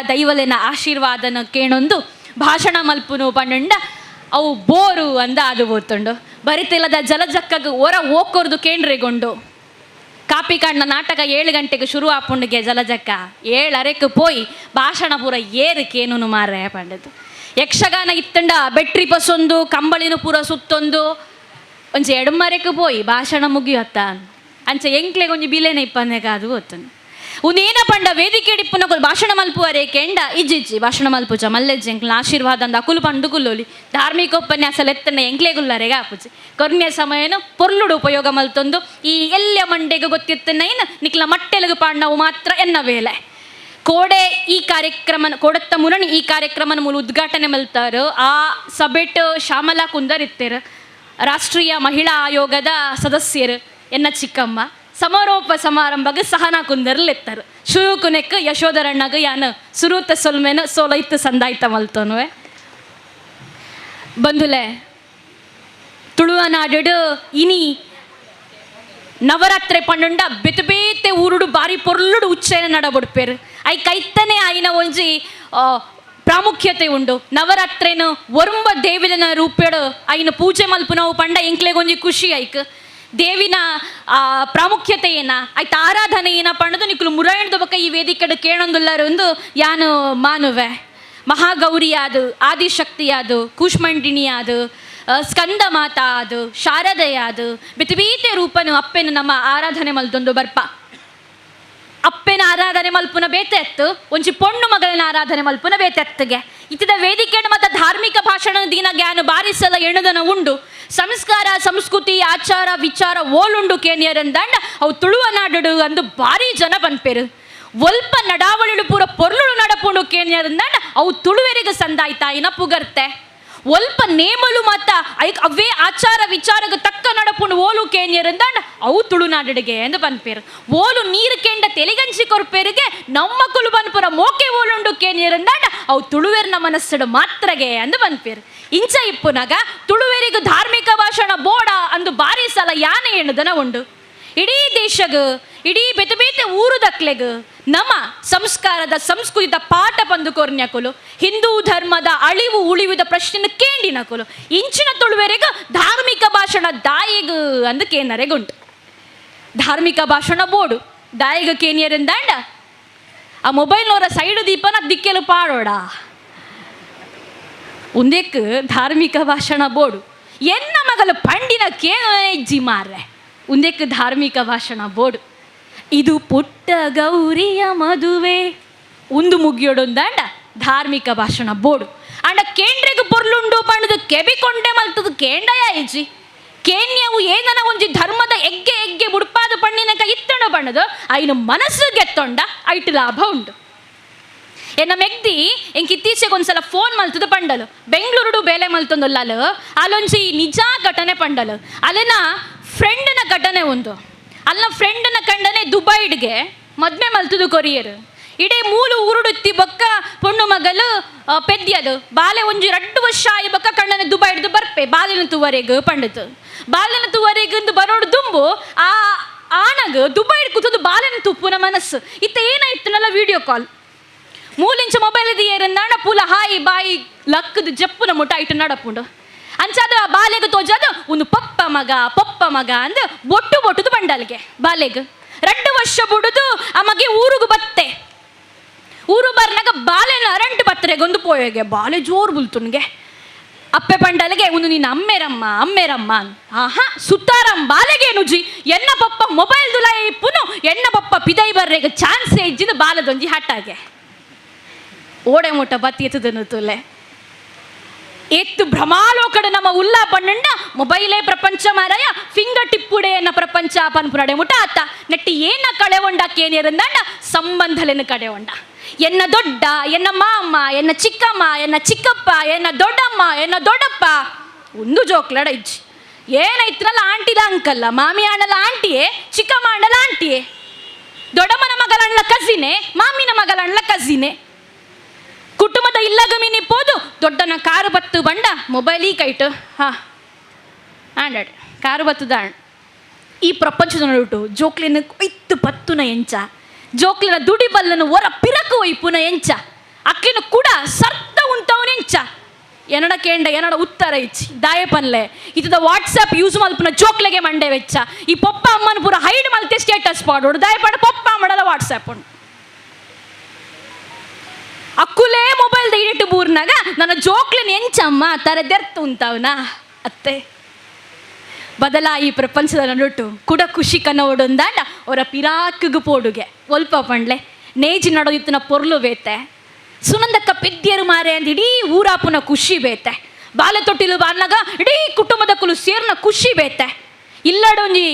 ದೈವಲೆನ ಆಶೀರ್ವಾದನ ಕೇಳೊಂದು ಭಾಷಣ ಮಲ್ಪುನು ಪಂಡ ಅವು ಬೋರು ಅಂದ ಅದು ಬೋರ್ತುಂಡು ಬರಿತಿಲ್ಲದ ಜಲಜಕ್ಕಗ ಹೊರ ಹೋಕೋರ್ದು ಕೇಂದ್ರೆಗೊಂಡು ಕಾಪಿಕಾಂಡ್ನ ನಾಟಕ 7 ಗಂಟೆಗೆ ಶುರು ಆಪುಂಡಿಗೆ ಜಲಜಕ್ಕ 7:30 ಪೋಯಿ ಭಾಷಣ ಪೂರ ಏರಕ್ಕೇನು ಮಾರೇ ಪಂಡದು ಯಕ್ಷಗಾನ ಇತ್ತಂಡ ಬೆಟ್ರಿ ಬಸ್ಸೊಂದು ಕಂಬಳಿನ ಪೂರ ಸುತ್ತೊಂದು ಒಂಚ ಎಡಮರೆಗೆ ಪೋಯಿ ಭಾಷಣ ಮುಗಿಯತ್ತ ಅಂಚ ಎಂಕ್ಲೆಗೆ ಒಂಜಿ ಬಿಲೆನೆ ಇಪ್ಪನ್ನೆ ಕಾದು ಗೊತ್ತನು ಉಂದೇನ ಪಂಡ ವೇದಿಕೆ ಇಡಿಪ್ಪುನ ಭಾಷಣ ಮಲ್ಪುವರೆ ಕೆಂಡ ಇಜ್ಜಿಜ್ಜಿ ಭಾಷಣ ಮಲ್ಪುಜ ಮಲ್ಲೆಜ್ಜಿ ಎಂಕ್ಲ ಆಶೀರ್ವಾದ ಅಂದ ಅಕುಲು ಪಂಡು ಕುಲ್ಲೋಲಿ ಧಾರ್ಮಿಕ ಉಪನ್ಯಾಸ ಲೆತ್ತನೆ ಎಂಕ್ಲೆಗುಲ್ಲರೆಗೆ ಆಪುಜಿ ಕೊರ್ನೆ ಸಮಯನು ಪೊರ್ಲುಡು ಉಪಯೋಗ ಮಲ್ತೊಂದು ಈ ಎಲ್ಲ ಮಂಡೆಗೆ ಗೊತ್ತಿತ್ತನೇನು ನಿಕ್ಲ ಮಟ್ಟೆಲಗು ಪಾಂಡವು ಮಾತ್ರ ಎನ್ನ ವೇಳೆ ಕೋಡೆ ಈ ಕಾರ್ಯಕ್ರಮ ಕೋಡತ್ತ ಮುರಣಿ ಈ ಕಾರ್ಯಕ್ರಮನ ಮೂಲ ಉದ್ಘಾಟನೆ ಮಲ್ತಾರು ಆ ಸಭೆಟ್ ಶ್ಯಾಮಲಾ ಕುಂದರ್ ಇತ್ತೇರು ರಾಷ್ಟ್ರೀಯ ಮಹಿಳಾ ಆಯೋಗದ ಸದಸ್ಯರು ಎನ್ನ ಚಿಕ್ಕಮ್ಮ ಸಮಾರೋಪ ಸಮಾರಂಭಗೆ ಸಹನಾ ಕುಂದರ್ಲೆತ್ತಾರೆ ಶುರುಕುನೆಕ್ ಯಶೋಧರಣ್ಣಗ ಯಾನು ಸುರೂತ ಸೊಲ್ಮೇನು ಸೋಲೈತು ಸಂದಾಯ್ತ ಮಲ್ತೋನುವೆ ಬಂದುಲೆ ತುಳುವ ನಾಡು ಇನಿ ನವರಾತ್ರಿ ಪಂಡುಂಡ ಬೆತೆ ಬೇತೆ ಊರುಡು ಬಾರಿ ಪೊರ್ಲುಡು ಉಚ್ಚೇನ ನಡಬುಡ್ಪೇರು ಐ ಕೈತನೆ ಆಯ್ನ ಒಂಜಿ ಪ್ರಾಮುಖ್ಯತೆ ಉಂಡು ನವರಾತ್ರಿನ ಒರಂಬ ದೇವಿನ ರೂಪೇಡು ಐನ ಪೂಜೆ ಮಲ್ಪುನವು ಪಂಡ ಎಂಕ್ಲೆಗೊಂಜಿ ಖುಷಿ ಐಕ್ ದೇವಿನ ಪ್ರಾಮುಖ್ಯತೆ ಏನ ಆಯ್ತು ಆರಾಧನೆ ಏನ ಪಂಡದು ನಿಕ್ಲು ಮುರಾಯಣದ ಬಕ್ಕ ಈ ವೇದಿಕೆ ಕೇಳೊಂದುಲ್ಲಾರು ಒಂದು ಯಾನು ಮಾನುವೆ ಮಹಾಗೌರಿ ಆದು ಆದಿಶಕ್ತಿ ಆದು ಕೂಷ್ಮಂಡಿನಿ ಆದು ಸ್ಕಂದ ಮಾತಾ ಆದು ಶಾರದೆಯ ಆದು ಬೇತೆ ರೂಪನು ಅಪ್ಪೆನು ನಮ್ಮ ಆರಾಧನೆ ಮಲ್ತೊಂದು ಬರ್ಪ ಅಪ್ಪೆನ ಆರಾಧನೆ ಮಲ್ಪುನ ಬೇತೆ ಎತ್ತು ಒಂಚಿ ಪೊಣ್ಣು ಮಗಳನ್ನ ಆರಾಧನೆ ಮಲ್ಪುನ ಬೇತೆ ಎತ್ತಗೆ ಇತ್ತಿದ ವೇದಿಕೆ ಮತ್ತು ಧಾರ್ಮಿಕ ಭಾಷಣ ದಿನ ಜ್ಞಾನ ಬಾರಿಸಲ ಎಣುದನ ಉಂಡು ಸಂಸ್ಕಾರ ಸಂಸ್ಕೃತಿ ಆಚಾರ ವಿಚಾರ ಓಲುಂಡು ಕೇನಿಯರಂದಂಡ ಅವು ತುಳುವ ನಾಡು ಅಂದು ಭಾರಿ ಜನ ಪನ್ಪೇರು ಒಲ್ಪ ನಡಾವಳಿಡು ಪೂರ ಪೊರ್ಲುಡು ನಡಪುಂಡು ಕೇನಿಯರಂದಂಡ ಅವು ತುಳುವೆರಿಗೆ ಸಂದಾಯ್ತಾಯಿನ ಪುಗರ್ತೆ ಒಲ್ಪ ನೇಮಲು ಮತ್ತ ಐಕ್ ಅವೇ ಆಚಾರ ವಿಚಾರಕ್ಕೆ ತಕ್ಕ ನಡಪುಂಡು ಓಲು ಕೇನಿಯರಂದಂಡ ಅವು ತುಳುನಾಡಿಗೆ ಎಂದು ಪನ್ಪೇರು ಓಲು ನೀರು ಕೆಂಡ ತೆಲಿಗಂಚಿ ಕೊರ್ಪೇರಿಗೆ ನಮ್ಮ ಕುಲು ಪನ್ಪುರ ಮೋಕೆ ಓಲುಂಡು ಕೇನಿಯರಂದಂಡ ಅವು ತುಳುವೆರ್ನ ಮನಸ್ಸಡು ಮಾತ್ರಗೆ ಎಂದು ಪನ್ಪೇರು ಇಂಚ ಇಪ್ಪುನಾಗ ತುಳುವೆರಿಗೂ ಧಾರ್ಮಿಕ ಭಾಷಣ ಬೋಡ ಅಂದು ಬಾರಿ ಸಲ ಯಾನೆ ಎಣ್ಣುದನ ಉಂಡು ಇಡೀ ದೇಶಗ ಇಡೀ ಬೇತೆ ಬೇತೆ ಊರು ದಕ್ಲೆಗ ನಮ್ಮ ಸಂಸ್ಕಾರದ ಸಂಸ್ಕೃತಿದ ಪಾಠ ಬಂದು ಕೊರ್ನ್ಯಾಕೊಲು ಹಿಂದೂ ಧರ್ಮದ ಅಳಿವು ಉಳಿವುದ ಪ್ರಶ್ನೆ ಕೇಂಡಿನಕೊಲು ಇಂಚಿನ ತುಳುವೆರೆಗ ಧಾರ್ಮಿಕ ಭಾಷಣ ದಾಯಿಗ ಅಂದು ಕೇನರೆಗುಂಟು ಧಾರ್ಮಿಕ ಭಾಷಣ ಬೋಡು ದಾಯಿಗ ಕೇನಿಯರಿಂದಾಂಡ ಆ ಮೊಬೈಲ್ನವರ ಸೈಡ್ ದೀಪನ ದಿಕ್ಕೆಲು ಪಾಡೋಡ ಉಂದೆಕ್ ಧಾರ್ಮಿಕ ಭಾಷಣ ಬೋಡು ಎನ್ನ ಮಗಲು ಪಂಡಿನ ಕೇಜಿ ಮಾರ್ರೆ ಉಂದೆಕ್ ಧಾರ್ಮಿಕ ಭಾಷಣ ಬೋಡು ಇದು ಪುಟ್ಟ ಗೌರಿಯ ಮದುವೆ ಉಂದು ಮುಗಿಯೋಡೊಂದಾಂಡ ಧಾರ್ಮಿಕ ಭಾಷಣ ಬೋಡು ಅಂಡ ಕೇಂದ್ರೆಗೂ ಪೊರ್ಲುಂಡು ಪಂಡದು ಕೆಬಿಕೊಂಡೆ ಮಲ್ತದು ಕೇಂಡಯ ಇಜ್ಜಿ ಕೇನ್ಯವು ಏನನ ಒಂಜಿ ಧರ್ಮದ ಎಗ್ಗೆ ಎಗ್ಗೆ ಬುಡ್ಪಾದ ಪಣ್ಣಿನಕ ಇತ್ತಣ ಪಣ್ಣದು ಐನು ಮನಸ್ಸು ಗೆತ್ತೊಂಡ ಐಟು ಲಾಭ ಉಂಟು ಎನ್ನ ಮೆಗ್ದಿ ಎಂಕ್ ಇತ್ತೀಚೆಗೆ ಒಂದ್ಸಲ ಫೋನ್ ಮಲ್ತದ ಪಂಡಲು ಬೆಂಗಳೂರು ಬೇಲೆ ಮಲ್ತೊಂದುಲ್ಲಾಲು ಅಲ್ಲೊಂಜಿ ನಿಜ ಘಟನೆ ಪಂಡಲು ಅಲ್ಲಿನ ಫ್ರೆಂಡ್ನ ಘಟನೆ ಒಂದು ಅಲ್ಲ ಫ್ರೆಂಡ್ನ ಕಂಡನೆ ದುಬೈಡ್ಗೆ ಮದ್ಮೆ ಮಲ್ತದು ಕೊರಿಯರ್ ಇಡೀ ಮೂಲು ಊರುಡುತ್ತಿ ಬೊಕ್ಕ ಪೊಣ್ಣು ಮಗಲು ಪೆದ್ಯದು ಬಾಲೆ ಒಂಜಿ 2 ವರ್ಷ ಆಯಿ ಬೊಕ್ಕ ಕಣ್ಣನೆ ದುಬೈಡ್ದು ಬರ್ಪೆ ಬಾಲಿನ ತುವರೆಗೆ ಪಂಡತು ಬಾಲಿನ ತುವರೆಗಂದು ಬರೋಡು ದುಂಬು ಆ ಆನಗ ದುಬೈಡ್ ಕೂತದು ಬಾಲಿನ ತುಪ್ಪುನ ಮನಸ್ಸು ಇತ್ತ ಏನಾಯ್ತನಲ್ಲ ವಿಡಿಯೋ ಕಾಲ್ ಮೂಲಿಂಚ ಮೊಬೈಲ್ ದಿಯೇರನ್ನ ಪೂಲ ಹಾಯಿ ಬಾಯಿ ಲಕ್ಕದು ಜಪ್ಪುನ ಮುಟ ಇಟ್ಟು ನಡಪುಂಡು ಅಂಚಾದ ಬಾಲೆಗೆ ತೋಜಾದ ಒಂದು ಪಪ್ಪ ಮಗ ಅಂದು ಬೊಟ್ಟುದು ಬಂಡಲ್ಗೆ ಬಾಲೆಗೆ 2 ವರ್ಷ ಬಿಡುದು ಆ ಮಗೆ ಊರುಗು ಬತ್ತೆ ಊರು ಬರ್ನಾಗ ಬಾಲೆನ ಅರಂಟು ಬತ್ತರೆಗೊಂದು ಪೋಯಗೆ ಬಾಲೆ ಜೋರು ಬುಲ್ತುನ್ಗೆ ಅಪ್ಪೆ ಪಂಡಲ್ಗೆ ಒಂದು ನೀನು ಅಮ್ಮೆರಮ್ಮ ಆಹಾ ಸುತ್ತಾರಂ ಬಾಲೆಗೆ ನುಜಿ ಎನ್ನ ಪಪ್ಪ ಮೊಬೈಲ್ ದುಲ ಇಪ್ಪುನು ಎನ್ನ ಪಪ್ಪ ಪಿದೈ ಬರ್ರೆಗೆ ಚಾನ್ಸೇ ಇಜ್ಜಿದ ಬಾಲದೊಂಜಿ ಹಟ್ಟಾಗೆ ಓಡೆ ಮುಟ್ಟ ಬತ್ತಿ ಎತ್ತದನು ತುಲೆ ಎತ್ತು ಭ್ರಮಾಲೋಕಡ ನಮ್ಮ ಉಲ್ಲಾ ಪಣ್ಣಂಡ ಮೊಬೈಲೇ ಪ್ರಪಂಚ ಮಾರಾಯ ಫಿಂಗರ್ ಟಿಪ್ಪುಡೆ ಎನ್ನ ಪ್ರಪಂಚ ಪನ್ಪುರಡೆ ಮುಟ ಆತ ನೆಟ್ಟಿ ಏನ ಕಳೆವಂಡ ಕೇನಿಯರಂದಂಡ ಸಂಬಂಧಲೆನ ಕಡೆವಂಡ ಎನ್ನ ದೊಡ್ಡ ಎನ್ನ ಮಾಮ ಎನ್ನ ಚಿಕ್ಕಮ್ಮ ಎನ್ನ ಚಿಕ್ಕಪ್ಪ ಎನ್ನ ದೊಡ್ಡಮ್ಮ ಎನ್ನ ದೊಡ್ಡಪ್ಪ ಒಂದು ಜೋಕ್ಲಡ ಇಜ್ಜಿ ಏನೈತ್ರಲ್ಲ ಆಂಟಿದ ಅಂಕಲ್ಲ ಮಾಮಿ ಆಂಡಲ ಆಂಟಿಯೇ ಚಿಕ್ಕಮ್ಮ ಆಂಡಲ ಆಂಟಿಯೇ ದೊಡ್ಡಮ್ಮನ ಮಗಳಂಡ್ಲ ಕಸಿನೇ ಮಾಮಿನ ಮಗಳಂಡ್ಲ ಕಸಿನೇ ಕುಟುಂಬದ ಇಲ್ಲಗ ಮೀನಿಪ್ಪೋದು ದೊಡ್ಡನ ಕಾರು ಬತ್ತು ಬಂಡ ಮೊಬೈಲೀ ಕೈಟು ಆಂಡಾಡ್ ಕಾರು ಬತ್ತುದ ಈ ಪ್ರಪಂಚದ ನೋಟು ಜೋಕ್ಲಿನ ಕೊಯ್ತು ಪತ್ತುನ ಎಂಚ ಜೋಕ್ಲಿನ ದುಡಿ ಬಲ್ಲನು ಹೊರ ಪಿರಕು ಒಯ್ಪುನ ಎಂಚ ಅಕ್ಕಿನ ಕೂಡ ಸರ್ತ ಉಂಟವನೆಂಚ ಎನಡ ಕೇಂಡ ಎನಡ ಉತ್ತರ ಇಚ್ಚಿ ದಾಯ ಪನ್ಲೆ ಇತದ ವಾಟ್ಸಪ್ ಯೂಸ್ ಮಲ್ಪುನ ಜೋಕ್ಲೆಗೆ ಮಂಡೆ ವೆಚ್ಚ ಈ ಪಪ್ಪ ಅಮ್ಮನ ಪೂರ ಹೈಡ್ ಮಲ್ತೆ ಸ್ಟೇಟಸ್ ಪಾಡೋಡು ದಾಯ ಪಾಡ ಪಪ್ಪ ಮಾಡಲ್ಲ ವಾಟ್ಸಪ್ ಉಂಟು ಅಕ್ಕುಲೇ ಮೊಬೈಲ್ ಇಟ್ಟು ಬೂರ್ನಾಗ ನನ್ನ ಜೋಕ್ಲಿನ ಎಂಚಮ್ಮ ತರದೆರ್ತು ಉಂತವನ ಅತ್ತೆ ಬದಲಾಯಿ ಪ್ರಪಂಚದ ನಡುಟು ಕುಡ ಖುಷಿ ಕನ್ನೋಡೊಂದಾಂಡ ಅವರ ಪಿರಾಕಿಗೆ ಪೋಡುಗೆ ಒಲ್ಪ ಪಂಡ್ಲೆ ನೇಜಿ ನಡೋದಿತ್ತಿನ ಪೊರ್ಲು ಬೇತೆ ಸುನಂದಕ್ಕ ಪೆದ್ದಿಯರು ಮಾರೆ ಅಂತ ಇಡೀ ಊರಾಪುನ ಖುಷಿ ಬೇತೆ ಬಾಲೆ ತೊಟ್ಟಿಲು ಬಾರ್ನಾಗ ಇಡೀ ಕುಟುಂಬದ ಕುಲು ಸೇರ್ನ ಖುಷಿ ಬೇತೆ ಇಲ್ಲಡೊಂಜಿ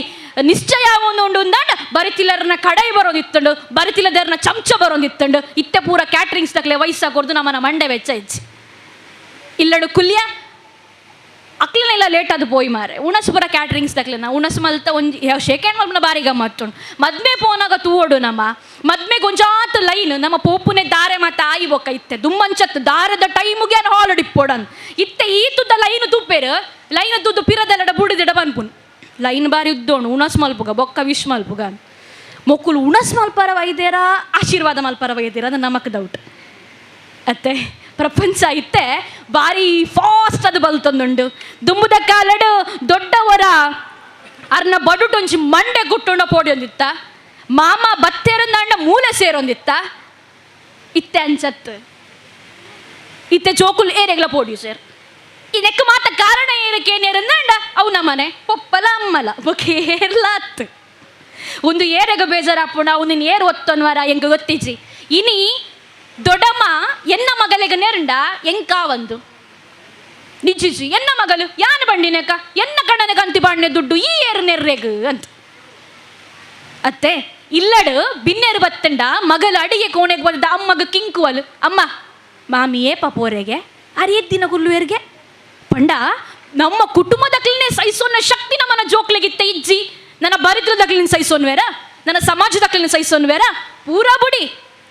ನಿಶ್ಚಯ ಒಂದು ಉಂದಾಂಡ ಬರಿತಿಲ್ಲರನ್ನ ಕಡೈ ಬರೋದಿತ್ತಂಡು ಬರಿತಿಲ್ಲದರ್ನ ಚಮಚ ಬರೋದಿತ್ತಂಡು ಇತ್ತೆ ಪೂರ ಕ್ಯಾಟ್ರಿಂಗ್ಸ್ ತಕ್ಲೆ ವಯಸ್ಸಾಗೊರ್ದು ನಮ್ಮನ ಮಂಡೆ ವೆಚ್ಚ ಇಜ್ಜಿ ಇಲ್ಲಡು ಕುಲ್ಯ ಅಕ್ಲನೆಲ್ಲ ಲೇಟ್ ಅದು ಪೋಯಿ ಮಾರೆ ಉಣಸು ಪೂರ ಕ್ಯಾಟ್ರಿಂಗ್ಸ್ ತಕ್ಲೆನ ಉಣಸು ಮಲ್ತ ಒಂಜಿ ಶೇಕೆಂಡ್ ಮಲ್ಪನ ಬಾರಿ ಗಮ್ಮತ್ತುಂಡು ಮದ್ಮೆ ಪೋನಾಗ ತೂವೋಡು ನಮ್ಮ ಮದ್ಮೆಗೆ ಒಂಜಾತ ಲೈನ್ ನಮ್ಮ ಪೋಪುನೆ ದಾರೆ ಮತ್ತೆ ಆಯಿ ಬೊಕ್ಕ ಇತ್ತೆ ದುಮ್ಮಂಚತ್ತು ದಾರದ ಟೈಮುಗೆ ಅನ್ನು ಹಾಲು ಡಿಪ್ಪೋಡನ್ ಇತ್ತೆ ಈ ತುದ್ದ ಲೈನ್ ತುಪ್ಪೇರು ಲೈನ್ ತುದ್ದು ಪಿರದೆಲ್ಲಡ ಬುಡಿದಿಡ ಬನ್ಪುನ್ ಲೈನ್ ಬಾರಿ ಉದ್ದೋಣು ಉಣಸ್ ಮಲ್ಪುಗ ಬೊಕ್ಕ ವಿಶ್ ಮಲ್ಪುಗ ಮೊಕ್ಕುಲು ಉಣಸ್ ಮಲ್ಪರ ವೈದ್ಯರ ಆಶೀರ್ವಾದ ಮಲ್ಪರ ವೈದ್ಯರ ಅದು ನಮಕ್ ಡೌಟ್ ಅತ್ತೆ ಪ್ರಪಂಚ ಇತ್ತೆ ಭಾರಿ ಫಾಸ್ಟ್ ಅದು ಬಲ್ತೊಂದುಂಡು ದುಂಬುದ ಕಾಲಡು ದೊಡ್ಡವರ ಅರ್ನ ಬಡುಟೊಂಚಿ ಮಂಡೆ ಗುಟ್ಟೊಂಡ ಪೋಡಿಯೊಂದಿತ್ತ ಮಾಮ ಬತ್ತೇರಂದಾಂಡ ಮೂಲೆ ಸೇರೊಂದಿತ್ತ ಇತ್ತೆ ಅಂಚತ್ತು ಇತ್ತೆ ಚೋಕುಲು ಏರೆಗ್ಲ ಪೋಡಿಯು ಸೇರ್ ಇದಕ್ಕೆ ಮಾತ ಕಾರಣ ಏನಕ್ಕೆ ಏನೇರಂದಾಂಡ ಅವು ನಮ್ಮನೆ ಪೊಪ್ಪಲ ಅಮ್ಮಲ ಬೊಕೇರ್ಲಾತ್ ಒಂದು ಏರೆಗ ಬೇಜಾರಾಪುಣ ಅವನಿನ್ ಏರು ಒತ್ತೊನ್ವಾರ ಎಂಗ ಗೊತ್ತಿಜಿ ಇನಿ ದೊಡ್ಡಮ್ಮ ಎನ್ನ ಮಗಲಿಗೆ ನೆರಂಡ ಎಂಕ ಒಂದು ನಿಜ್ಜಿಜಿ ಎನ್ನ ಮಗಲು ಯಾನು ಬಂಡಿನಕ ಎನ್ನ ಕಣ್ಣನ ಕಂತಿ ಬಾಂಡೆ ದುಡ್ಡು ಈ ಏರು ನೆರ್ರೆಗ್ ಅಂತ ಅತ್ತೆ ಇಲ್ಲಡು ಬಿನ್ನೆರು ಬತ್ತಂಡ ಮಗಲು ಅಡಿಗೆ ಕೋಣೆಗೆ ಬಂದ ಅಮ್ಮಗ ಕಿಂಕುವಲು ಅಮ್ಮ ಮಾಮಿಯೇ ಪಪೋರೆಗೆ ಅರಿಯದ್ದಿನ ಕುಲ್ಲುವೇರ್ಗೆ ಪಂಡ ನಮ್ಮ ಕುಟುಂಬದಕ್ಲಿನೇ ಸಹಿಸೋನ ಶಕ್ತಿ ನಮ್ಮನ ಜೋಕ್ಲೆಗಿತ್ತ ಇಜ್ಜಿ ನನ್ನ ಬರಿದ್ರದಕ್ಲಿನ ಸಹಿಸೋನ್ವೇರ ನನ್ನ ಸಮಾಜದಕ್ಲಿನ ಸಹಿಸೋನ್ವೇರ ಪೂರಾ ಬುಡಿ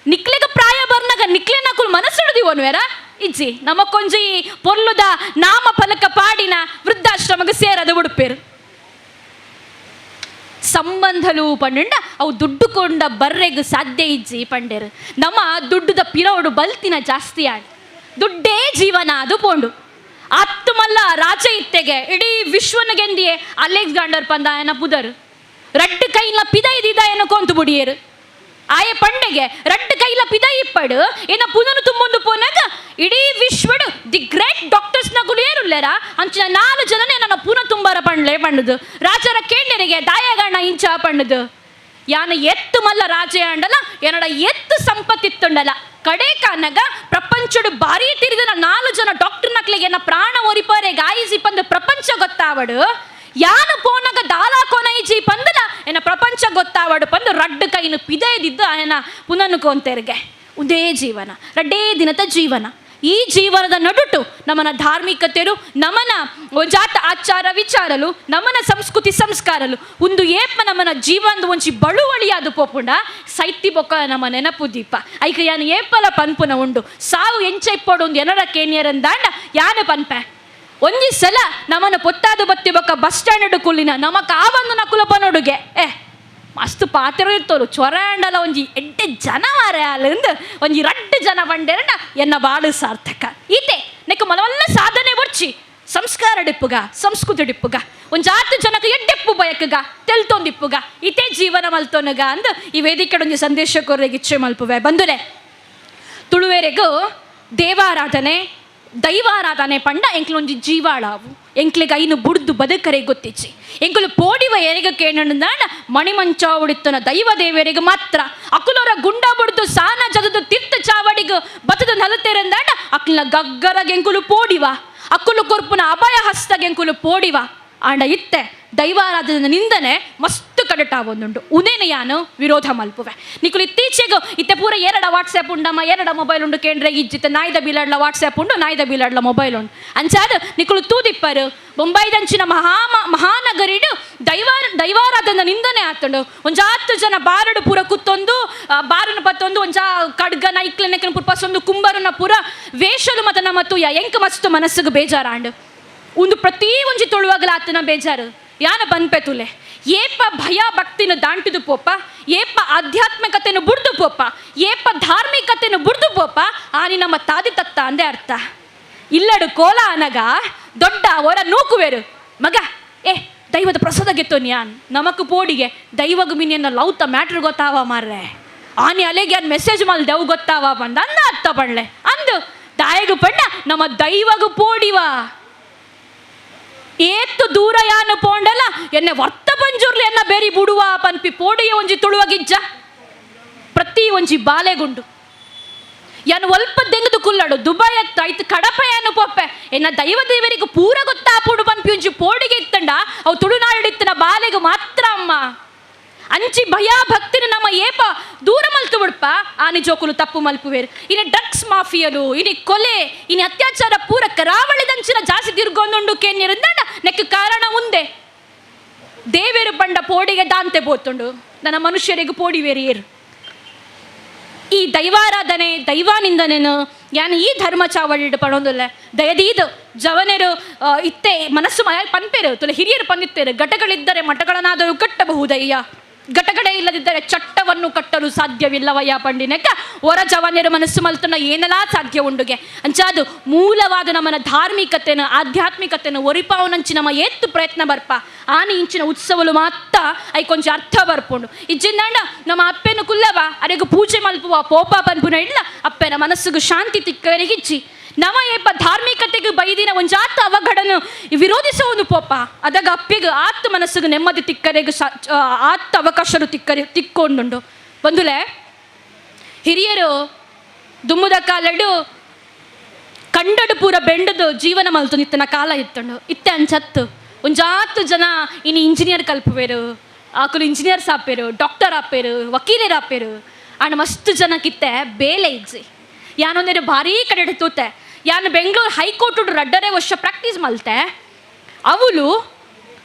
ನಿಕ್ಲೆಗ ಪ್ರಾಯ ಬರ್ನಾಗ ನಿಕ್ಲೆ ನಾಕುಲ್ ಮನಸ್ಸಿಡ್ದಿವನ್ವೇರ ಇಜ್ಜಿ ನಮಕೊಂಜಿ ಪೊರ್ಲುದ ನಾಮ ಫಲಕ ಪಾಡಿನ ವೃದ್ಧಾಶ್ರಮಕ್ಕೆ ಸೇರದ ಉಡುಪೇರು ಸಂಬಂಧಲು ಪಂಡ ಅವು ದುಡ್ಡು ಕೊಂಡ ಬರ್ರೆಗ್ ಸಾಧ್ಯ ಇಜ್ಜಿ ಪಂಡೇರು ನಮ್ಮ ದುಡ್ಡುದ ಪಿರೋಡು ಬಲ್ತಿನ ಜಾಸ್ತಿ ಆಡಿ ದುಡ್ಡೇ ಜೀವನ ಅದು ಪೋಂಡು ಅತ್ತು ಮಲ್ಲ ರಾಜ ಇತ್ತೆಗೆ ಇಡೀ ವಿಶ್ವನಗೆಂದಿಯೇ ಅಲೆಕ್ಸಾಂಡರ್ ಪಂದ ಏನ ಪುದರ್ ರಡ್ಡು ಕೈಲ ಪಿದ ಇದಿದ ಏನೋ ಕೊಂತು ಬುಡಿಯರು ಆಯ ಪಂಡೆಗೆ ರಡ್ಡು ಕೈಲ ಪಿದ ಇಪ್ಪಡು ಏನ ಪುನನು ತುಂಬೊಂದು ಪೋನಾಗ ಇಡೀ ವಿಶ್ವಡು ದಿ ಗ್ರೇಟ್ ಡಾಕ್ಟರ್ಸ್ ನಗುಲು ಏರುಲ್ಲೇರ ಅಂಚಿನ 4 ಜನನೇ ನನ್ನ ಪುನ ತುಂಬಾರ ಪಂಡ್ಲೆ ಪಂಡದು ರಾಜರ ಕೇಂದ್ರಿಗೆ ದಾಯಗಣ ಇಂಚ ಪಂಡದು ಯಾನ ಎತ್ತು ಮಲ್ಲ ರಾಜ ಅಂಡಲ ಏನಡ ಎತ್ತು ಸಂಪತ್ತಿತ್ತುಂಡಲ ಕಡೆ ಕಾನಾಗ ಪ್ರಪಂಚಡು ಬಾರಿ ತಿರಿದ 4 ಜನ ಡಾಕ್ಟರ್ ನಕ್ಲಿಗೆ ಏನ ಪ್ರಾಣ ಒರಿಪಾರೆ ಗಾಯಿಸಿ ಪಂದು ಪ್ರಪಂಚ ಗೊತ್ತಾವಡು ಯಾನು ಪೋನಾಗ ದಾಲಾ ಕೊನೈಜಿ ಪಂದಲ ಏನ ಪ್ರಪಂಚ ಗೊತ್ತಾವಡು ಪಂದು ರಡ್ಡು ಕೈನು ಪಿದೆದಿದ್ದು ಏನ ಪುನನುಕೋಂತೆರ್ಗೆ ಉದೇ ಜೀವನ ರಡ್ಡೇ ದಿನದ ಜೀವನ ಈ ಜೀವನದ ನಡುಟು ನಮ್ಮನ ಧಾರ್ಮಿಕತೆರು ನಮನ ಒಂಜಾತ ಆಚಾರ ವಿಚಾರಲು ನಮನ ಸಂಸ್ಕೃತಿ ಸಂಸ್ಕಾರಲು ಒಂದು ಏಪ ನಮ್ಮನ ಜೀವನದ ಒಂಚಿ ಬಳುವಳಿಯಾದು ಪೋಪುಂಡ ಸೈತಿ ಬೊಕ್ಕ ನಮ್ಮ ನೆನಪು ದೀಪ ಐಕ ಯಾನು ಏಪಲ ಪನ್ಪುನ ಉಂಡು ಸಾವು ಎಂಚೈಪೋಡು ಒಂದು ಎನರ ಕೇನಿಯರಂದಾಂಡ ಯಾನು ಪನ್ಪೆ ಒಂಜಿ ಸಲ ನಮ್ಮನ್ನು ಪೊತ್ತಾದು ಬತ್ತಿ ಬೊಕ್ಕ ಬಸ್ ಸ್ಟ್ಯಾಂಡ್ ಕುಲ್ಲಿನ ನಮಕ್ ಆ ಒಂದು ನಕುಲ ಪನೊಡುಗೆ ಮಸ್ತ್ ಪಾತ್ರ ಇರ್ತೋರು ಚೊರಾಂಡಲ ಒಂಜಿ ಎಡ್ಡೆ ಜನ ಮಾರೆ ಅಲ್ಲಿಂದ ಒಂಜಿ ರಡ್ಡು ಜನ ಬಂಡೇರಣ ಎನ್ನ ಬಾಳು ಸಾರ್ಥಕ ಈತೆ ನೆಕ್ಕ ಮಲವಲ್ಲ ಸಾಧನೆ ಬರ್ಚಿ ಸಂಸ್ಕಾರ ಡಿಪ್ಪುಗ ಸಂಸ್ಕೃತಿ ಡಿಪ್ಪುಗ ಒಂಜಾತು ಜನಕ್ಕೆ ಎಡ್ಡೆಪ್ಪು ಬಯಕಗ ತೆಲ್ತೊಂದಿಪ್ಪುಗ ಇತೇ ಜೀವನ ಮಲ್ತೊನಗ ಅಂದು ಈ ವೇದಿಕೆಡೊಂಜಿ ಸಂದೇಶ ಕೊರ್ರೆಗೆ ಇಚ್ಛೆ ಮಲ್ಪುವೆ ಬಂದುಲೆ ತುಳುವೆರೆಗೂ ದೇವಾರಾಧನೆ ದೈವಾರಾಧನೆ ಪಂಡ ಎಂಕ್ಲೊಂಜಿ ಜೀವಾಳಾವು ಎಂಕ್ಲೆಗೆ ಐನು ಬುಡ್ದು ಬದುಕರೆ ಗೊತ್ತಿಚ್ಚಿ ಎಂಕುಲು ಪೋಡಿವ ಎರೆಗ ಕೇಣಂದಾಂಡ ಮಣಿಮಂಚ ಉಡಿತನ ದೈವ ದೇವರಿಗೆ ಮಾತ್ರ ಅಕುಲರ ಗುಂಡ ಬುಡ್ದು ಸಾನ ಜಗದು ತೀರ್ಥ ಚಾವಡಿಗೆ ಬತದ ನಲತೆರಂದಾಂಡ ಅಕ್ಲ ಗಗ್ಗರಗೆ ಎಂಕುಲು ಪೋಡಿವ ಅಕ್ಕುಲು ಕೊರ್ಪುನ ಅಭಯ ಹಸ್ತಗೆ ಎಂಕುಲು ಪೋಡಿವ ಆಂಡ ಇತ್ತೆ ದೈವಾರಾಧನೆ ನಿಂದನೆ ಮಸ್ತ್ ಕಡಟಾವೊಂದುಂಡು ಉನೇನು ಯಾನು ವಿರೋಧ ಮಲ್ಪುವೆ ನಿಕುಲು ಇತ್ತೀಚೆಗೂ ಇತ್ತೆ ಪೂರ 2 ವಾಟ್ಸ್ಯಾಪ್ ಉಂಡಮ್ಮ 2 ಮೊಬೈಲ್ ಉಂಡು ಕೇಂದ್ರ ಇಜ್ಜಿತ್ತೆ ನಾಯ್ದ ಬೀಲಾಡ್ಲ ವಾಟ್ಸ್ಯಾಪ್ ಉಂಡು ನಾಯ್ದ ಬೀಲಾಡ್ಲ ಮೊಬೈಲ್ ಉಂಡು ಅಂಚಾದ ನಿಕುಲು ತೂದಿಪ್ಪರು ಬೊಂಬೈದಂಚಿನ ಮಹಾನಗರಿಡು ದೈವಾರಾಧನೆ ನಿಂದನೆ ಆತುಂಡು ಒಂಜಾತ್ತು ಜನ ಬಾರಡು ಪೂರ ಕುತ್ತೊಂದು ಬಾರನ ಪತ್ತೊಂದು ಒಂಜಾ ಕಡ್ಗ ನೈಕ್ಲನೆಕ್ಕನ ಪೂರ ಪಸೊಂದು ಕುಂಬರನ ಪೂರ ವೇಷಲು ಮತನ ಮತ್ತು ಎಂಕ ಮಸ್ತ್ ಮನಸ್ಸಿಗೆ ಬೇಜಾರಾಂಡು ಒಂದು ಪ್ರತಿ ಒಂಜಿ ತೊಳುವಾಗಲ ಆತನ ಬೇಜಾರು ಯಾನ ಬನ್ಪೆ ತುಲೆ ಏಪ ಭಯ ಭಕ್ತಿನ ದಾಂಟಿದು ಪೋಪ ಏಪ ಆಧ್ಯಾತ್ಮಿಕತೆಯನ್ನು ಬುಡ್ದು ಪೋಪ ಏಪ ಧಾರ್ಮಿಕತೆಯನ್ನು ಬುಡ್ದು ಪೋಪ ಆನಿ ನಮ್ಮ ತಾದಿ ತತ್ತ ಅಂದೇ ಅರ್ಥ ಇಲ್ಲಡು ಕೋಲ ಅನಗ ದೊಡ್ಡ ಹೊರ ನೂಕುವೇರು ಮಗ ದೈವದ ಪ್ರಸಾದ ಗೆತ್ತೋನ್ ಯಾನ್ ನಮಕ್ ಪೋಡಿಗೆ ದೈವಗ ಮಿನಿಯನ್ನ ಲೌತ ಮ್ಯಾಟ್ರ್ ಗೊತ್ತಾವ ಮಾರ್ರೆ ಆನಿ ಅಲೆಗೆ ಅನ್ ಮೆಸೇಜ್ ಮಲ್ ದೆವ್ ಗೊತ್ತಾವ ಬಂದ ಅಂದ ಅರ್ಥ ಪಡ್ಲೆ ಅಂದು ದಾಯಗು ಪಣ್ಣ ನಮ್ಮ ದೈವಗು ಪೋಡಿವ ಏತ್ತು ದೂರ ಯಾನು ಪೋಂಡಲ ಎನ್ನೆ ವರ್ತ ಪಂಜುರ್ಲಿ ಎನ್ನ ಬೇರಿ ಬುಡುವ ಪನ್ಪಿ ಪೋಡಿಯ ಒಂಜಿ ತುಳುವಗಿಜ್ಜ ಪ್ರತಿ ಒಂಜಿ ಬಾಲೆಗುಂಡು ಯಾನು ಒಲ್ಪ ದೆಂಗದು ಕುಲ್ಲಡು ದುಬೈ ಎತ್ತ ಐತು ಕಡಪ ಯಾನು ಪೊಪ್ಪೆ ಎನ್ನ ದೈವ ದೇವರಿಗೆ ಪೂರ ಗೊತ್ತಾಪುಡು ಪನ್ಪಿ ಒಂಜಿ ಪೋಡಿಗೆ ಇತ್ತಂಡ ಅವು ತುಳುನಾಡಿತ್ತಿನ ಬಾಲೆಗೆ ಮಾತ್ರ ಅಮ್ಮ ಅಂಚಿ ಭಯ ಭಕ್ತಿನ ನಮ್ಮ ಏಪ ದೂರ ಮಲ್ತು ಬಿಡ್ಪ ಆನೆ ಜೋಕುಲು ತಪ್ಪು ಮಲ್ಪುವೇರು ಇನ್ನು ಡ್ರಗ್ಸ್ ಮಾಫಿಯಲು ಇನ್ನು ಕೊಲೆ ಇನ್ನು ಅತ್ಯಾಚಾರ ಪೂರ ಕರಾವಳಿದಂಚಿನ ಜಾಸ್ತಿ ತಿರ್ಗೊಂದುಂಡು ಕೇನ್ಯರಿಂದಾಂಡ ನೆಕ್ ಕಾರಣ ಮುಂದೆ ದೇವೇರು ಬಂಡ ಪೋಡಿಗೆ ದಾಂತೆ ಬೋತುಂಡು ನನ್ನ ಮನುಷ್ಯರಿಗೆ ಪೋಡಿವೇರಿ ಏರು ಈ ದೈವಾರಾಧನೆ ದೈವಾನಿಂದನೇನು ಯಾನು ಈ ಧರ್ಮ ಚಾವಡಿ ಪಡೋದಿಲ್ಲ ದಯದೀದು ಜವನರು ಇತ್ತೆ ಮನಸ್ಸು ಪನ್ಪೇರು ತುಲ ಹಿರಿಯರು ಪಂದಿತ್ತೇರು ಘಟಗಳಿದ್ದರೆ ಮಠಗಳನ್ನಾದರೂ ಕಟ್ಟಬಹುದಯ್ಯ ಘಟಗಳೇ ಇಲ್ಲದಿದ್ದರೆ ಚಟ್ಟವನ್ನು ಕಟ್ಟಲು ಸಾಧ್ಯವಿಲ್ಲವಯ್ಯ ಪಂಡಿನಕ್ಕ ಹೊರ ಜವನ್ಯರು ಮನಸ್ಸು ಮಲ್ತನ ಏನೆಲ್ಲ ಸಾಧ್ಯ ಉಂಡುಗೆ ಅಂಚಾದು ಮೂಲವಾದ ನಮ್ಮನ ಧಾರ್ಮಿಕತೆನ ಆಧ್ಯಾತ್ಮಿಕತೆನ ಒರಿಪಾವನಂಚಿ ನಮ್ಮ ಏತ್ತು ಪ್ರಯತ್ನ ಬರ್ಪ ಆನೆ ಇಂಚಿನ ಉತ್ಸವಲು ಮಾತ್ರ ಐಕೊಂಚ ಅರ್ಥ ಬರ್ಪುಂಡು ಇಜ್ಜಿಂದಾಂಡ ನಮ್ಮ ಅಪ್ಪೆನು ಕುಲ್ಲವ ಅರೆಗೂ ಪೂಜೆ ಮಲ್ಪುವ ಪೋಪ ಪನ್ಪುನ ಇಲ್ಲ ಅಪ್ಪೆನ ಮನಸ್ಸಿಗೂ ಶಾಂತಿ ತಿಕ್ಕರಿಗಿಚ್ಚಿ ನವ ಏಪ ಧಾರ್ಮಿಕತೆಗೆ ಬೈದಿನ ಒಂಜಾತ ಅವಘಡನು ವಿರೋಧಿಸೋ ಒಂದು ಪೋಪ ಅದಾಗ ಅಪ್ಪಿಗೆ ಆತ್ತ ಮನಸ್ಸಿಗೆ ನೆಮ್ಮದಿ ತಿಕ್ಕರೆಗೆ ಆತ್ತ ಅವಕಾಶರು ತಿಕ್ಕೊಂಡುಂಡು ಬಂದುಲೆ ಹಿರಿಯರು ದುಮ್ಮುದ ಕಾಲಡು ಕಂಡಡು ಪೂರ ಬೆಂಡದು ಜೀವನ ಮಲ್ತು ನಿತ್ತನ ಕಾಲ ಇತ್ತಂಡು ಇತ್ತೆ ಅಂಚತ್ತು ಒಂಜಾತು ಜನ ಇನ್ನು ಇಂಜಿನಿಯರ್ ಕಲ್ಪುವೇರು ಆಕಲು ಇಂಜಿನಿಯರ್ಸ್ ಆಪೇರು ಡಾಕ್ಟರ್ ಆಪೇರು ವಕೀಲರು ಆಪೇರು ಅಣ್ಣ ಮಸ್ತ್ ಜನಕ್ಕಿತ್ತೆ ಬೇಲೆ ಇಜ್ಜಿ ಯಾನೊಂದೇನು ಭಾರೀ ಕಡೆ ತೂತೆ ಯಾನು ಬೆಂಗಳೂರು ಹೈಕೋರ್ಟ್ ರಡ್ಡರೆ ವರ್ಷ ಪ್ರಾಕ್ಟೀಸ್ ಮಲ್ತೆ ಅವಳು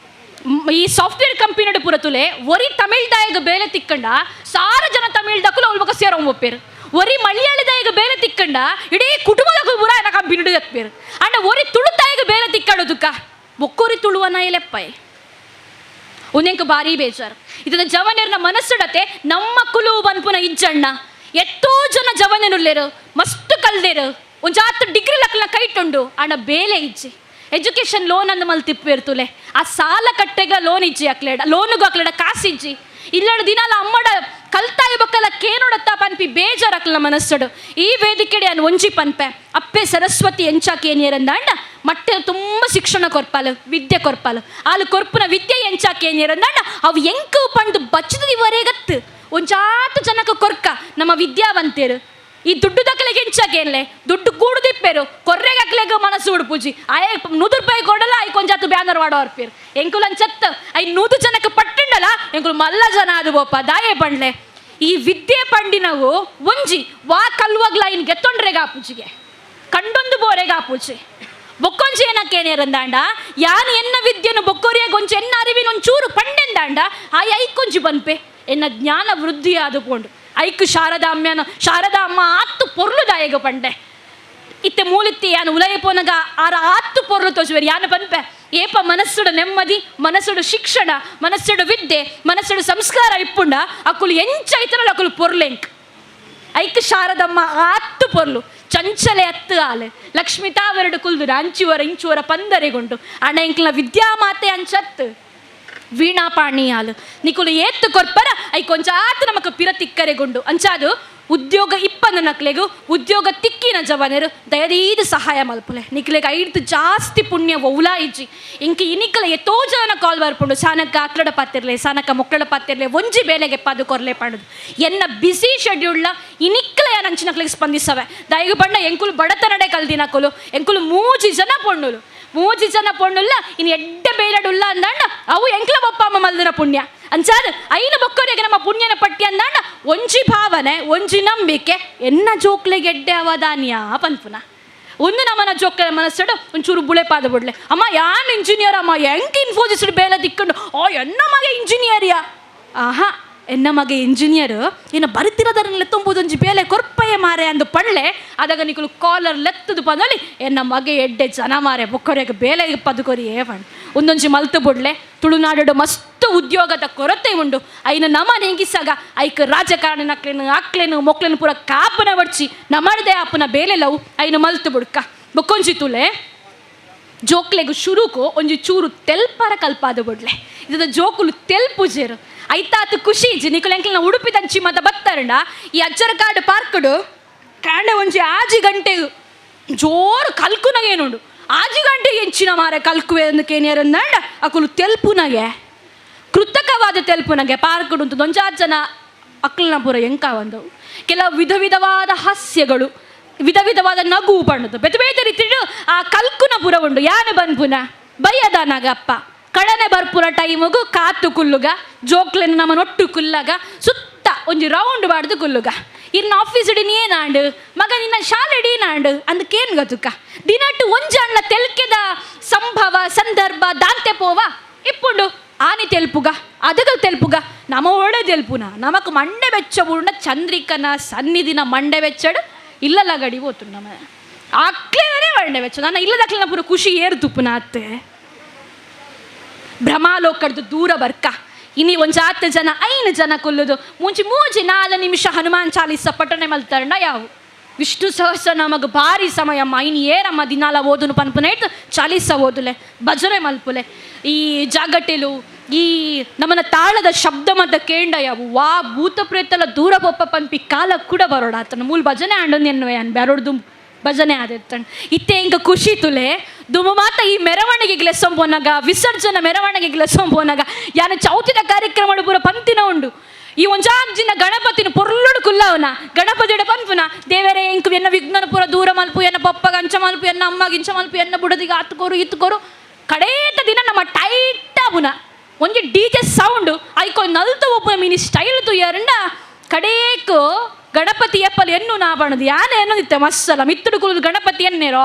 ಈ ಸಾಫ್ಟ್ವೇರ್ ಕಂಪನಿ ಪೂರ ತುಲೆ ಒರಿ ತಮಿಳ್ದಾಯಗ ಬೇಲೆ ತಿಕ್ಕಂಡ ಸಾರ ಜನ ತಮಿಳ್ದಾಕಲು ಅವಳ ಮಗ ಸೇರೋ ಒಪ್ಪೇರು ಒರಿ ಮಲಯಾಳಿದಾಯಗ ಬೇಲೆ ತಿಕ್ಕಂಡ ಇಡೀ ಕುಟುಂಬದಾಗ ಪೂರ ಏನ ಕಂಪನಿ ಎತ್ಪೇರು ಅಂಡ ಒರಿ ತುಳುತಾಯಗ ಬೇಲೆ ತಿಕ್ಕಾಡೋದಕ್ಕ ಬೊಕ್ಕೋರಿ ತುಳುವನ ಎಲೆಪ್ಪಾಯ್ ಒಂದೆಂಕ ಭಾರಿ ಬೇಜಾರು ಇದನ್ನ ಜವನರ್ನ ಮನಸ್ಸುಡತೆ ನಮ್ಮ ಕುಲು ಬನ್ಪುನ ಇಜ್ಜಣ್ಣ ಎಷ್ಟೋ ಜನ ಜವನರುಲ್ಲೇರು ಮಸ್ತ್ ಕಲ್ದೇರು ಒಂಜಾತು ಡಿಗ್ರಿ ಲಕ್ಕಲ ಕೈಟುಂಡು ಅಣ್ಣ ಬೇಲೆ ಇಜ್ಜಿ ಎಜುಕೇಷನ್ ಲೋನ್ ಅಂದು ಮಲ್ ತಿಪ್ಪಿರ್ತುಲೆ ಆ ಸಾಲ ಕಟ್ಟೆಗ ಲೋನ್ ಇಜ್ಜಿ ಅಕ್ಲೇಡ ಲೋನುಗೂ ಅಕ್ಲೇಡ ಕಾಸಿಜ್ಜಿ ಇಲ್ಲಡ ದಿನಾಲ ಅಮ್ಮಡ ಕಲ್ತಾಯ ಬಕ್ಕಲ ಕೇನೋಡತ್ತ ಪನ್ಪಿ ಬೇಜಾರಕ್ಲ ಮನಸ್ಸಡು ಈ ವೇದಿಕೆಡೆ ಅನ್ ಒಂಜಿ ಪನ್ಪೆ ಅಪ್ಪೆ ಸರಸ್ವತಿ ಎಂಚಾಕೇನಿಯರಂದಾಂಡ ಮಟ್ಟೆ ತುಂಬ ಶಿಕ್ಷಣ ಕೊರ್ಪಾಲು ವಿದ್ಯೆ ಕೊರ್ಪಾಲು ಆಲು ಕೊರ್ಪುನ ವಿದ್ಯೆ ಎಂಚಾಕೇನಿಯರಂದಾಂಡ ಅವು ಎಂಕು ಪಂಡು ಬಚ್ಚದ ಇವರೆಗತ್ತು ಒಂಜಾತು ಜನಕ್ಕೆ ಕೊರ್ಕ ನಮ್ಮ ವಿದ್ಯಾವಂತೇರು ಈ ದುಡ್ಡು ದಕ್ಕಲೆಗೆ ಎಂಚಾಕೇನ್ಲೆ ದುಡ್ಡು ಕೂಡುದಿಪ್ಪೇರು ಕೊರ್ರೆಗಕ್ಲೆಗ ಮನಸ್ಸು ಉಡುಪುಜಿ ಆಯ 100 ರೂಪಾಯಿ ಕೊಡಲ್ಲ ಐ ಕೊಂಜಾತು ಬ್ಯಾನರ್ ವಾಡೋರ್ಪೇರು ಎಂಕುಲು ಅಂಚತ್ತ ಐ 100 ಜನಕ್ಕೆ ಪಟ್ಟಿಂಡಲ್ಲ ಎಂಕುಲು ಮಲ್ಲ ಜನ ಅದು ಬೋಪ ದಾಯೆ ಪಂಡ್ಲೆ ಈ ವಿದ್ಯೆ ಪಂಡಿನವು ಒಂಜಿ ವಾ ಕಲ್ವಾಗ್ಲ ಇನ್ ಗೆತ್ತೊಂಡ್ರೆಗಾಪುಜಿಗೆ ಕಂಡೊಂದು ಬೋರೆಗಾಪುಜಿ ಬೊಕ್ಕೊಂಜಿ ಏನಕ್ಕೇನೇರಂದಾಂಡ ಯಾನು ಎನ್ನ ವಿದ್ಯೆನು ಬೊಕ್ಕೋರಿಯಾಗ ಒಂಚು ಎನ್ನ ಅರಿವಿನ ಒಂಚೂರು ಪಂಡೆಂದಾಂಡ ಆಯ್ ಐಕೊಂಜಿ ಬನ್ಪೆ ಎನ್ನ ಜ್ಞಾನ ವೃದ್ಧಿ ಆದುಕೊಂಡು ಐಕು ಶಾರದಾ ಅಮ್ಮ ಆತ್ತು ಪೊರ್ಲು ದಾಯಗ ಪಂಡೆ ಇತ್ತೆ ಮೂಲಿತ್ತಿ ಯಾನು ಉಲಯ ಪೋನಗ ಆರ ಆತ್ತು ಪೊರ್ಲು ತೋಜುವೇರು ಯಾನು ಪನ್ಪೆ ಏಪ ಮನಸ್ಸುಡು ನೆಮ್ಮದಿ ಮನಸ್ಸುಡು ಶಿಕ್ಷಣ ಮನಸ್ಸುಡು ವಿದ್ಯೆ ಮನಸ್ಸುಡು ಸಂಸ್ಕಾರ ಇಪ್ಪುಂಡ ಅಕ್ಕುಲು ಎಂಚೈತನಲ್ಲ ಅಕ್ಕುಲು ಪೊರ್ಲೆಂಕ್ ಐಕ್ ಶಾರದಮ್ಮ ಆತ್ತು ಪೊರ್ಲು ಚಂಚಲೆ ಅತ್ತು ಆಲೆ ಲಕ್ಷ್ಮಿತಾವರಡು ಕುಲ್ದು ಅಂಚುವರ ಇಂಚುವರ ಪಂದರೆಗೊಂಡು ಅಣ್ಣ ಎಂಕ್ಲ ವಿದ್ಯಾಮಾತೆ ಅಂಚತ್ತು ವೀಣಾಪಾಣಿ ಆಲು ನಿಕುಲು ಏತ್ತು ಕೊರ್ಪರ ಐ ಕೊಂಚಾತು ನಮಕ್ ಪಿರ ತಿಕ್ಕರೆಗೊಂಡು ಅಂಚಾದು ಉದ್ಯೋಗ ಇಪ್ಪಂದು ನಕ್ಲೆಗು ಉದ್ಯೋಗ ತಿಕ್ಕಿನ ಜವನರು ದಯದೀದು ಸಹಾಯ ಮಲ್ಪುಲೆ ನಿಕ್ಲೆಗ್ ಐದು ಜಾಸ್ತಿ ಪುಣ್ಯ ಒವ್ಲಾ ಇಜ್ಜಿ ಇಂಕ ಇನಿಕಲ ಎತ್ತೋ ಜನ ಕಾಲ್ ಬರ್ಪುಂಡು ಸಾನಕ್ಕ ಆಕ್ಲಡ ಪಾತಿರ್ಲೆ ಸಾನಕ್ಕ ಮೊಕ್ಕಳ ಪಾತಿರ್ಲೆ ಒಂಜಿ ಬೇಲೆಗೆ ಪಾದು ಕೊರ್ಲೆ ಪಣದು ಎನ್ನ ಬಿಸಿ ಶೆಡ್ಯೂಲ್ನ ಇನಿಕ್ಕಲ ನಂಚಿನಕ್ಲೆಗೆ ಸ್ಪಂದಿಸವೆ ದಯಗು ಪಂಡ ಎಂಕುಲು ಬಡತನಡೆ ಕಲ್ದಿನಕುಲು ಎಂಕುಲು 3 ಜನ ಪೊಣ್ಣುಲು 3 ಜನ ಪೊಣ್ಣುಲ್ಲ ಇನ್ನು ಎಡ್ಡ ಬೇಲಡುಲ್ಲ ಅಂದಾಂಡ ಅವು ಎಂಕ್ಲ ಬಪ್ಪ ಅಮ್ಮ ಮಲ್ದಿನ ಪುಣ್ಯ ಅಂಚಾದ ಐನ ಬೊಕ್ಕರಿಗೆ ನಮ್ಮ ಪುಣ್ಯನ ಪಟ್ಟಿ ಅಂದಾಂಡ ಒಂಜಿ ಭಾವನೆ ಒಂಜಿ ನಂಬಿಕೆ ಎನ್ನ ಜೋಕ್ಲೆಗೆ ಎಡ್ಡೆ ಅವಧಾನ್ಯ ಪನ್ಪುನ ಒಂದು ನಮ್ಮನ ಜೋಕ್ಲೆ ಮನಸ್ಸಡು ಒಂಚೂರು ಬುಳೆ ಪಾದ ಬಿಡ್ಲೆ ಅಮ್ಮ ಯಾನ್ ಇಂಜಿನಿಯರ್ ಅಮ್ಮ ಎಂಕ್ ಇನ್ಫೋಸಿಸ್ ಬೇಲೆ ದಿಕ್ಕೊಂಡು ಎನ್ನ ಮಗೆ ಇಂಜಿನಿಯರಿಯಾ ಆಹಾ ಎನ್ನ ಮಗೆ ಇಂಜಿನಿಯರ್ ಇನ್ನು ಬರುತ್ತಿರೋದರನ್ನೆಲ್ಲ ತುಂಬುದೊಂಜಿ ಬೇಲೆ ಕೊರ್ಪಯ್ಯ ಮಾರೆ ಅಂದು ಪಳ್ಳೆ ಅದಾಗ ನಿಕುಲು ಕಾಲರ್ ಲೆತ್ತದು ಪದಲ್ಲಿ ಎನ್ನ ಮಗೆ ಎಡ್ಡೆ ಜನ ಮಾರೆ ಬೊಕ್ಕರಿಗೆ ಬೇಲೆ ಪದುಕೊರಿ ಏವಣ್ ಒಂದೊಂಜಿ ಮಲ್ತು ಬಿಡ್ಲೆ ತುಳುನಾಡು ಮಸ್ತ್ ಉದ್ಯೋಗದ ಕೊರತೆ ಉಂಡು ಐನ ನಮ ನೆಂಗಿಸಾಗ ಐಕ್ ರಾಜಕಾರಣ ಆಕ್ಲೇನು ಮೊಕ್ಲೇನು ಪೂರ ಕಾಪನ ಬಡ್ಚಿ ನಮ್ಮದೇ ಆಪನ ಬೇಲೆ ಲವು ಐನು ಮಲ್ತು ಬಿಡ್ಕ ಬೊಕ್ಕೊಂಜಿ ತುಲೆ ಜೋಕ್ಲೆಗು ಶುರುಕು ಒಂಜಿ ಚೂರು ತೆಲ್ಪರ ಕಲ್ಪಾದು ಬಿಡ್ಲೆ ಇದು ಜೋಕುಲು ತೆಲ್ಪುಜೇರು ಐತಾತು ಖುಷಿ ಇಜ್ಜಿ ನಿಕುಲು ಎಂಕ್ಲನ ಉಡುಪಿ ದಂಚಿ ಮತ ಬತ್ತಾರಂಡ ಈ ಅಜ್ಜರಕಾಡು ಪಾರ್ಕ್ಡು ಕಾಂಡೆ ಒಂಜಿ 6 ಗಂಟೆಗು ಜೋರು ಕಲ್ಕುನಗೇನುಂಡು ಆಜು ಗಂಟೆಗೆ ಹೆಂಚಿನ ಮಾರ ಕಲ್ಕುವೆ ಕೇನೇರಂದಂಡ ಅಕುಲು ತೆಲ್ಪುನಗೆ ಕೃತಕವಾದ ತೆಲ್ಪುನಗೆ ಪಾರ್ಕಡು ಅಂತ ದೊಂಜಾರು ಜನ ಅಕ್ಕಲನ ಪೂರ ಎಂಕ ಬಂದವು. ಕೆಲವು ವಿಧ ವಿಧವಾದ ಹಾಸ್ಯಗಳು, ವಿಧ ವಿಧವಾದ ನಗು ಪಣ್ಣದು ಬೇತೆ ಬೇತೆ ರೀತಿಡು ಆ ಕಲ್ಕುನ ಪುರ ಉಂಡು. ಯಾನೆ ಬಂದ್ಪುನ ಬಯ್ಯದಾನಾಗಪ್ಪ ಕಳನೆ ಬರ್ಪುರ ಟೈಮಗು ಕಾತು ಕುಲ್ಲುಗ ಜೋಕ್ಲೆನ ನಮ್ಮನೊಟ್ಟು ಕುಲ್ಲಗ ಸುತ್ತ ಒಂಜಿ ರೌಂಡ್ ಬಾಡ್ದು ಕುಲ್ಲುಗ ಇನ್ನು ಆಫೀಸ್ ಇಡಿ ಏನಾಂಡು ಮಗ ನಿನ್ನ ಶಾಲೆ ಇಡೀನಾಂಡು ಅಂದಕ್ಕೇನು ಗೊತ್ತುಕ್ಕ ದಿನಟ್ಟು ಒಂಜಣ್ಣ ತೆಲ್ಕೆದ ಸಂಭವ ಸಂದರ್ಭ ದಾಂತೆ ಪೋವ ಇಪ್ಪುಂಡು ಆನಿ ತೆಲ್ಪುಗ ಅದಗ ತೆಲ್ಪುಗ ನಮ ಒಳ್ಳೆ ತೆಲ್ಪುನ ನಮಕ್ ಮಂಡೆ ಬೆಚ್ಚ ಬುರುಂಡ ಚಂದ್ರಿಕನ ಸನ್ನಿಧಿನ ಮಂಡೆ ಬೆಚ್ಚಡು ಇಲ್ಲಲ್ಲ ಗಡಿ ಹೋತು ನಮ್ಮ ಅಕ್ಲೇನೇ ಮಂಡೆ ಬೆಚ್ಚ ನನ್ನ ಇಲ್ಲದಕ್ಲೆ ಪೂರ ಖುಷಿ ಏರ್ತುಪ್ಪುನ ಅತ್ತೆ ಭ್ರಮಾಲೋಕಡ್ದು ದೂರ ಬರ್ಕ ಇನಿ ಒಂದು 10 ಜನ 5 ಜನ ಕೊಲ್ಲುದು ಮುಂಚೆ 4 ನಿಮಿಷ ಹನುಮಾನ್ ಚಾಲೀಸ ಪಠಣೆ ಮಲ್ತಾರಣ ಯಾವು ವಿಷ್ಣು ಸಹಸ್ರ ನಮಗೆ ಭಾರಿ ಸಮಯಮ್ಮ ಇನ್ನು ಏರಮ್ಮ ದಿನಾಲ ಓದುನು ಪನ್ಪುನ ಇಟ್ಟು ಚಾಲೀಸ ಓದುಲೆ ಭಜನೆ ಮಲ್ಪುಲೆ ಈ ಜಾಗಟೆಲು ಈ ನಮ್ಮನ ತಾಳದ ಶಬ್ದ ಮದ್ದ ಕೇಂಡ ಯಾವು ವಾ ಭೂತ ಪ್ರೇತಲ ದೂರ ಪೊಪ್ಪ ಪನ್ಪಿ ಕಾಲ ಕೂಡ ಬರೋಡ ಆತನ ಮೂಲ ಭಜನೆ ಆಂಡೊಂದು ಎನ್ನುವೆ ಅನ್ ಬ್ಯಾರೋಡ್ದು ಭಜನೆ ಆದಿರ್ತಣ ಇತ್ತೆ ಹಿಂಗ ಖುಷಿ ತುಲೆ ದುಮ ಮಾತ ಈ ಮೆರವಣಿಗೆಗೆ ಲೆಸ್ಸಂಪೋನಾಗ ವಿಸರ್ಜನೆ ಮೆರವಣಿಗೆಗೆ ಲೆಸ್ಸಂಪೋನಾಗ ಯಾನ ಚೌತಿದ ಕಾರ್ಯಕ್ರಮ ಪೂರ ಪಂತಿನ ಉಂಡು ಈ ಒಂಜಾಜಿನ ಗಣಪತಿನ ಪೊರ್ಲುಡು ಕುಲ್ಲವನ ಗಣಪತಿಡ ಪನ್ಪುನ ದೇವರೇ ಎಂಕು ಎನ್ನ ವಿಘ್ನನ ಪೂರ ದೂರ ಮಲ್ಪು ಎನ್ನ ಪಪ್ಪಗ ಅಂಚ ಮಲ್ಪು ಎನ್ನ ಅಮ್ಮಗ ಇಂಚ ಮಲ್ಪು ಎನ್ನ ಬುಡದಿಗೆ ಹತ್ಕೋರು ಇತ್ಕೋರು ಕಡೇತ ದಿನ ನಮ್ಮ ಟೈಟ್ ಆಬುನ ಒಂಜಿ ಡಿಜೆ ಸೌಂಡು ಐಕೊ ನಲ್ತ ಒಬ್ಬ ಮಿನಿ ಸ್ಟೈಲ್ ತುಯ್ಯಾರಂಡ ಕಡೇಕು ಗಣಪತಿ ಎಪ್ಪಲು ಎನ್ನು ನಾ ಬಣ್ಣದು ಯಾನೆ ಅನ್ನೋದಿತ್ತೆ ಮಸ್ಸಲ್ಲ ಮಿತ್ತುಡು ಕುಲದು ಗಣಪತಿ ಎನ್ನೇರೋ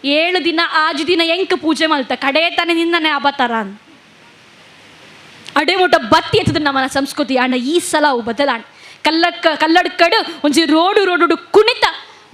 7 ದಿನ 6 ದಿನ ಎಂಕ ಪೂಜೆ ಮಲ್ತ ಕಡೇ ತಾನೆ ನಿನ್ನನೆ ಅಬತಾರ ಅಡೆ ಮುಟ್ಟ ಬತ್ತಿ ಎತ್ತದ ನಮ್ಮನ ಸಂಸ್ಕೃತಿ ಆಂಡ ಈ ಸಲ ಅವು ಬದಲಾಣ ಕಲ್ಲಡ್ಕಡು ಒಂಜಿ ರೋಡು ಕುಣಿತ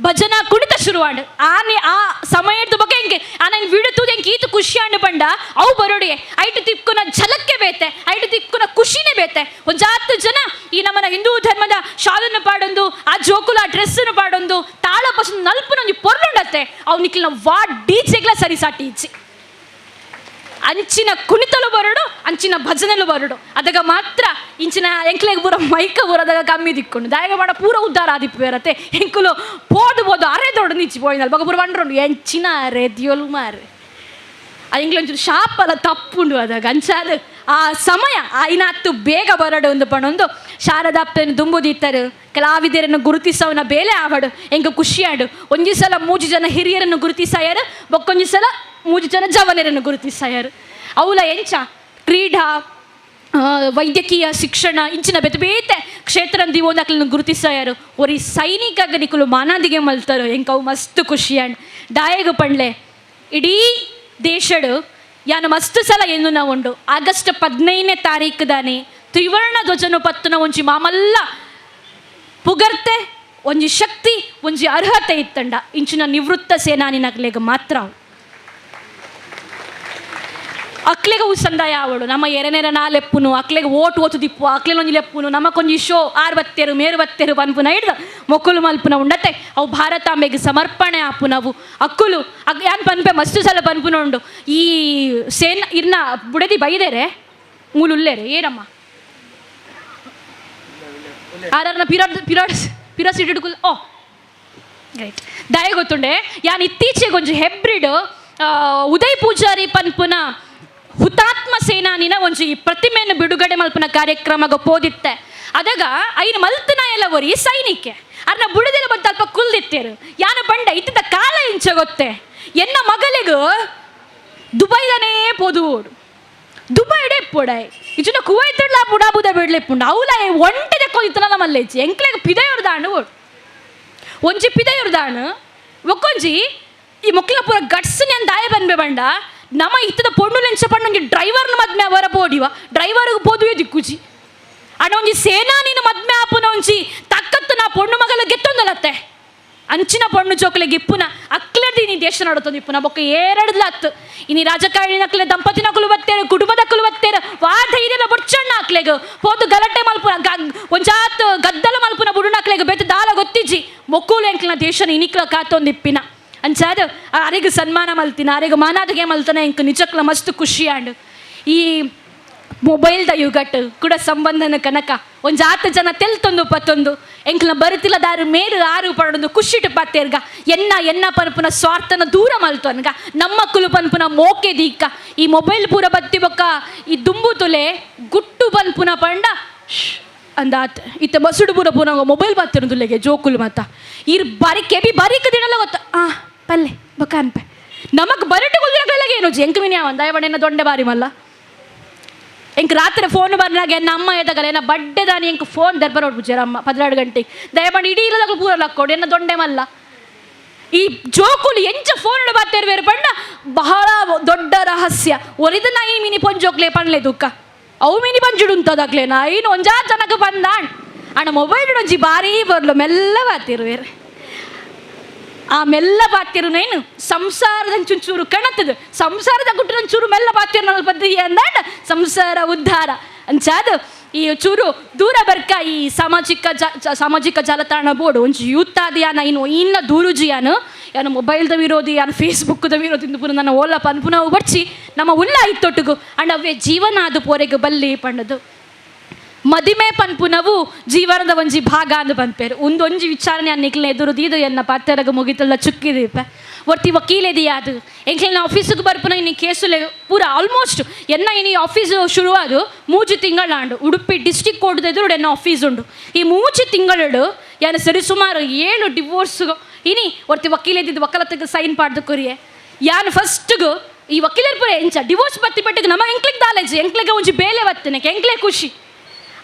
ಭಜನಾ ಕುಣಿತ ಶುರುವಾಂಡು ಆನೆ ಆ ಸಮಯದ ಬಗ್ಗೆ ಹೆಂಗೆ ನಾನು ವಿಡುತ್ತುದು ಹೆಂಗೆ ಈತು ಖುಷಿ ಆಂಡು ಬಂಡ ಅವು ಬರೋಡಿ ಐಟು ತಿಕ್ಕುನ ಝಲಕ್ಕೆ ಬೇತೆ ಐಟು ತಿಕ್ಕುನ ಖುಷಿನೇ ಬೇತೆ ಒಂದು 10 ಜನ ಈ ನಮ್ಮನ ಹಿಂದೂ ಧರ್ಮದ ಶಾಲನ್ನು ಪಾಡೊಂದು ಆ ಜೋಕುಲ ಆ ಡ್ರೆಸ್ಸನ್ನು ಪಾಡೊಂದು ತಾಳ ಪಸು ನಲ್ಪನೊಂದು ಪೊರ್ಲುಂಡತ್ತೆ ಅವು ನಿಕ್ಲಿನ ವಾ ಡೀಚೆಗ್ಲ ಸರಿ ಸಾಟಿ ಇಚ್ಚಿ ಅಂಚಿನ ಕುಣಿತಲು ಬರಡು ಅಂಚಿನ ಭಜನೆಲು ಬರಡು ಅದಾಗ ಮಾತ್ರ ಇಂಚಿನ ಎಂಕ್ಲೆಗೆ ಪೂರ ಮೈಕ ಬರೋದಾಗ ಕಮ್ಮಿ ದಿಕ್ಕೊಂಡು ದಾಯಗ ಮಾಡ ಪೂರ ಉದ್ದಾರ ಆದಿಪ್ಪೇರತ್ತೆ ಎಂಕುಲು ಪೋಡ್ಬೋದು ಅರೆ ದೊಡ್ಡ ನಿಚ್ಚಿ ಪೋಯಿನಲ್ಲ ಬಗ ಪೂರ ಬಂಡ್ರು ಎಂಚಿನ ಅರೆ ದಿಯೋಲು ಮಾರೆ ಅದು ಎಂಕ್ಲೊಂಚೂರು ಶಾಪಲ್ಲ ತಪ್ಪುಂಡು ಅದಾಗ ಅಂಚಾದ ಆ ಸಮಯ ಐನಾತ್ತು ಬೇಗ ಬರಡು ಒಂದು ಪಣೊಂದು ಶಾರದಾಪ್ತನ ದುಂಬುದಿತ್ತರು ಕಲಾವಿದರನ್ನು ಗುರುತಿಸವನ ಬೇಲೆ ಆವಡು ಎಂಕ ಖುಷಿಯಾಡು ಒಂಜಿ ಸಲ 3 ಜನ ಹಿರಿಯರನ್ನು ಗುರುತಿಸಾಯರು ಬೊಕ್ಕೊಂಜಿ ಸಲ 3 ಜನ ಜವನರನ್ನು ಗುರುತಿಸಾಯರು ಅವಲ ಎಂಚ ಕ್ರೀಡಾ ವೈದ್ಯಕೀಯ ಶಿಕ್ಷಣ ಇಂಚಿನ ಬೇತೆ ಬೇತೆ ಕ್ಷೇತ್ರಂದಿ ಓದಾಕ್ಲನ್ನು ಗುರುತಿಸಾಯರು ಒರಿ ಸೈನಿಕ ನಿಕುಲು ಮಾನಾದಿಗೆ ಮಲ್ತಾರು ಎಂಕವು ಮಸ್ತ್ ಖುಷಿಯಾಣ್ ದಾಯಗ ಪಂಡ್ಲೆ ಇಡೀ ದೇಶಡು ಯಾನ ಮಸ್ತ್ ಸಲ ಎಂದು ನಾವು ಉಂಡು ಆಗಸ್ಟ್ 15ನೇ ತಾರೀಕು ದಾನೆ ತ್ರಿವರ್ಣ ಧ್ವಜನು ಪತ್ತನ ಒಂಜಿ ಮಾಮಲ್ಲ ಪುಗರ್ತೆ ಒಂಜಿ ಶಕ್ತಿ ಒಂಜಿ ಅರ್ಹತೆ ಇತ್ತಂಡ ಇಂಚಿನ ನಿವೃತ್ತ ಸೇನಾನಿನಕ್ಲೆಗ ಮಾತ್ರ ಅಕ್ಲೆಗ ಉಸಂದಾಯ ಅವಳು ನಮ್ಮ ಎರೆನೆರ ನಾಲೆಪ್ಪುನು ಅಕ್ಲೆಗೆ ಓಟು ದಿಪ್ಪು ಅಕ್ಲೆನೊಂಜಿ ಲೆಪ್ಪುನು ನಮಕೊಂಜಿ ಶೋ 6 ಮೇರು 20 ಪನ್ಪುನ ಹಿಡ್ದು ಮೊಕ್ಕುಲು ಮಲ್ಪುನ ಉಂಡತೆ ಅವು ಭಾರತಾಂಬೆಗೆ ಸಮರ್ಪಣೆ ಆಪುನವು ಅಕ್ಕುಲು ಯಾನ್ ಪನ್ಪೆ ಮಸ್ತು ಸಲ ಪನ್ಪುನ ಉಂಡು ಈ ಸೇನಾ ಇರ್ನ ಬುಡದಿ ಬೈದೇರೆ ಮೂಲುಲ್ಲೇರೆ ಏನಮ್ಮ ಆರನ್ನ ಪಿರಾಸ್ ಇಡ್ಕುಲ್ ಓ ರೈಟ್ ದಯ ಗೊತ್ತುಂಡೆ ಯಾನ್ ಇತ್ತೀಚೆಗೆ ಒಂಜಿ ಹೆಬ್ರಿಡ್ ಉದಯ್ ಪೂಜಾರಿ ಪನ್ಪುನ ಹುತಾತ್ಮ ಸೇನಾನಿನ ಒಂಜಿ ಪ್ರತಿಮೆಯನ್ನು ಬಿಡುಗಡೆ ಮಲ್ಪನ ಕಾರ್ಯಕ್ರಮಗ ಪೋದಿತ್ತೆ ಅದಾಗ ಐನು ಮಲ್ತನ ಎಲ್ಲ ಒರಿ ಸೈನಿಕೆ ಅರ್ನ ಬುಡದೆಲ್ಲ ಬಂದು ಅಲ್ಪ ಕುಲ್ದಿತ್ತೇರು ಯಾನ ಬಂಡ ಇತ್ತಿದ್ದ ಕಾಲ ಇಂಚ ಗೊತ್ತೆ ಎನ್ನ ಮಗಳಿಗೂ ದುಬೈದನೇ ಪೋದುವೋಡು ದುಬೈಡೆ ಪೋಡಾಯ್ ಇಚುನ ಕುವೈತಡ್ಲ ಪುಡಾಬುದ ಬಿಡ್ಲೆ ಪುಂಡ ಅವಲ ಒಂಟೆ ಕೊಯ್ತನಲ್ಲ ಮಲ್ಲೇಚಿ ಎಂಕ್ಲೆಗ್ ಪಿದೆಯವ್ರದಾಣು ಓಡು ಒಂಜಿ ಪಿದೆಯವ್ರದಾಣು ಒಕ್ಕೊಂಜಿ ಈ ಮೊಕ್ಲ ಪೂರ ಗಟ್ಸ್ನಿ ಅಂತ ದಾಯ ಬಂದ್ಬೆ ಬಂಡ ನಮ್ಮ ಇತ್ತದ ಪೊಣ್ಣು ಲೆಂಚ ಪಣ್ಣೊಂಜಿ ಡ್ರೈವರ್ನ ಮದ್ಮೆ ಅವರ ಪೋಡಿವ ಡ್ರೈವರ್ಗೆ ಪೋದುವೆ ದಿಕ್ಕುಜಿ ಅಣ್ಣ ಒಂಜಿ ಸೇನಾನಿನ ಮದ್ಮೆ ಆಪುನ ಒಂಜಿ ತಕ್ಕತ್ತು ನಾ ಪೊಣ್ಣು ಮಗಲ ಗೆತ್ತೊಂದಲತ್ತೆ ಅಂಚಿನ ಪೊಣ್ಣು ಚೋಕಲೆಗೆ ಇಪ್ಪುನ ಅಕ್ಲೆದಿ ನೀ ದೇಶ ನಡುತ್ತೊಂದು ಇಪ್ಪುನ ಬೊಕ್ಕ 2 ಹತ್ತು ಇನಿ ರಾಜಕಾರಣಿನಕ್ಲೆ ದಂಪತಿನಕಲು ಬತ್ತೇರು ಕುಟುಂಬದಕ್ಕಲು ಬತ್ತೇರು ವಾ ಧೈರ್ಯದ ಬೊಚ್ಚಣ್ಣ ಅಕ್ಲೆಗ ಹೋದು ಗಲಾಟೆ ಮಲ್ಪುನ ಒಂಜಾತ್ ಗದ್ದಲ ಮಲ್ಪುನ ಬುಡುನಕ್ಲೆಗ ಬೆತ್ತ ದಾಲ ಗೊತ್ತಿಜ್ಜಿ ಮೊಕ್ಕೂಲು ಎಂಕ್ಲನ ದೇಶನ ಇನಿಕ್ಲ ಕಾತೊಂದು ಇಪ್ಪಿನ ಅಂಚಾದ ಅರೆಗೆ ಸನ್ಮಾನ ಮಲ್ತಿನ ಅರೆಗೆ ಮಾನಾದಿಗೆ ಮಲ್ತನ ಎಂಕ ನಿಜಕ್ಲ ಮಸ್ತ್ ಖುಷಿಯಾಂಡು ಈ ಮೊಬೈಲ್ದ ಯುಗಟ್ ಕೂಡ ಸಂಬಂಧನ ಕನಕ ಒಂದು 10 ಜನ ತೆಲ್ತೊಂದು ಪತ್ತೊಂದು ಎಂಕ್ಲ ಬರುತ್ತಿಲ್ಲ ದಾರು ಮೇರು ಆರು ಪಡೋದು ಖುಷಿಟ್ಟು ಪತ್ತೇರ್ಗ ಎನ್ನ ಪನ್ಪುನ ಸ್ವಾರ್ಥನ ದೂರ ಮಲ್ತವನ್ಗ ನಮ್ಮ ಕುಲು ಪನ್ಪುನ ಮೋಕೆ ದೀಕ್ಕ ಈ ಮೊಬೈಲ್ ಪೂರ ಬತ್ತಿ ಬೊಕ್ಕ ಈ ದುಂಬು ತುಲೆ ಗುಟ್ಟು ಪನ್ಪುನ ಪಂಡ ಅಂದಾತ್ ಇತ್ತ ಬಸುಡು ಪೂರ ಪೂನ ಮೊಬೈಲ್ ಬತ್ತಿರೋದುಲೆಗೆ ಜೋಕುಲು ಮತ್ತ ಇರ್ ಬಾರಿ ಕೆಬಿ ಬಾರಿಕ ದಿನಲ್ಲ ಗೊತ್ತ ಪಲ್ಲೆ ಬೊಕ್ಕ ಅನ್ಪೆ ನಮಗ್ ಬರಟು ಕುಲ್ದಿರಗಳಿಗೆ ಏನು ಎಂಕ ಮಿನಿಯ ದಯವಣ್ಣನ ದೊಂಡೆ ಬಾರಿ ಮಲ್ಲ ಎಂಕ್ ರಾತ್ರಿ ಫೋನ್ ಬರ್ನಾಗ ಎನ್ನ ಅಮ್ಮ ಎದಗಲ್ಲ ಎನ್ನ ಬಡ್ಡೆ ದಾನಿ ಎಂಕ್ ಫೋನ್ ದರ್ಬರ್ ಹೊಡ್ಬಿಡ್ಚಾರ ಅಮ್ಮ 12 ಗಂಟೆಗೆ ದಯಮಾಡಿ ಇಡೀ ಇಲ್ಲದಾಗ ಪೂರ ಲಕ್ಕೋಡು ಎನ್ನ ದೊಂಡೆ ಮಲ್ಲ ಈ ಜೋಕುಲು ಎಂಚ ಫೋನ್ ಬರ್ತೇರ್ವೇರು ಪಂಡ ಬಹಳ ದೊಡ್ಡ ರಹಸ್ಯ ಒರಿದ ನಾಯಿ ಮಿನಿ ಪೊಂಜೋಕ್ಲೆ ಪಣ್ಲೆ ದುಃಖ ಅವು ಮಿನಿ ಪಂಜುಡು ಉಂಟದಾಗ್ಲೇನ ಇನ್ನು ಒಂಜಾರು ಜನಕ್ಕೆ ಬಂದಾಣ್ ಅಣ್ಣ ಮೊಬೈಲ್ ಒಂಜಿ ಬಾರಿ ಬರ್ಲು ಮೆಲ್ಲ ಬಾತಿರುವೇರು ಆ ಮೆಲ್ಲ ಬಾತಿರುನೇನು ಸಂಸಾರದ ಚೂರು ಕಣತದು ಸಂಸಾರದ ಗುಟ್ಟಿನ ಚೂರು ಮೆಲ್ಲ ಬಾತಿರು ನನ್ನ ಪದ್ಧತಿ ಅಂದಾಡ ಸಂಸಾರ ಉದ್ಧಾರ ಅಂಚಾದ ಈ ಚೂರು ದೂರ ಬರ್ಕ ಈ ಸಾಮಾಜಿಕ ಜಾಲತಾಣ ಬೋರ್ಡು ಒಂಚು ಯೂತ್ ಆದಿಯಾನ ಇನ್ನು ಇನ್ನ ದೂರುಜಿಯಾನು ಯಾನು ಮೊಬೈಲ್ದ ವಿರೋಧಿ ಯಾನು ಫೇಸ್ಬುಕ್ದ ವಿರೋಧಿ ಪುನಃ ನನ್ನ ಓಲ ಪನ್ಪುನವು ಬರ್ಚಿ ನಮ್ಮ ಉಲ್ಲ ಇತ್ತೊಟ್ಟಿಗು ಅಂಡ್ ಅವೇ ಜೀವನ ಅದು ಪೋರೆಗೆ ಬಲ್ಲಿ ಪಂಡದು ಮದಿಮೆ ಪನ್ಪುನವು ಜೀವನದ ಒಂಜಿ ಭಾಗ ಅಂದು ಪನ್ಪೇರು ಒಂದೊಂಜಿ ವಿಚಾರಣೆ ಅನ್ನಿಕ್ಲೆ ಎದುರುದು ಇದು ಎನ್ನ ಪಾತ್ರೆಗ ಮುಗಿತಲ್ಲ ಚುಕ್ಕಿದೀಪ ಒರ್ತಿ ವಕೀಲೆದಿಯಾದು ಎಂಕ್ಲಿನ ಆಫೀಸಿಗೆ ಬರ್ಪುನ ಇನ್ನು ಕೇಸುಲೆ ಪೂರ ಆಲ್ಮೋಸ್ಟ್ ಎನ್ನ ಇನ್ನು ಆಫೀಸ್ ಶುರುವಾದು 3 ತಿಂಗಳಾಂಡು ಉಡುಪಿ ಡಿಸ್ಟಿಕ್ ಕೋರ್ಟ್ ಎದುರು ಎನ್ನ ಆಫೀಸ್ ಉಂಡು ಈ 3 ತಿಂಗಳು ಯಾನು ಸರಿಸುಮಾರು 7 ಡಿವೋರ್ಸ್ ಇನಿ ಒರ್ತಿ ವಕೀಲೆದಿದ್ದು ವಕಾಲತ್ತಿಗೆ ಸೈನ್ ಪಾಡ್ದು ಕೊರಿಯೆ ಯಾನು ಫಸ್ಟ್ಗು ಈ ವಕೀಲರ ಪುರ ಎಂಚ ಡಿವೋರ್ಸ್ ಬತ್ತಿ ಪಟ್ಟಿಗೆ ನಮ್ಮ ಎಂಕ್ಲಿಗೆ ದಾಲೇಜ್ ಎಂಕ್ಲಿಗೆ ಒಂಜಿ ಬೇಲೆ ಬತ್ತನೆ ಎಂಕ್ಲೆ ಖುಷಿ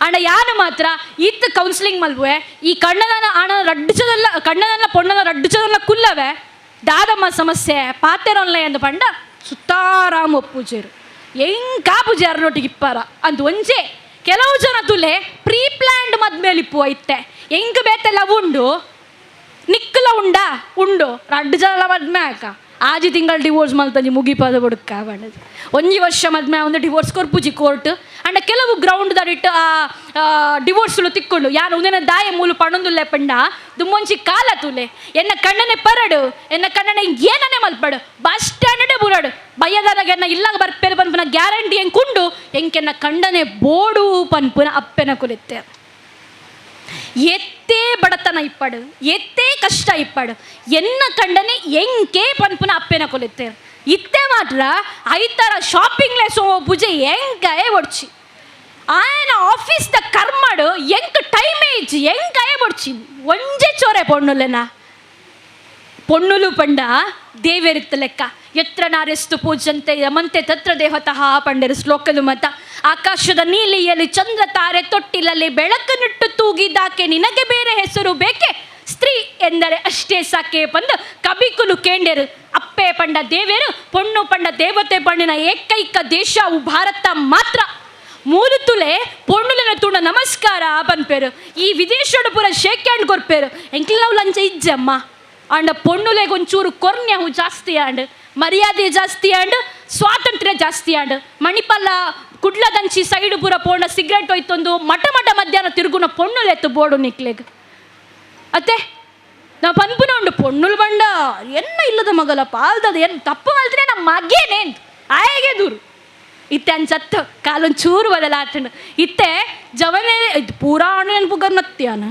ಅಣ್ಣ ಯಾನು ಮಾತ್ರ ಇತ್ತು ಕೌನ್ಸಿಲಿಂಗ್ ಮಲ್ವೆ ಈ ಕಣ್ಣನ ಹಣ ರಡ್ಡಿಸದಲ್ಲ ಕಣ್ಣನ ಪೊಣ್ಣನ ರಡ್ಡಿಸದಲ್ಲ ಕುಲ್ಲವೆ ದಾದಮ್ಮ ಸಮಸ್ಯೆ ಪಾತೆರೊನ್ಲೆ ಎಂದು ಪಂಡ ಸುತ್ತಾರಾಮ್ ಒಪ್ಪುಜೇರು ಎಂಕಾ ಪೂಜಾರನೊಟ್ಟಿಗೆ ಇಪ್ಪಾರ ಅಂತ ಒಂಜೆ ಕೆಲವು ಜನ ತುಲೆ ಪ್ರೀ ಪ್ಲ್ಯಾಂಡ್ ಮದ್ಮೇಲಿಪ್ಪು ಐತೆ ಎಂಗ್ ಬೇತೆಲ್ಲ ಉಂಡು ನಿಕ್ಕಲ ಉಂಡು 2 ಜನ ಮದ್ಮೆ ಆಕ ಆಜಿ ತಿಂಗಳು ಡಿವೋರ್ಸ್ ಮಲ್ತಂಜಿ ಮುಗಿಪಾದ ಬುಡುಕ ಬಣ್ಣದು 1 ವರ್ಷ ಮದ್ಮೆ ಒಂದು ಡಿವೋರ್ಸ್ ಕೊರ್ಪುಜಿ ಕೋರ್ಟ್ ಅಂಡ ಕೆಲವು ಗ್ರೌಂಡ್ ದಡಿಟ್ಟು ಆ ಡಿವೋರ್ಸ್ಲು ತಿಕ್ಕೊಂಡು ಯಾರು ಒಂದಿನ ದಾಯ ಮೂಲು ಪಣೊಂದುಲ್ಲೆ ಪಂಡ ದುಮ್ಮೊಂಚಿ ಕಾಲ ತುಲೆ ಎನ್ನ ಕಣ್ಣನೆ ಪರಡು ಎನ್ನ ಕಣ್ಣನೆ ಏನನೇ ಮಲ್ಪಡು ಬಸ್ ಸ್ಟ್ಯಾಂಡೇ ಬುರಡು ಬಯ್ಯದಾರಾಗ ಎನ್ನ ಇಲ್ಲಾಗ ಬರ್ಪೇರು ಪನ್ಪುನ ಗ್ಯಾರಂಟಿ ಹೆಂಗೆ ಕುಂಡು ಎಂಕೆನ್ನ ಕಣ್ಣನೆ ಬೋಡು ಪನ್ಪುನ ಅಪ್ಪೆನ ಕುಲಿತ್ತೆ ಎತ್ತೇ ಬಡತನ ಇಪ್ಪಡು ಎತ್ತೇ ಕಷ್ಟ ಇಪ್ಪಡು ಎನ್ನ ಕಂಡನೆ ಎಂಕೆ ಪನ್ಪುನ ಅಪ್ಪೆನ ಕೊಲಿತ್ತೆ ಇತ್ತೆ ಮಾತ್ರ ಐತರ ಶಾಪಿಂಗ್ ಲೆಸೋ ಪೂಜೆ ಎಂಕಾಯ ಒಡ್ಚಿ ಆಯನ ಆಫೀಸ್ದ ಕರ್ಮಾಡು ಎಂಕ್ ಟೈಮೇ ಇಜ್ಜಿ ಎಂಕಾಯ ಒಡ್ಚಿ ಒಂಜೆ ಚೋರೆ ಪೊಣ್ಣುಲೆನ ಪೊಣ್ಣುಲು ಪಂಡ ದೇವೇರಿತ್ತ ಲೆಕ್ಕ ಎತ್ರ ನಾರೆಸ್ತು ಪೂಜಂತೆ ಯಮಂತೆ ತತ್ರ ದೇವತಃ ಪಂಡರು ಶ್ಲೋಕಲು ಮತ ಆಕಾಶದ ನೀಲಿಯಲ್ಲಿ ಚಂದ್ರ ತಾರೆ ತೊಟ್ಟಿಲಲ್ಲಿ ಬೆಳಕನ್ನಿಟ್ಟು ತೂಗಿದಾಕೆ ನಿನಗೆ ಬೇರೆ ಹೆಸರು ಬೇಕೆ ಸ್ತ್ರೀ ಎಂದರೆ ಅಷ್ಟೇ ಸಾಕೆ ಪಂದ ಕಬಿಕುಲು ಕೇಂಡೆರು ಅಪ್ಪೆ ಪಂಡ ದೇವೇರು ಪೊಣ್ಣು ಪಂಡ ದೇವತೆ ಪಂಡಿನ ಏಕೈಕ ದೇಶವು ಭಾರತ ಮಾತ್ರ ಮೂರುತುಲೆ ಪೊಣ್ಣುಲಿನ ತುಂಡ ನಮಸ್ಕಾರ ಪನ್ಪೇರು ಈ ವಿದೇಶೋಡು ಪೂರ ಶೇಕ್ ಹ್ಯಾಂಡ್ ಕೊರ್ಪೇರು ಎಂಕ್ಲಿನವು ಲಂಚ ಇಜ್ಜಮ್ಮ ಅಂಡ ಪೊಣ್ಣುಲೆಗೆ ಒಂಚೂರು ಕೊರ್ನ್ಯವು ಜಾಸ್ತಿ ಆಂಡ್ ಮರ್ಯಾದೆ ಜಾಸ್ತಿ ಆಂಡ್ ಸ್ವಾತಂತ್ರ್ಯ ಜಾಸ್ತಿ ಆಂಡ್ ಮಣಿಪಾಲ ಕುಡ್ಲದಂಚಿ ಸೈಡ್ ಪೂರ ಪೋಂಡ ಸಿಗರೇಟ್ ಹೋಯ್ತೊಂದು ಮಠ ಮಧ್ಯಾಹ್ನ ತಿರುಗುನ ಪೊಣ್ಣುಲೆತ್ತು ಬೋರ್ಡು ನಿಕ್ಲೆಗ್ ಅತ್ತೆ ನಾವು ಪನ್ಪುನ ಉಂಡು ಪೊಣ್ಣುಲ್ ಬಂಡ ಎನ್ನ ಇಲ್ಲದ ಮಗಲ ಪಾಲ್ದದ ಏನು ತಪ್ಪು ಮಲ್ತ್ರೆ ನಮ್ಮ ಮಗೇನೇನು ಆಯಗೆ ದೂರು ಇತ್ತೆ ಅನ್ಸತ್ತ ಕಾಲೊಂದು ಚೂರು ಬದಲಾಟಂಡು ಇತ್ತೆ ಜವನೇ ಪೂರಾ ಹಣ್ಣು ಪುಗರ್ನತ್ಯಾನ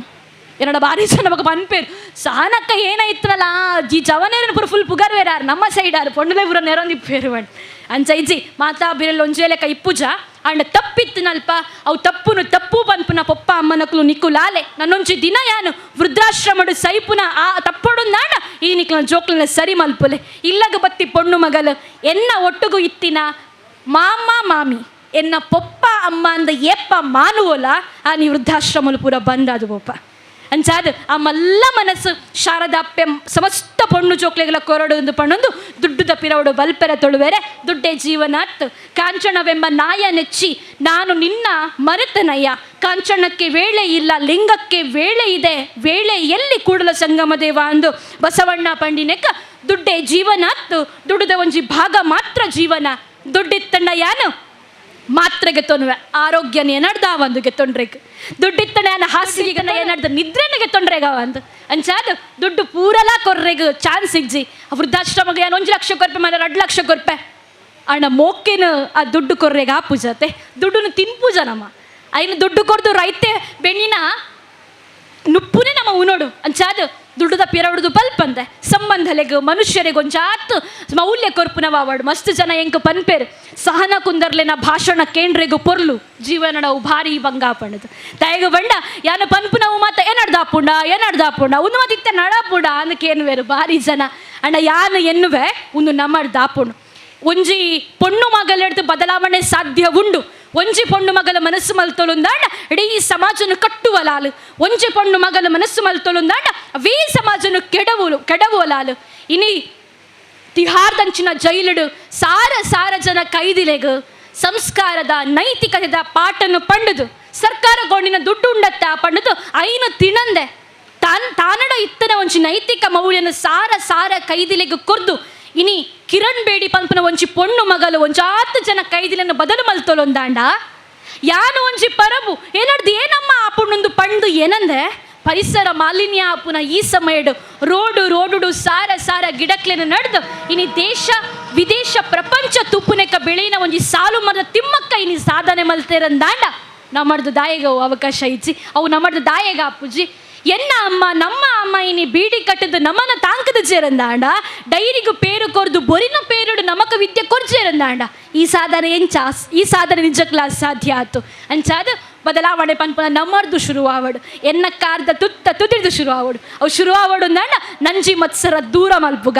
ಎರಡ ಬಾರಿ ಜನ ಮಗ ಪನ್ಪೇರು ಸಹನಕ್ಕ ಏನಾಯ್ತನಲ್ಲ ಜಿ ಜವನೇರನ ಪೂರ ಫುಲ್ ಪುಗರ್ವೇರಾರು ನಮ್ಮ ಸೈಡಾರು ಪೊಣ್ಣುಲೆ ಪೂರ ನೆರೊಂದಿಪ್ಪೇರು ಬಣ್ಣ ಅಂಚ ಇಜ್ಜಿ ಮಾತಾ ಬಿರಲ್ ಒಂಜೇಲೆಕ ಇಪ್ಪುಜ ಅಂಡ ತಪ್ಪಿತ್ತು ನಲ್ಪ ಅವು ತಪ್ಪು ಪನ್ಪುನ ಪೊಪ್ಪ ಅಮ್ಮನಕ್ಲು ನಿಕ್ಕುಲಾಲೆ ನನ್ನೊಂಚಿ ದಿನ ಯಾನು ವೃದ್ಧಾಶ್ರಮಡು ಸೈಪುನ ಆ ತಪ್ಪೊಡು ನಾಡ ಈ ನಿಕ್ಲ ಜೋಕ್ಲನ ಸರಿ ಮಲ್ಪುಲೆ ಇಲ್ಲಗ ಬತ್ತಿ ಪೊಣ್ಣು ಮಗಲು ಎನ್ನ ಒಟ್ಟುಗು ಇತ್ತಿನ ಮಾಮ ಮಾಮಿ ಎನ್ನ ಪೊಪ್ಪ ಅಮ್ಮ ಅಂದ ಏಪ್ಪ ಮಾನುವೋಲ ಆ ನೀ ವೃದ್ಧಾಶ್ರಮಲು ಪೂರ ಬಂದದು ಪೊಪ್ಪ ಅಂಚಾದ ಆ ಮಲ್ಲ ಮನಸ್ಸು ಶಾರದಾಪ್ಪೆ ಸಮಸ್ತ ಪೊಣ್ಣು ಚೋಕ್ಲೆಗಳ ಕೊರಡು ಪಣ್ಣೊಂದು ದುಡ್ಡುದ ಪಿರವಡು ಬಲ್ಪೆರ ತೊಳುವೆರೆ ದುಡ್ಡೆ ಜೀವನಾತ್ ಕಾಂಚನವೆಂಬ ನಾಯ ನೆಚ್ಚಿ ನಾನು ನಿನ್ನ ಮರೆತನಯ್ಯ ಕಾಂಚನಕ್ಕೆ ವೇಳೆ ಇಲ್ಲ ಲಿಂಗಕ್ಕೆ ವೇಳೆ ಇದೆ ವೇಳೆ ಎಲ್ಲಿ ಕೂಡಲ ಸಂಗಮ ದೇವ ಅಂದು ಬಸವಣ್ಣ ಪಂಡಿನೆಕ್ಕ ದುಡ್ಡೆ ಜೀವನಾತ್ ದುಡ್ಡುದ ಒಂಜಿ ಭಾಗ ಮಾತ್ರ ಜೀವನ ದುಡ್ಡಿತ್ತಣ್ಣ ಯಾನು ಮಾತ್ರ ಗೆತ್ತೊನ್ವೆ ಆರೋಗ್ಯನ ಏನಡ್ದ ಒಂದು ಗೆತ್ತೊಂಡ್ರೆಗ್ ದುಡ್ಡಿತ್ತಣ ಹಾಸಿಗೆಗನ ಏನಡ್ದ ನಿದ್ರೆನ ತೊಂಡ್ರೆಗ ಒಂದು ಅಂಚಾದ ದುಡ್ಡು ಪೂರಲ ಕೊರ್ರೆಗ್ ಚಾನ್ಸ್ ಇಜ್ಜಿ ವೃದ್ಧಾಶ್ರಮಗೆ ಏನು 1 ಲಕ್ಷ ಕೊರ್ಪೆ ಮೇಲೆ 2 ಲಕ್ಷ ಕೊರ್ಪೆ ಅಣ್ಣ ಮೋಕೆನ ಆ ದುಡ್ಡು ಕೊರ್ರೆಗೆ ಆಪುಜತೆ ದುಡ್ಡನ್ನು ತಿನ್ಪುಜ ನಮ್ಮ ಐನು ದುಡ್ಡು ಕೊರ್ದು ರೈತೆ ಬೆಣ್ಣಿನ ನುಪ್ಪುನೇ ನಮ್ಮ ಉನೋಡು ಅಂಚಾದ ದುಡ್ಡುದ ಪಿರವಡ್ದು ಪಲ್ಪಂದೆ ಸಂಬಂಧಲೆಗ್ ಮನುಷ್ಯರಿಗೆ ಒಂಜಾತ್ ಮೌಲ್ಯ ಕೊರ್ಪುನವಾಡು ಮಸ್ತ್ ಜನ ಎಂಕ್ ಪನ್ಪೇರು ಸಹನ ಕುಂದರ್ಲೆನ ಭಾಷಣ ಕೇಂದ್ರೆಗು ಪೊರ್ಲು ಜೀವನವು ಭಾರಿ ಬಂಗಾಪಣದು ತಾಯಿಗ ಬಂಡ ಯಾನ ಪನ್ಪುನವು ಮಾತ ಏನಾಡ್ದಾಪುಂಡ ಒಂದು ಮಾತಿತ್ತ ನಡಾಪುಂಡ ಅನ್ನಕೇನು ಬೇರು ಭಾರಿ ಜನ ಅಣ್ಣ ಯಾನು ಎನ್ನುವೆ ಒಂದು ನಮ್ಮಡ್ದಾಪುಂಡು ಒಂಜಿ ಪೊಣ್ಣು ಮಗಲೆಡ್ದು ಬದಲಾವಣೆ ಸಾಧ್ಯ ಉಂಡು ಒಂಜಿ ಪೊಣ್ಣು ಮಗಲ ಮನಸ್ಸು ಮಲ್ತೊಲುಂದಾಂಡ ಇಡೀ ಸಮಾಜನ ಕಟ್ಟುವಲಾಲು ಒಂಜಿ ಪೊಣ್ಣು ಮಗಲ ಮನಸ್ಸು ಮಲ್ತೊಲುಂದಾಂಡ ಅವೇ ಸಮಾಜನ ಕೆಡವುವಲಾಲು ಇನಿ ತಿಹಾರ್ದಂಚಿನ ಜೈಲುಡು ಸಾರ ಜನ ಕೈದಿಲೆಗು ಸಂಸ್ಕಾರದ ನೈತಿಕತೆದ ಪಾಠನು ಪಂಡುದು ಸರ್ಕಾರ ಗೊಂಡಿನ ದುಡ್ಡು ಉಂಡತ್ತ ಪಂಡುದು ಐನು ತಿಣಂದೆ ತಾನಡ ಇತ್ತನ ಒಂಜಿ ನೈತಿಕ ಮೌಲ್ಯನ ಸಾರ ಕೈದಿಲೆಗು ಕೊರ್ದು ಇನಿ ಕಿರಣ್ ಬೇಡಿ ಪಂಪನ ಒಂಜಿ ಪೊಣ್ಣು ಮಗಲು ಒಂಜಾತ್ತು ಜನ ಕೈದಿಲನ್ನು ಬದಲು ಮಲ್ತೊಲೊಂದಾಂಡ ಯಾನು ಒಂಜಿ ಪರಬು ಏನಡ್ದು ಏನಮ್ಮ ಆಪುಂಡು ಪಂಡು ಏನಂದೆ ಪರಿಸರ ಮಾಲಿನ್ಯ ಆಪುನ ಈ ಸಮಯಡು ರೋಡು ಸಾರ ಗಿಡಕ್ಲೆನ ನಡೆದು ಇನಿ ದೇಶ ವಿದೇಶ ಪ್ರಪಂಚ ತುಪ್ಪುನೆಕ ಬೆಳೆಯಿನ ಒಂಜಿ ಸಾಲು ಮರದ ತಿಮ್ಮಕ್ಕ ಇನಿ ಸಾಧನೆ ಮಲ್ತೇರಂದಾಂಡ ನಮ್ಮಡ್ದು ದಾಯಗ ಅವಕಾಶ ಇಜ್ಜಿ ಅವು ನಮ್ಮಡ್ದು ದಾಯಗ ಅಪ್ಪುಜಿ ಎನ್ನ ಅಮ್ಮ ನಮ್ಮ ಅಮ್ಮ ಇನಿ ಬೀಡಿ ಕಟ್ಟದು ನಮ್ಮನ ತಾಂಕದ ಜೇರಂದಾಂಡ ಡೈರಿಗು ಪೇರು ಕೊರ್ದು ಬೊರಿನ ಪೇರುಡು ನಮಕ ವಿದ್ಯೆ ಕೊರ್ಜೇರಂದಾಂಡ ಈ ಸಾಧನೆ ನಿಜಕ್ಲ ಸಾಧ್ಯ ಆತು ಅಂಚಾದ ಬದಲಾವಣೆ ಪನ್ಪನ ನಮ್ಮರ್ದು ಶುರುವಾವಡು ಎನ್ನ ಕಾರ್ದ ತುತ್ತಿಡ್ದು ಶುರುವಾವಡು ಅವು ಶುರುವಾವಡು ಅಂದಾಂಡ ನಂಜಿ ಮತ್ಸರ ದೂರ ಮಲ್ಪುಗ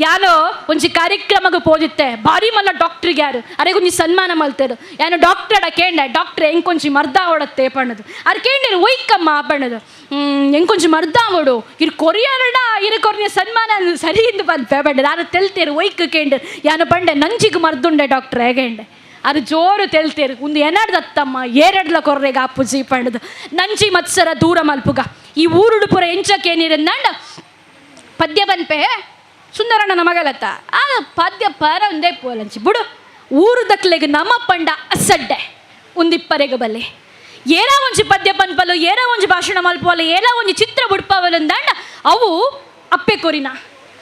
ಯಾನೋ ಒಂಜಿ ಕಾರ್ಯಕ್ರಮಕ್ಕೆ ಪೋದಿತ್ತೆ ಭಾರಿ ಮಲ್ಲ ಡಾಕ್ಟ್ರಿಗೆ ಯಾರು ಅರೆಗೊಂಜಿ ಸನ್ಮಾನ ಮಲ್ತೇರು ಯಾನು ಡಾಕ್ಟರ್ ಕೇಂಡೆ ಡಾಕ್ಟ್ರೆ ಎಂಕೊಂಜಿ ಮರ್ದ ಓಡತ್ತೆ ಪಣ್ಣದು ಅರ್ ಕೇಂಡೇರು ಒಯ್ಕಮ್ಮ ಪಣ್ಣದು ಎಂಕೊಂಜಿ ಮರ್ದ ಓಡು ಇರು ಕೊರಿಯರಡ ಇರು ಕೊರಿಯ ಸನ್ಮಾನ ಸರಿ ಇಂದು ಬಂದು ಪೇಪಂಡೆ ನಾನು ತೆಲ್ತೇರು ಒಯ್ಕ ಕೇಂಡೆ ಯಾನು ಪಂಡೆ ನಂಜಿಗೆ ಮರ್ದುಂಡೆ ಡಾಕ್ಟ್ರೆ ಹೇಗೇಂಡೆ ಅದು ಜೋರು ತೆಲ್ತೇರು ಒಂದು ಏನಾಡ್ದತ್ತಮ್ಮ ಏರೆಡ್ಲ ಕೊರ್ರೆಗೆ ಆಪುಜಿ ಪಣ್ಣದು ನಂಜಿ ಮತ್ಸರ ದೂರ ಮಲ್ಪುಗ ಈ ಊರುಡು ಪುರ ಎಂಚಕ್ಕೇನಿರಂದಾಂಡ ಪದ್ಯ ಬನ್ಪೆ ಸುಂದರಣ್ಣ ನಮಗಲತ್ತ ಆ ಪದ್ಯ ಪರ ಒಂದೇ ಪೋಲಂಚಿ ಬಿಡು ಊರು ದಕ್ಲೆಗೆ ನಮ್ಮ ಪಂಡ ಅಸಡ್ಡೆ ಒಂದಿಪ್ಪರೆಗೆ ಬಲ್ಲೆ ಏನೋ ಒಂಜಿ ಪದ್ಯ ಪನ್ಪಲು ಏನೋ ಒಂಜಿ ಭಾಷಣ ಮಲ್ಪವಲ್ಲ ಏನೋ ಒಂಜಿ ಚಿತ್ರ ಬಿಡ್ಪವಲ್ಲಂದಾಂಡ ಅವು ಅಪ್ಪೆ ಕೊರಿನ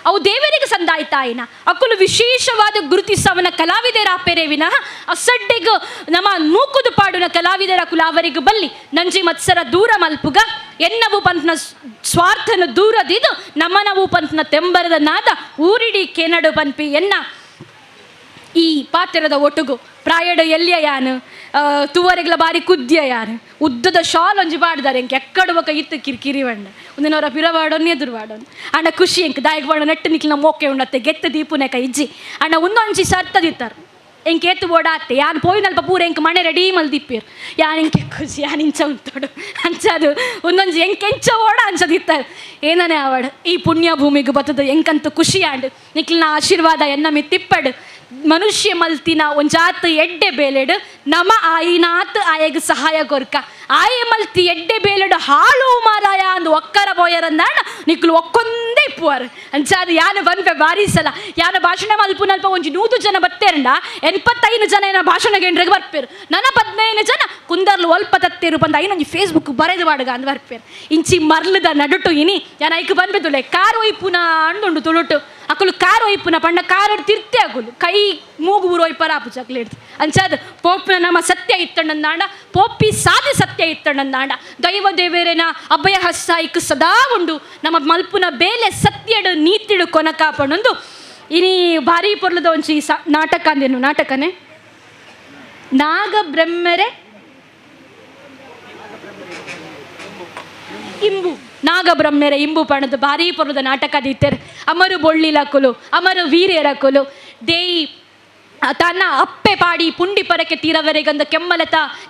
ಅವು ದೇವರಿಗೆ ಸಂದಾಯ್ತಾಯಿನ ಅಕ್ಕಲು ವಿಶೇಷವಾದ ಗುರುತಿಸವನ ಕಲಾವಿದರ ಆಪೆರೆ ವಿನಃ ಅಸಡ್ಡೆಗೂ ನಮ್ಮ ನೂಕುದು ಪಾಡುನ ಕಲಾವಿದರ ಕುಲಾವರಿಗೂ ಬಲ್ಲಿ ನಂಜಿ ಮತ್ಸರ ದೂರ ಮಲ್ಪುಗ ಎನ್ನವು ಪಂತ್ನ ಸ್ವಾರ್ಥನ ದೂರದಿದು ನಮನವು ಪಂತ್ನ ತೆಂಬರದ ನಾದ ಊರಿಡಿ ಕೇನಡು ಪನ್ಪಿ ಎನ್ನ ಈ ಪಾತ್ರದ ಒಟ್ಟುಗು ಪ್ರಾಯಡು ಎಲ್ಲಿಯ ಯಾನು ತೂವರೆಗ್ಲ ಬಾರಿ ಕುದ್ಯ ಯಾನು ಉದ್ದದ ಶಾಲ್ ಒಂಜಿ ಬಾಡ್ದಾರೆ ಎಂಕ್ ಎಕ್ಕಡು ಬೊಕ ಇತ್ತು ಕಿರಿಕಿರಿ ಬಂಡ ಒಂದಿನವರ ಪಿರವಾಡೋನ್ ಎದುರುವಾಡೋನ್ ಅಣ್ಣ ಖುಷಿ ಎಂಕ್ ದಾಯಕ್ ಬಾಡ ನೆಟ್ಟು ನಿಕ್ಲಿನ ಮೋಕೆ ಉಂಡತ್ತೆ ಗೆತ್ತ ದೀಪುನೆಕ ಇಜ್ಜಿ ಅಣ್ಣ ಒಂದೊಂಜಿ ಸರ್ತದಿತ್ತಾರ ಎಂಕ್ ಎತ್ತು ಓಡಾತ್ತೆ ಯಾನು ಪೋಯಿನಲ್ಪ ಪೂರ ಎಂಕ್ ಮನೆ ರೆಡಿ ಮಲ್ದಿಪ್ಪೇರು ಯಾನು ಎಂಕೆ ಖುಷಿ ಯಾನು ಇಂಚ ಉಂಟೋಡು ಅಂಚದು ಒಂದೊಂಜಿ ಎಂಕೆಂಚ ಓಡ ಅಂಚದಿತ್ತಾರೆ ಏನನೇ ಆವಡ್ ಈ ಪುಣ್ಯ ಭೂಮಿಗೆ ಬತ್ತದ ಎಂಕಂತೂ ಖುಷಿ ಆಂಡು ನಿಕ್ಲಿನ ಆಶೀರ್ವಾದ ಎನ್ನ ಮಿತ್ತಿಪ್ಪಡು ಮನುಷ್ಯ ಮಲ್ತಿನ ಒಂಜಾತ್ ಎಡ್ಡೆ ಬೇಲೆಡು ನಮ ಆಯಿನಾತ್ ಆಯಗ ಸಹಾಯ ಕೊರ್ಕ ಆಯ ಮಲ್ತಿ ಎಡ್ಡೆ ಬೇಲೆಡು ಹಾಳು ಮಾರಾಯ ಅಂದು ಒಕ್ಕರ ಬೋಯರಂದಾಣ ನಿಕ್ಲು ಒಕ್ಕೊಂದೇ ಇಪ್ಪುವರು ಅಂಚಾದ ಯಾನು ಬಂದ್ಪೆ ಬಾರಿ ಸಲ ಯಾನು ಭಾಷಣ ಮಲ್ಪುನಲ್ಪ ಒಂಜಿ 100 ಜನ ಬತ್ತೇರಂಡ 85 ಜನ ಏನ ಭಾಷಣ ಗೆಂಡ್ರೆಗೆ ಬರ್ಪೇರು ನನ್ನ 15 ಜನ ಕುಂದರ್ಲು ಒಲ್ಪ ತತ್ತೇರು ಬಂದು ಐನೊಂಜಿ ಫೇಸ್ಬುಕ್ ಬರೆದು ಬಾಡುಗ ಅಂದ್ ಬರ್ಪೇರು ಇಂಚಿ ಮರ್ಲದ ನಡುಟು ಇನಿ ಯಾನು ಐಕ್ ಬಂದ್ಬೇತುಲೆ ಕಾರು ಒಯ್ಪುನ ಅಂದುಂಡು ತುಳುಟು ಅಕ್ಕಲು ಕಾರು ಒಯ್ಪುನ ಪಂಡ ಕಾರು ತಿರ್ತೆ ಅಕುಲು ಕೈ ಮೂಗು ಊರು ಒಯ್ಪರ ಆಪು ಚಕ್ಲೇಡ್ದು ಅಂಚಾದ ಪೋಪ್ನ ನಮ್ಮ ಸತ್ಯ ಇತ್ತಂಡಂದಾಂಡ ಪೋಪಿ ಸಾಧಿ ಸತ್ಯ ಇತ್ತಂಡಂದಾಂಡ ದೈವ ದೇವೇರೇನ ಅಭಯ ಹಸ್ತ ಇಕ್ ಸದಾ ಉಂಡು ನಮ್ಮ ಮಲ್ಪುನ ಬೇಲೆ ಸತ್ಯಡು ನೀತಿಡು ಕೊನಕಾಪಣೊಂದು ಇನಿ ಭಾರಿ ಪೊರ್ಲದ ಒಂಚಿ ನಾಟಕ ಅಂದೇನು ನಾಟಕನೇ ನಾಗಬ್ರಹ್ಮರೆ ಇಂಬು ನಾಗಬ್ರಹ್ಮೆರ ಇಂಬು ಪಣದು ಭಾರಿ ಪೊರ್ಲದ ನಾಟಕ ದೀತೆರ್ ಅಮರು ಬೊಳ್ಳಿಲಕುಲು ಅಮರು ವೀರ್ಯರಕುಲು ದೇಯಿ ತನ್ನ ಅಪ್ಪೆ ಪಾಡಿ ಪುಂಡಿ ಪರಕ್ಕೆ ತೀರವರೆಗಂದ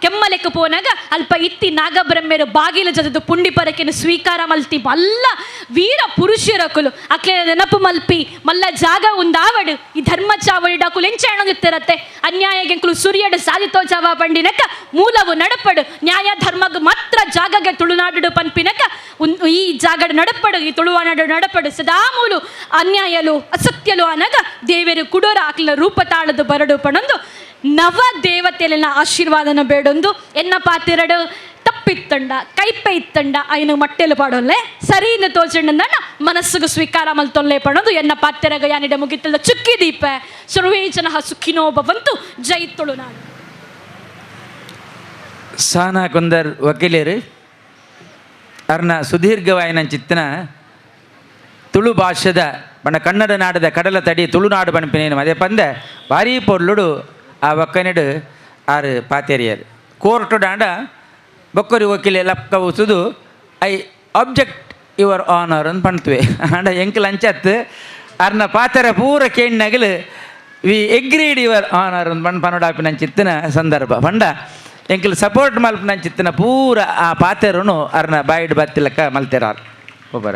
ಕೆಮ್ಮಲೆಕ್ಕೆ ಪೋನಾಗ ಅಲ್ಪ ಇತ್ತಿ ನಾಗಬ್ರಹ್ಮೆರು ಬಾಗಿಲು ಜದದು ಪುಂಡಿ ಪರಕೆನು ಸ್ವೀಕಾರ ಮಲ್ತಿ ಮಲ್ಲ ವೀರ ಪುರುಷರಕುಲು ಅಕ್ಲೆ ನೆನಪು ಮಲ್ಪಿ ಮಲ್ಲ ಜಾಗ ಉಂದಾವಡು ಈ ಧರ್ಮ ಚಾವಡಿಡಕುಲು ಎಂಚೆಣದಿತ್ತಿರತ್ತೆ ಅನ್ಯಾಯಗೆಂಕುಲು ಸೂರ್ಯಡು ಸಾಧಿತೋ ಜಾವ ಪಂಡಿನಕ ಮೂಲವು ನಡಪಡು ನ್ಯಾಯ ಧರ್ಮಗ ಮಾತ್ರ ಜಾಗಗೆ ತುಳುನಾಡು ಪನ್ಪಿನಕ ಈ ಜಾಗಡು ನಡಪಡು ಈ ತುಳುವಾನಾಡು ನಡಪಡು ಸದಾ ಮೂಲು ಅನ್ಯಾಯಲು ಅಸತ್ಯಲು ಅನಗ ದೇವರು ಕುಡೋರ ಅಕ್ಲ ರೂಪ ತಾಳದು ಬರಡು ಪಣೊಂದು ನವ ದೇವತೆಯಲ್ಲಿನ ಆಶೀರ್ವಾದನ ಬೇಡೊಂದು ಎನ್ನ ಪಾತಿರಡು ತಪ್ಪಿತ್ತಂಡ ಕೈಪೆ ಇತ್ತಂಡ ಐನು ಮಟ್ಟೆಲು ಪಾಡೊಲ್ಲೆ ಸರಿಯಿಂದ ತೋಚಂಡ ಮನಸ್ಸಿಗೆ ಸ್ವೀಕಾರ ಮಲ್ತೊಲ್ಲೆ ಪಣೊಂದು ಎನ್ನ ಪಾತಿರಗ ಯಾನಿಡ ಮುಗಿತಲ್ಲ ಚುಕ್ಕಿ ದೀಪ ಸರ್ವೇ ಜನಃ ಸುಖಿನೋ ಭವಂತು. ಜೈ ತುಳುನಾಡು. ಸಾನಾ ಕೊಂದರ್ ವಕೀಲೇರು ಅರ್ನ ಸುದೀರ್ಘವಾಯಿನ ಚಿತ್ತನ ತುಳು ಭಾಷೆದ ಬಣ್ಣ ಕನ್ನಡ ನಾಡದ ಕಡಲ ತಡಿ ತುಳುನಾಡು ಬಣಪಿನೇನು ಅದೇ ಪಂದ ಭಾರೀ ಪೊರ್ಲುಡು ಆ ಒಕ್ಕನಿಡು ಆರು ಪಾತೇರಿಯರು ಕೋರ್ಟು ಡಾಂಡ ಬೊಕ್ಕರಿ ವಕೀಲೆ ಲಪ್ಕ ಉಸುದು ಐ ಆಬ್ಜೆಕ್ಟ್ ಯುವರ್ ಆನರ್ ಅಂತ ಪಣ್ತುವೆ ಆಂಡ ಎಂಕಲ್ ಅಂಚತ್ತು ಅರ್ನ ಪಾತೆರ ಪೂರ ಕೇಣ್ಣಗಲು ವಿ ಎಗ್ರೀಡ್ ಯುವರ್ ಆನರ್ ಅಂತ ಪಣ್ ಪನೋಡಾಪಿನ ಚಿತ್ತಿನ ಸಂದರ್ಭ ಪಂಡ ಎಂಕಲ್ ಸಪೋರ್ಟ್ ಮಲ್ಪನ ಚಿತ್ತಿನ ಪೂರ ಆ ಪಾತೆರನು ಅರ್ನ ಬಾಯಿಡ್ ಬತ್ತಿಲಕ್ಕ ಮಲ್ತೆರಾರ್ ಒಬ್ಬರ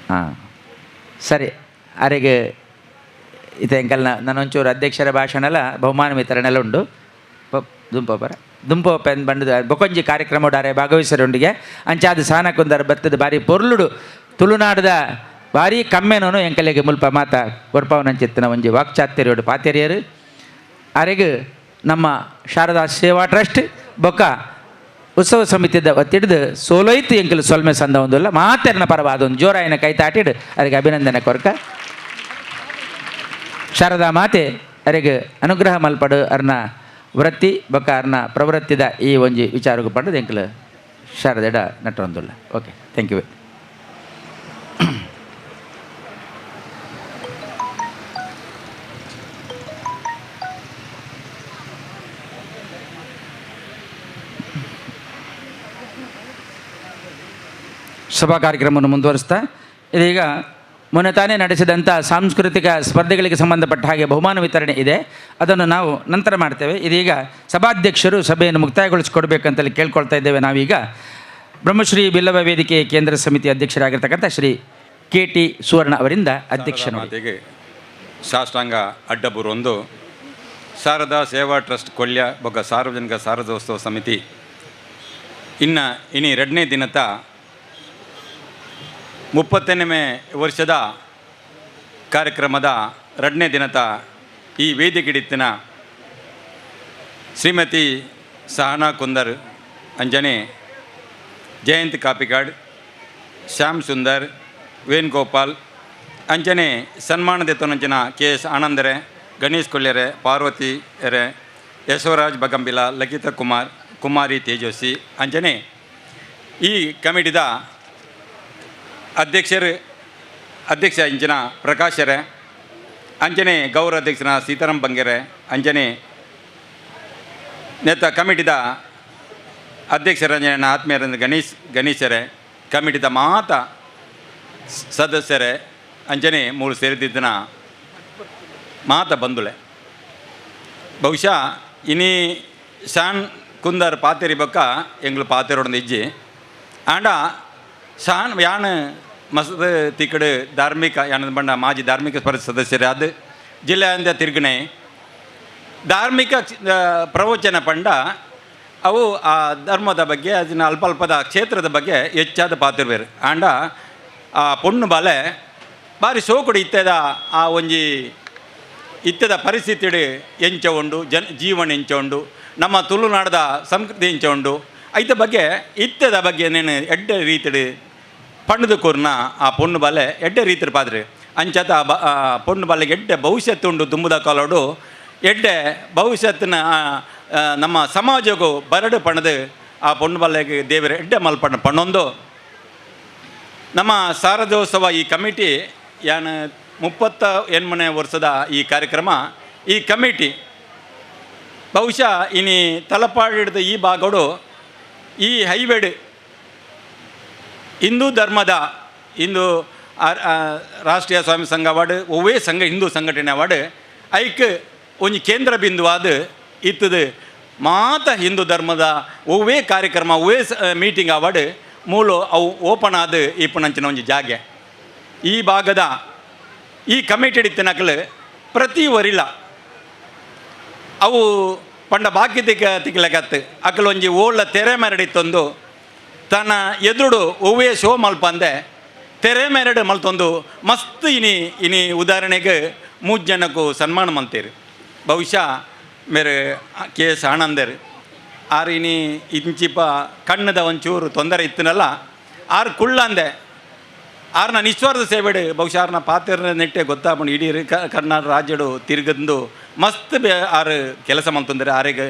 ಹಾಂ ಸರಿ ಅರೆಗೆ ಇದು ಎಂಕಲ್ನ ನನ್ನೊಂಚೂರು ಅಧ್ಯಕ್ಷರ ಭಾಷಣ ಎಲ್ಲ ಬಹುಮಾನ ವಿತರಣೆಲ್ಲ ಉಂಡು ದುಂಪೊಬ್ಬರ ದುಂಪೊಪ್ಪೆನ್ ಬಂಡದ ಬೊಕೊಂಜಿ ಕಾರ್ಯಕ್ರಮ ಉಡಾರೆ ಭಾಗವಹಿಸರೊಂದಿಗೆ ಅಂಚಾದ ಸಾನಕ್ಕೊಂದರ ಬತ್ತದ ಬಾರಿ ಪೊರ್ಲುಡು ತುಳುನಾಡದ ಭಾರಿ ಕಮ್ಮೆನೋನು ಎಂಕಲೆಗೆ ಮುಲ್ಪ ಮಾತ ಗೊರ್ಪವನಂಚಿತ್ತಿನ ಒಂಜಿ ವಾಕ್ಚಾತ್ಯರಿಯೋಡು ಪಾತೆರಿಯರು ಅರೆಗೆ ನಮ್ಮ ಶಾರದಾ ಸೇವಾ ಟ್ರಸ್ಟ್ ಬೊಕ್ಕ ಉತ್ಸವ ಸಮಿತಿದ ಒತ್ತಿಡ್ದು ಸೋಲೋಯ್ತು ಎಂಕಲು ಸೊಲ್ಮೆ ಸಂದ ಒಂದಿಲ್ಲ ಮಾತೆರ್ನ ಪರವಾದ ಒಂದು ಜೋರಾಯಿನ ಕೈ ತಾಟಿಡು ಅವರಿಗೆ ಅಭಿನಂದನೆ ಕೊರಕ ಶಾರದಾ ಮಾತೆ ಅವರಿಗೆ ಅನುಗ್ರಹ ಮಲ್ಪಡು ಅರ್ನ ವೃತ್ತಿ ಬೊಕ್ಕ ಅರ್ನ ಪ್ರವೃತ್ತಿದ ಈ ಒಂಜಿ ವಿಚಾರಕ್ಕೆ ಪಡೆದು ಎಂಕಲು ಶಾರದೆಡ ನಟರೊಂದಿಲ್ಲ. Okay, thank you. ಸಭಾ ಕಾರ್ಯಕ್ರಮವನ್ನು ಮುಂದುವರಿಸ್ತಾ ಇದೀಗ ಮೊನ್ನೆ ತಾನೇ ನಡೆಸಿದಂಥ ಸಾಂಸ್ಕೃತಿಕ ಸ್ಪರ್ಧೆಗಳಿಗೆ ಸಂಬಂಧಪಟ್ಟ ಹಾಗೆ ಬಹುಮಾನ ವಿತರಣೆ ಇದೆ, ಅದನ್ನು ನಾವು ನಂತರ ಮಾಡ್ತೇವೆ. ಇದೀಗ ಸಭಾಧ್ಯಕ್ಷರು ಸಭೆಯನ್ನು ಮುಕ್ತಾಯಗೊಳಿಸಿಕೊಡ್ಬೇಕಂತಲ್ಲಿ ಕೇಳ್ಕೊಳ್ತಾ ಇದ್ದೇವೆ. ನಾವೀಗ ಬ್ರಹ್ಮಶ್ರೀ ಬಿಲ್ಲವ ವೇದಿಕೆ ಕೇಂದ್ರ ಸಮಿತಿ ಅಧ್ಯಕ್ಷರಾಗಿರ್ತಕ್ಕಂಥ ಶ್ರೀ KT ಸುವರ್ಣ ಅವರಿಂದ ಅಧ್ಯಕ್ಷನಿಗೆ ಸಾಷ್ಟಾಂಗ ಅಡ್ಡಬುರೊಂದು ಶಾರದಾ ಸೇವಾ ಟ್ರಸ್ಟ್ ಕೊಲ್ಯ ಬೊಕ್ಕ ಸಾರ್ವಜನಿಕ ಶಾರದೋತ್ಸವ ಸಮಿತಿ ಇನಿ 2ನೇ ದಿನದ 30ನೇ ವರ್ಷದ ಕಾರ್ಯಕ್ರಮದ 2ನೇ ದಿನದ ಈ ವೇದಿಕೆಡಿತ್ತಿನ ಶ್ರೀಮತಿ ಸಹನಾ ಕುಂದರ್ ಅಂಜನೆ, ಜಯಂತ್ ಕಾಪಿಕಾಡ್, ಶ್ಯಾಮ್ ಸುಂದರ್, ವೇಣುಗೋಪಾಲ್ ಅಂಚನೆ ಸನ್ಮಾನದೆತ್ತೊನಂಚಿನ KS ಆನಂದರೆ, ಗಣೇಶ್ ಕೊಲ್ಯರೆ, ಪಾರ್ವತಿ ಎರೆ, ಯಶವರಾಜ್ ಬಗಂಬಿಲ, ಲಲಿತಾ ಕುಮಾರಿ ತೇಜಸ್ವಿ ಅಂಚನೆ ಈ ಕಮಿಟಿದ ಅಧ್ಯಕ್ಷ ಇಂಚಿನ ಪ್ರಕಾಶರೆ ಅಂಚನೆ ಗೌರವ ಅಧ್ಯಕ್ಷನ ಸೀತಾರಾಮ್ ಬಂಗೆರೆ ಅಂಚನೆ ನೇತ ಕಮಿಟಿದ ಅಧ್ಯಕ್ಷರಂಜನ ಆತ್ಮೀಯರಂದ ಗಣೇಶರೇ ಕಮಿಟಿದ ಮಾತ ಸದಸ್ಯರೇ ಅಂಚನೆ 3 ಸೇರಿದಿದ್ದನ ಮಾತ ಬಂದುಳೆ ಬಹುಶಃ ಇನಿ ಶಾನ್ ಕುಂದರ್ ಪಾತೇರಿ ಬೊಕ್ಕ ಎಂಗ್ಲು ಪಾತೇರೋಡ ಇಜ್ಜಿ ಆಂಡ ಶಾನ್ ಯಾನ್ ಮಸದ ತಿಕ್ಕಡು ಧಾರ್ಮಿಕ ಯಾನದ ಬಂಡ ಮಾಜಿ ಧಾರ್ಮಿಕ ಪರಿಷತ್ ಸದಸ್ಯರೇ ಅದು ಜಿಲ್ಲೆಯಿಂದ ತಿರುಗಣೆ ಧಾರ್ಮಿಕ ಪ್ರವಚನ ಪಂಡ ಅವು ಆ ಧರ್ಮದ ಬಗ್ಗೆ ಅದನ್ನ ಅಲ್ಪದ ಕ್ಷೇತ್ರದ ಬಗ್ಗೆ ಹೆಚ್ಚಾದ ಪಾತಿರ್ವೇರು ಆಂಡ ಆ ಪೊಣ್ಣು ಬಾಲೆ ಬಾರಿ ಸೋಕುಡು ಇತ್ತದ ಆ ಒಂಜಿ ಇತ್ತದ ಪರಿಸ್ಥಿತಿ ಎಂಚ ಉಂಡು ಜೀವನ ಎಂಚ ಉಂಡು ನಮ್ಮ ತುಳುನಾಡದ ಸಂಸ್ಕೃತಿ ಎಂಚ ಉಂಡು ಐತ ಬಗ್ಗೆ ಇತ್ತದ ಬಗ್ಗೆ ನೇನು ಎಡ್ಡೆ ರೀತಿಡು ಪಣ್ಣದ ಕೂರ್ನ ಆ ಪೊಣ್ಣು ಬಾಲೆ ಎಡ್ಡೆ ರೀತಿರು ಪಾದ್ರಿ ಅಂಚತ ಪೊಣ್ಣು ಬಾಲೆಗೆ ಎಡ್ಡೆ ಭವಿಷ್ಯತ್ತು ಉಂಡು ತುಂಬುದ ಕಾಲೋಡು ಎಡ್ಡೆ ಭವಿಷ್ಯತ್ತಿನ ನಮ್ಮ ಸಮಾಜಗೂ ಬರಡು ಪಣದು ಆ ಪೊಣ್ಣು ಬಾಲೆಗೆ ದೇವರ ಎಡ್ಡೆ ಮಲ್ಪಣ್ಣ ಪಣ್ಣೊಂದು ನಮ್ಮ ಶಾರದೋತ್ಸವ ಈ ಕಮಿಟಿ ಯಾನು 38ನೇ ವರ್ಷದ ಈ ಕಾರ್ಯಕ್ರಮ ಈ ಕಮಿಟಿ ಬಹುಶಃ ಇನಿ ತಲಪಾಡಿದ ಈ ಭಾಗಗಳು ಈ ಹೈವೇಡ್ ಹಿಂದೂ ಧರ್ಮದ ಹಿಂದೂ ರಾಷ್ಟ್ರೀಯ ಸ್ವಾಮಿ ಸಂಘ ಅವಾರ್ಡ್ ಒವ್ವೇ ಸಂಘ ಹಿಂದೂ ಸಂಘಟನೆ ಅವಾರ್ಡ್ ಐಕ್ ಒಂಜಿ ಕೇಂದ್ರ ಬಿಂದುವಾದ ಇತ್ತದು ಮಾತ ಹಿಂದೂ ಧರ್ಮದ ಒವ್ವೇ ಕಾರ್ಯಕ್ರಮ ಒವ್ವೇ ಮೀಟಿಂಗ್ ಅವಾರ್ಡ್ ಮೂಲು ಅವು ಓಪನ್ ಆದ ಇಪ್ಪನಂಚಿನ ಒಂಜಿ ಜಾಗೆ ಈ ಭಾಗದ ಈ ಕಮಿಟಿ ಹಿಡಿತಿನಕಲು ಪ್ರತಿ ವರಿಲ ಅವು ಪಂಡ ಬಾಕಿ ತಿಕ್ಕಲೆಗತ್ತು ಅಕಲು ಒಂಜಿ ಓಳ್ಳ ತೆರೆ ಮೆರಡಿತ್ತೊಂದು ತನ್ನ ಎದುರು ಒವ್ವೇ ಶೋ ಮಲ್ಪ ಅಂದೆ ತೆರೆ ಮೆರಡು ಮಲ್ತೊಂದು ಮಸ್ತ್ ಇನಿ ಉದಾಹರಣೆಗೆ 3 ಜನಕ್ಕೂ ಸನ್ಮಾನ ಮಲ್ತೀರಿ ಬಹುಶಃ ಮೇರೆ KS ಆನಂದರ್ ಆರು ಇಂಚಿಪ ಕಣ್ಣದ ಒಂಚೂರು ತೊಂದರೆ ಇತ್ತನಲ್ಲ ಆರು ಕುಳ್ಳಂದೆ ಆರ್ನ ನಿಸ್ವಾರ್ಥ ಸೇವೆಡು ಬಹುಶಃ ಆರ್ನ ಪಾತ್ರ ನೆಟ್ಟೆ ಗೊತ್ತಾಪಣಿ ಇಡೀ ಕರ್ನಾಟಕ ರಾಜ್ಯಡು ತಿರುಗಂದು ಮಸ್ತ್ ಆರು ಕೆಲಸ ಮಲ್ತಂದರೆ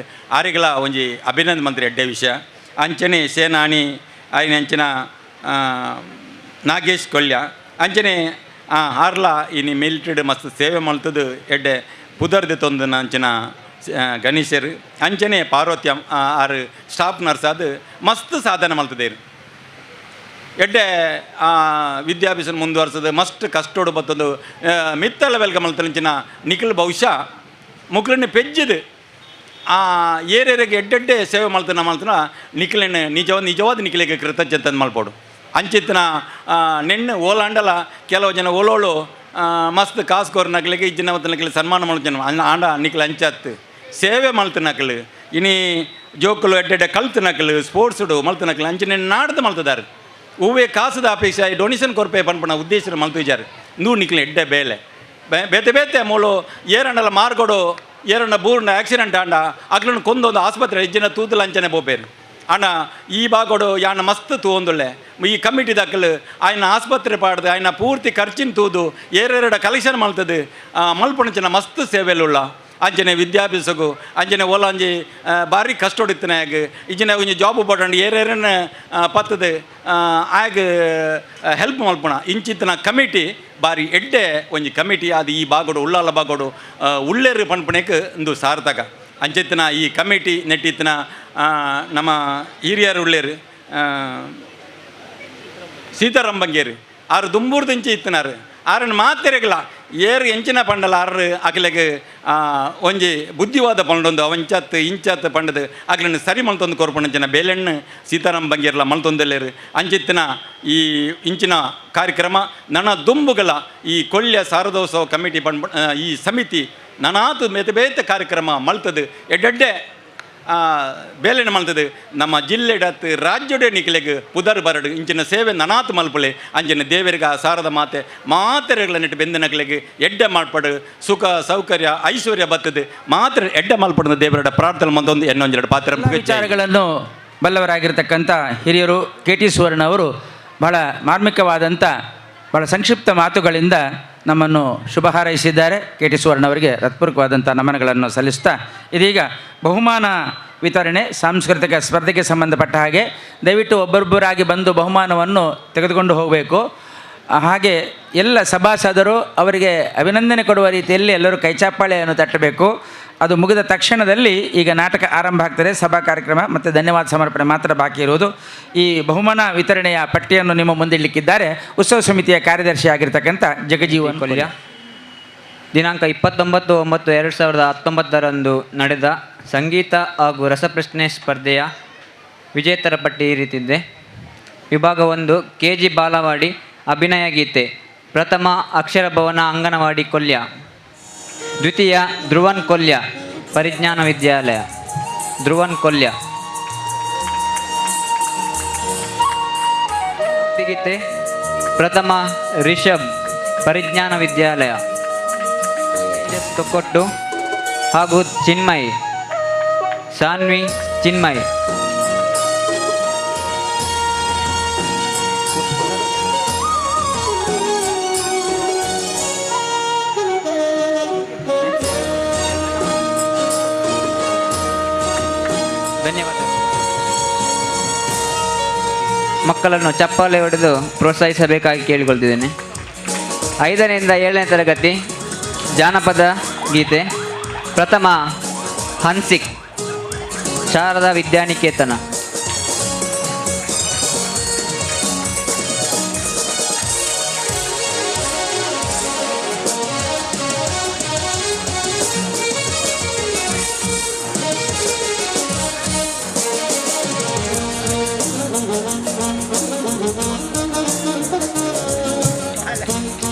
ಆರೆಗಳ ಒಂಜಿ ಅಭಿನಂದನೆ ಮಂತ್ರಿ ಎಡ್ಡೆ ವಿಷಯ ಅಂಚನೆ ಸೇನಾನಿ ಆಯ್ನ ಅಂಚಿನ ನಾಗೇಶ್ ಕೊಲ್ಯ ಅಂಚನೆ ಆರ್ಲ ಇನ್ನು ಮಿಲಿಟರಿ ಮಸ್ತ್ ಸೇವೆ ಮಲ್ತದು ಎಡ್ಡೆ ಪುದರ್ದೆ ತೊಂದನ ಅಂಚಿನ ಗಣೇಶರು ಅಂಚನೆ ಪಾರ್ವತ್ಯ ಆರು ಸ್ಟಾಫ್ ನರ್ಸ್ ಅದು ಮಸ್ತ್ ಸಾಧನೆ ಮಲ್ತದೇರು ಎಡ್ಡೆ ವಿದ್ಯಾಭ್ಯಾಸ ಮುಂದುವರ್ಸೋದು ಮಸ್ಟ್ ಕಷ್ಟೋಡು ಬತ್ತದು ಮಿತ್ತಲ ವೆಲ್ಗ ಮಲ್ತಂಚಿನ ನಿಖಿಲ್ ಬಹುಶಃ ಮುಕ್ಳನ್ನ ಪೆಜ್ಜದು ಏರೇರಿಗೆ ಎಡ್ಡೆಡ್ಡೆ ಸೇವೆ ಮಲ್ತನ ನಿಖಿಲನ್ನ ನಿಜವಾದ ನಿಖಿಲಿಗೆ ಕೃತಜ್ಞತೆ ಮಲ್ಪೋಡು ಅಂಚಿತ್ತಿನ ನೆನ್ನೆ ಓಲಾಂಡಲ ಕೆಲವು ಜನ ಓಲೋಳು ಮಸ್ತ್ ಕಾಸ್ಕೋರ್ ನಕ್ಲಿಗೆ ಇಜ್ಜಿನ ಮತ್ತು ನಕ್ಲಿ ಸನ್ಮಾನ ಮಾಡ್ತಾನೆ ಆಂಡ ನಿಕ್ಲು ಅಂಚತ್ತು ಸೇವೆ ಮಲ್ತು ನಕ್ಲು ಇನಿ ಜೋಕುಲು ಎಡ್ಡೆಡ್ಡೆ ಕಲ್ತು ನಕ್ಲು ಸ್ಪೋರ್ಟ್ಸುಡು ಮಲ್ತು ನಕ್ಲು ಅಂಚಿನ ನಾಡ್ದು ಮಲ್ತಿದ್ದಾರೆ ಹೂವೇ ಕಾಸದ ಅಪೇಕ್ಷೆ ಡೊನೇಷನ್ ಕೊರ್ಪೆ ಪನ್ಪಣ ಉದ್ದೇಶ ಮಲ್ತಿದ್ದಾರೆ ನೂರು ನಿಕ್ಲು ಎಡ್ಡೆ ಬೇಲೆ ಬೇತೆ ಮೂಲು ಏರಂಡಲ ಮಾರ್ಗೋಡು ಏರಣ್ಣ ಬೂರ್ನ ಆಕ್ಸಿಡೆಂಟ್ ಆಂಡ ಅಕ್ಲನ್ನು ಕೊಂದೊಂದು ಆಸ್ಪತ್ರೆ ಇಜ್ಜಿನ ತೂತಲ ಅಂಚನೆ ಬೋಪೇರು ಅಣ್ಣ ಈ ಬಾಗೋಡು ಯಾನ ಮಸ್ತ್ ತೂಂದುಳ್ಳೆ ಈ ಕಮಿಟಿ ದಕ್ಕಲು ಆಯ್ನ ಆಸ್ಪತ್ರೆ ಪಾಡ್ದು ಆಯ್ನ ಪೂರ್ತಿ ಖರ್ಚಿನ ತೂದು ಏರೆರಡ ಕಲೆಕ್ಷನ್ ಮಲ್ತದು ಮಲ್ಪಣಚಿನ ಮಸ್ತ್ ಸೇವೆಲುಳ್ಳ ಅಂಚನೆ ವಿದ್ಯಾಭ್ಯಾಸಗೂ ಅಂಚನೆ ಓಲಾಂಜಿ ಭಾರಿ ಕಷ್ಟ ಹೊಡಿತಾನೆ ಆಗ ಇಜ್ಜಿನ ಒಂಜಿ ಜಾಬ್ ಪಟ್ಟಂಡು ಏರೇರನ್ನ ಪತ್ತದು ಆಗ ಹೆಲ್ಪ್ ಮಲ್ಪಣ ಇಂಚಿತ್ತಿನ ಕಮಿಟಿ ಬಾರಿ ಎಡ್ಡೆ ಒಂಜಿ ಕಮಿಟಿ ಅದು ಈ ಬಾಗೋಡು ಉಳ್ಳಾಲ ಬಾಗೋಡು ಉಳ್ಳೇರು ಪನ್ಪಣಕ್ಕೆ ಒಂದು ಸಾರ್ಥಕ ಅಂಚಿತ್ತಿನ ಈ ಕಮಿಟಿ ನೆಟ್ಟಿತ್ತಿನ ನಮ್ಮ ಹಿರಿಯರು ಉಳ್ಳೇರು ಸೀತಾರಾಮ್ ಆರು ದುಂಬೂರ್ದಿಂಚಿ ಇತ್ತಿನಾರು ಆರನ್ನು ಮಾತೆರೆಗಲ ಏರು ಎಂಚಿನ ಪಂಡಲ ಆರು ಅಕ್ಲೆಗೆ ಒಂಜಿ ಬುದ್ಧಿವಾದ ಪಂಡೊಂದು ಅವಂಚತ್ತು ಇಂಚತ್ತು ಪಂಡದು ಅಕ್ಲನ್ನು ಸರಿ ಮಲ್ತೊಂದು ಕೊರ್ಪಣಂಚಿನ ಬೇಲೆಣ್ಣು ಸೀತಾರಾಮ್ ಬಂಗೇರ್ಲ ಮಲ್ತೊಂದಲ್ಲೇರು ಅಂಚಿತ್ತಿನ ಈ ಇಂಚಿನ ಕಾರ್ಯಕ್ರಮ ನನ್ನ ದುಂಬುಗಳ ಈ ಕೊಲ್ಯ ಶಾರದೋತ್ಸವ ಕಮಿಟಿ ಈ ಸಮಿತಿ ನನಾತು ಬೇತೆ ಕಾರ್ಯಕ್ರಮ ಮಲ್ತದು ಎಡ್ಡೆಡ್ಡೆ ಬೇಲೆನ ಮಲ್ತದು ನಮ್ಮ ಜಿಲ್ಲೆಡತ್ತು ರಾಜ್ಯಡೆ ನಿಕ್ಲೆಗೆ ಪುದರ್ ಬರಡು ಇಂಚಿನ ಸೇವೆ ನನಾತು ಮಲ್ಪಳೆ ಅಂಚಿನ ದೇವರಿಗೆ ಆ ಸಾರದ ಮಾತೆರೆಗಳ ನೆಟ್ಟು ಬೆಂದಿನಕ್ಲೆಗೆ ಎಡ್ಡೆ ಮಾಡ್ಪಡು ಸುಖ ಸೌಕರ್ಯ ಐಶ್ವರ್ಯ ಬರ್ತದೆ ಮಾತ್ರ ಎಡ್ಡೆ ಮಲ್ಪಡ ದೇವರ ಪ್ರಾರ್ಥನೆ ಮಂದೊಂದು ಇನ್ನೊಂದೆರಡು ಪಾತ್ರ ವಿಚಾರಗಳನ್ನು ಬಲ್ಲವರಾಗಿರ್ತಕ್ಕಂಥ ಹಿರಿಯರು KT ಸುವರ್ಣ ಅವರು ಬಹಳ ಮಾರ್ಮಿಕವಾದಂಥ ಬಹಳ ಸಂಕ್ಷಿಪ್ತ ಮಾತುಗಳಿಂದ ನಮ್ಮನ್ನು ಶುಭ ಹಾರೈಸಿದ್ದಾರೆ. KT ಸುವರ್ಣ ಅವರಿಗೆ ಹೃತ್ಪೂರ್ವಕವಾದಂಥ ನಮನಗಳನ್ನು ಸಲ್ಲಿಸ್ತಾ ಇದೀಗ ಬಹುಮಾನ ವಿತರಣೆ ಸಾಂಸ್ಕೃತಿಕ ಸ್ಪರ್ಧೆಗೆ ಸಂಬಂಧಪಟ್ಟ ಹಾಗೆ ದಯವಿಟ್ಟು ಒಬ್ಬೊಬ್ಬರಾಗಿ ಬಂದು ಬಹುಮಾನವನ್ನು ತೆಗೆದುಕೊಂಡು ಹೋಗಬೇಕು. ಹಾಗೆ ಎಲ್ಲ ಸಭಾಸದರು ಅವರಿಗೆ ಅಭಿನಂದನೆ ಕೊಡುವ ರೀತಿಯಲ್ಲಿ ಎಲ್ಲರೂ ಕೈಚಾಪ್ಪಾಳೆಯನ್ನು ತಟ್ಟಬೇಕು. ಅದು ಮುಗಿದ ತಕ್ಷಣದಲ್ಲಿ ಈಗ ನಾಟಕ ಆರಂಭ ಆಗ್ತದೆ, ಸಭಾ ಕಾರ್ಯಕ್ರಮ ಮತ್ತು ಧನ್ಯವಾದ ಸಮರ್ಪಣೆ ಮಾತ್ರ ಬಾಕಿ ಇರುವುದು. ಈ ಬಹುಮಾನ ವಿತರಣೆಯ ಪಟ್ಟಿಯನ್ನು ನಿಮ್ಮ ಮುಂದಿಡಲಿಕ್ಕಿದ್ದಾರೆ ಉತ್ಸವ ಸಮಿತಿಯ ಕಾರ್ಯದರ್ಶಿ ಆಗಿರ್ತಕ್ಕಂಥ ಜಗಜೀವನ್ ಕೊಲ್ಯ. ದಿನಾಂಕ 29/9/2019 ನಡೆದ ಸಂಗೀತ ಹಾಗೂ ರಸಪ್ರಶ್ನೆ ಸ್ಪರ್ಧೆಯ ವಿಜೇತರ ಪಟ್ಟಿ ಈ ರೀತಿದೆ. ವಿಭಾಗ 1 KG ಬಾಲವಾಡಿ ಅಭಿನಯ ಗೀತೆ, ಪ್ರಥಮ ಅಕ್ಷರ ಭವನ ಅಂಗನವಾಡಿ ಕೊಲ್ಯ, ದ್ವಿತೀಯ ಧ್ರುವನ್ ಕೊಲ್ಯ ಪರಿಜ್ಞಾನ ವಿದ್ಯಾಲಯ ಧ್ರುವನ್ ಕೊಲ್ಯ. ಗೀತೆ ಪ್ರಥಮ ರಿಷಬ್ ಪರಿಜ್ಞಾನ ವಿದ್ಯಾಲಯ ತೊಕ್ಕೊಟ್ಟು ಹಾಗೂ ಚಿನ್ಮಯ್ ಸಾನ್ವಿ ಚಿನ್ಮಯ್. ಧನ್ಯವಾದ. ಮಕ್ಕಳನ್ನು ಚಪ್ಪಾಳೆ ಹೊಡೆದು ಪ್ರೋತ್ಸಾಹಿಸಬೇಕಾಗಿ ಕೇಳಿಕೊಳ್ತಿದ್ದೇನೆ. 5ರಿಂದ 7ನೇ ತರಗತಿ ಜಾನಪದ ಗೀತೆ, ಪ್ರಥಮ ಹನ್ಸಿಕ್ ಶಾರದಾ ವಿದ್ಯಾನಿಕೇತನ.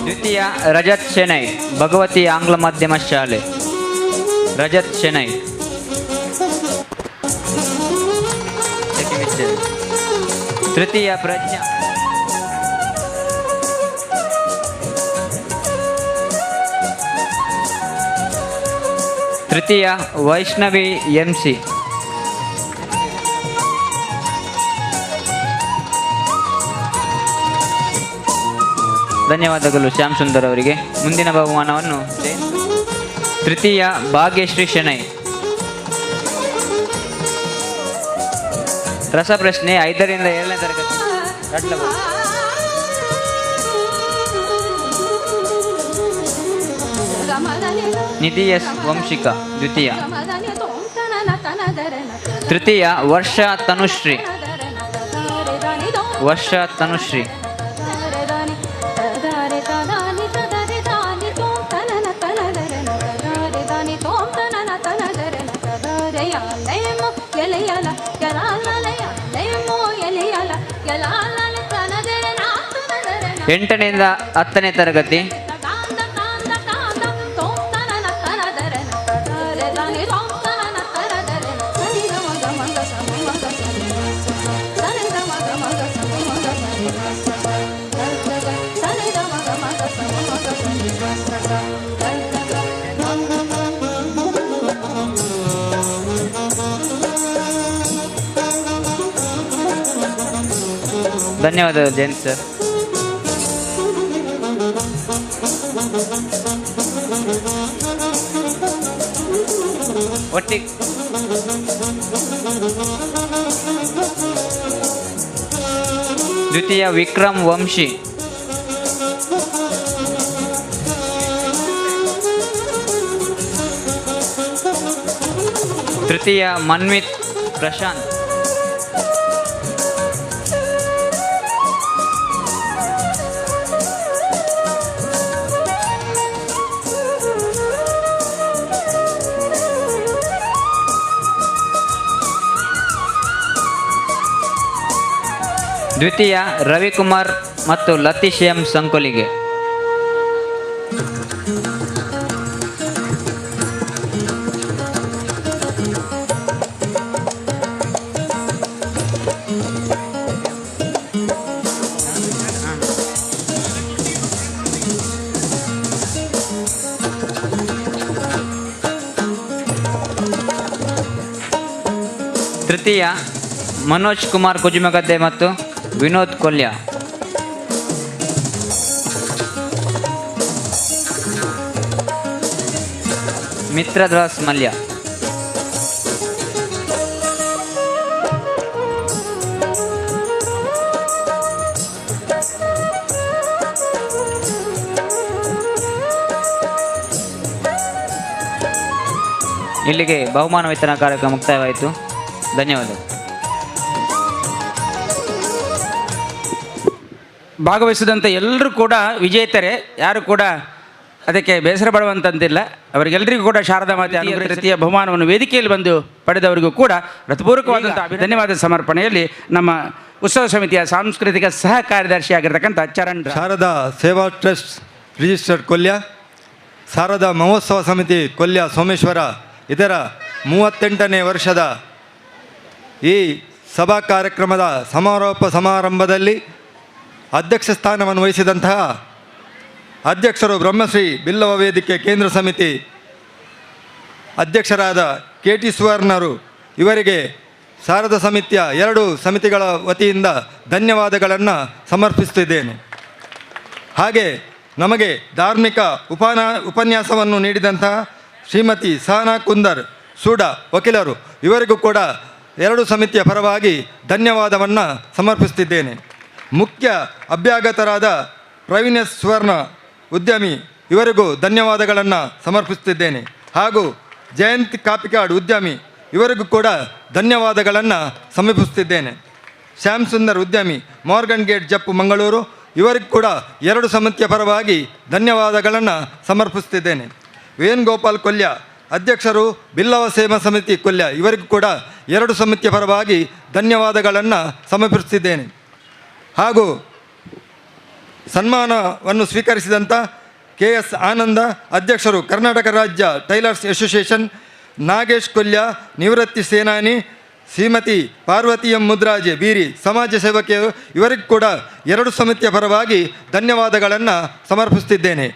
ದ್ವಿತೀಯ ರಜತ್ ಶೆಣೈ ಭಗವತಿ ಆಂಗ್ಲ ಮಾಧ್ಯಮ ಶಾಲೆ ರಜತ್ ಶೆಣೈ. ತೃತೀಯ ಪ್ರಜ್ಞಾ ತೃತೀಯ ವೈಷ್ಣವಿ MC. ಧನ್ಯವಾದಗಳು ಶ್ಯಾಮ್ ಸುಂದರ್ ಅವರಿಗೆ. ಮುಂದಿನ ಬಹುಮಾನವನ್ನು ತೃತೀಯ ಭಾಗ್ಯಶ್ರೀ ಶೆಣೈ. ರಸಪ್ರಶ್ನೆ 5ರಿಂದ 7ನೇ ತರಗತಿ. ನಿಧಿ ಎಸ್ ವಂಶಿಕ ದ್ವಿತೀಯ. ತೃತೀಯ ವರ್ಷ ತನುಶ್ರೀ. ಎಂಟನೆಯಿಂದ 10ನೇ ತರಗತಿ. ಧನ್ಯವಾದಗಳು ಜಯಂತ್ ಸರ್. ಒಟ್ಟಿಗೆ ದ್ವಿತೀಯ ವಿಕ್ರಮ್ ವಂಶಿ. ತೃತೀಯ ಮನ್ವಿತ್ ಪ್ರಶಾಂತ್. ದ್ವಿತೀಯ ರವಿಕುಮಾರ್ ಮತ್ತು ಲತೀಶ್ ಎಂ ಸಂಕೊಲಿಗೆ. ತೃತೀಯ ಮನೋಜ್ ಕುಮಾರ್ ಕುಜುಮಗದ್ದೆ ಮತ್ತು ವಿನೋದ್ ಕೊಲ್ಯ. ಮಿತ್ರದಾಸ್ ಮಲ್ಯ. ಇಲ್ಲಿಗೆ ಬಹುಮಾನ ವಿತರಣಾ ಕಾರ್ಯಕ್ರಮ ಮುಕ್ತಾಯವಾಯಿತು. ಧನ್ಯವಾದಗಳು. ಭಾಗವಹಿಸಿದಂಥ ಎಲ್ಲರೂ ಕೂಡ ವಿಜೇತರೇ, ಯಾರು ಕೂಡ ಅದಕ್ಕೆ ಬೇಸರ ಪಡುವಂಥದ್ದಿಲ್ಲ. ಅವರಿಗೆಲ್ಲರಿಗೂ ಕೂಡ ಶಾರದಾ ಮಾತೆ ಅನುಗ್ರಹ ತೃತೀಯ ಬಹುಮಾನವನ್ನು ವೇದಿಕೆಯಲ್ಲಿ ಬಂದು ಪಡೆದವರಿಗೂ ಕೂಡ ಹೃತ್ಪೂರ್ವಕವಾದಂಥ ಧನ್ಯವಾದ ಸಮರ್ಪಣೆಯಲ್ಲಿ ನಮ್ಮ ಉತ್ಸವ ಸಮಿತಿಯ ಸಾಂಸ್ಕೃತಿಕ ಸಹ ಕಾರ್ಯದರ್ಶಿಯಾಗಿರ್ತಕ್ಕಂಥ ಚರಣ್ ಶಾರದಾ ಸೇವಾ ಟ್ರಸ್ಟ್ ರಿಜಿಸ್ಟರ್ಡ್ ಕೊಲ್ಯ, ಶಾರದಾ ಮಹೋತ್ಸವ ಸಮಿತಿ ಕೊಲ್ಯ ಸೋಮೇಶ್ವರ ಇದರ 38ನೇ ವರ್ಷದ ಈ ಸಭಾ ಕಾರ್ಯಕ್ರಮದ ಸಮಾರೋಪ ಸಮಾರಂಭದಲ್ಲಿ ಅಧ್ಯಕ್ಷ ಸ್ಥಾನವನ್ನು ವಹಿಸಿದಂತಹ ಅಧ್ಯಕ್ಷರು ಬ್ರಹ್ಮಶ್ರೀ ಬಿಲ್ಲವ ವೇದಿಕೆ ಕೇಂದ್ರ ಸಮಿತಿ ಅಧ್ಯಕ್ಷರಾದ KT ಸುವರ್ಣರು ಇವರಿಗೆ ಶಾರದಾ ಸಮಿತಿಯ 2 ಸಮಿತಿಗಳ ವತಿಯಿಂದ ಧನ್ಯವಾದಗಳನ್ನು ಸಮರ್ಪಿಸುತ್ತಿದ್ದೇನೆ. ಹಾಗೆ ನಮಗೆ ಧಾರ್ಮಿಕ ಉಪನ್ಯಾಸವನ್ನು ನೀಡಿದಂತಹ ಶ್ರೀಮತಿ ಸಹನಾ ಕುಂದರ್ ಸೂಡ ವಕೀಲರು ಇವರಿಗೂ ಕೂಡ 2 ಸಮಿತಿಯ ಪರವಾಗಿ ಧನ್ಯವಾದವನ್ನು ಸಮರ್ಪಿಸುತ್ತಿದ್ದೇನೆ. ಮುಖ್ಯ ಅಭ್ಯಾಗತರಾದ ಪ್ರವೀಣೇಶ್ ಸುವರ್ಣ ಉದ್ಯಮಿ ಇವರಿಗೂ ಧನ್ಯವಾದಗಳನ್ನು ಸಮರ್ಪಿಸುತ್ತಿದ್ದೇನೆ. ಹಾಗೂ ಜಯಂತ್ ಕಾಪಿಕಾಡ್ ಉದ್ಯಮಿ ಇವರಿಗೂ ಕೂಡ ಧನ್ಯವಾದಗಳನ್ನು ಸಮರ್ಪಿಸುತ್ತಿದ್ದೇನೆ. ಶ್ಯಾಮ್ ಸುಂದರ್ ಉದ್ಯಮಿ ಮಾರ್ಗನ್ ಗೇಟ್ ಜಪ್ಪು ಮಂಗಳೂರು ಇವರಿಗೂ ಕೂಡ 2 ಸಮಿತಿಯ ಪರವಾಗಿ ಧನ್ಯವಾದಗಳನ್ನು ಸಮರ್ಪಿಸುತ್ತಿದ್ದೇನೆ. ವೇಣುಗೋಪಾಲ್ ಕೊಲ್ಯ ಅಧ್ಯಕ್ಷರು ಬಿಲ್ಲವ ಸೇವಾ ಸಮಿತಿ ಕೊಲ್ಯ ಇವರಿಗೂ ಕೂಡ 2 ಸಮಿತಿಯ ಪರವಾಗಿ ಧನ್ಯವಾದಗಳನ್ನು ಸಮರ್ಪಿಸುತ್ತಿದ್ದೇನೆ. ಹಾಗೂ ಸನ್ಮಾನವನ್ನು ಸ್ವೀಕರಿಸಿದಂಥ KS ಆನಂದ ಅಧ್ಯಕ್ಷರು ಕರ್ನಾಟಕ ರಾಜ್ಯ ಟೈಲರ್ಸ್ ಅಸೋಸಿಯೇಷನ್, ನಾಗೇಶ್ ಕೊಲ್ಯ ನಿವೃತ್ತಿ ಸೇನಾನಿ, ಶ್ರೀಮತಿ ಪಾರ್ವತಿ ಎಂ ಮುದ್ರಾಜೆ ಬೀರಿ ಸಮಾಜ ಸೇವಕಿಯರು ಇವರಿಗೂ ಕೂಡ 2 ಸಮಿತಿಯ ಪರವಾಗಿ ಧನ್ಯವಾದಗಳನ್ನು ಸಮರ್ಪಿಸುತ್ತಿದ್ದೇನೆ.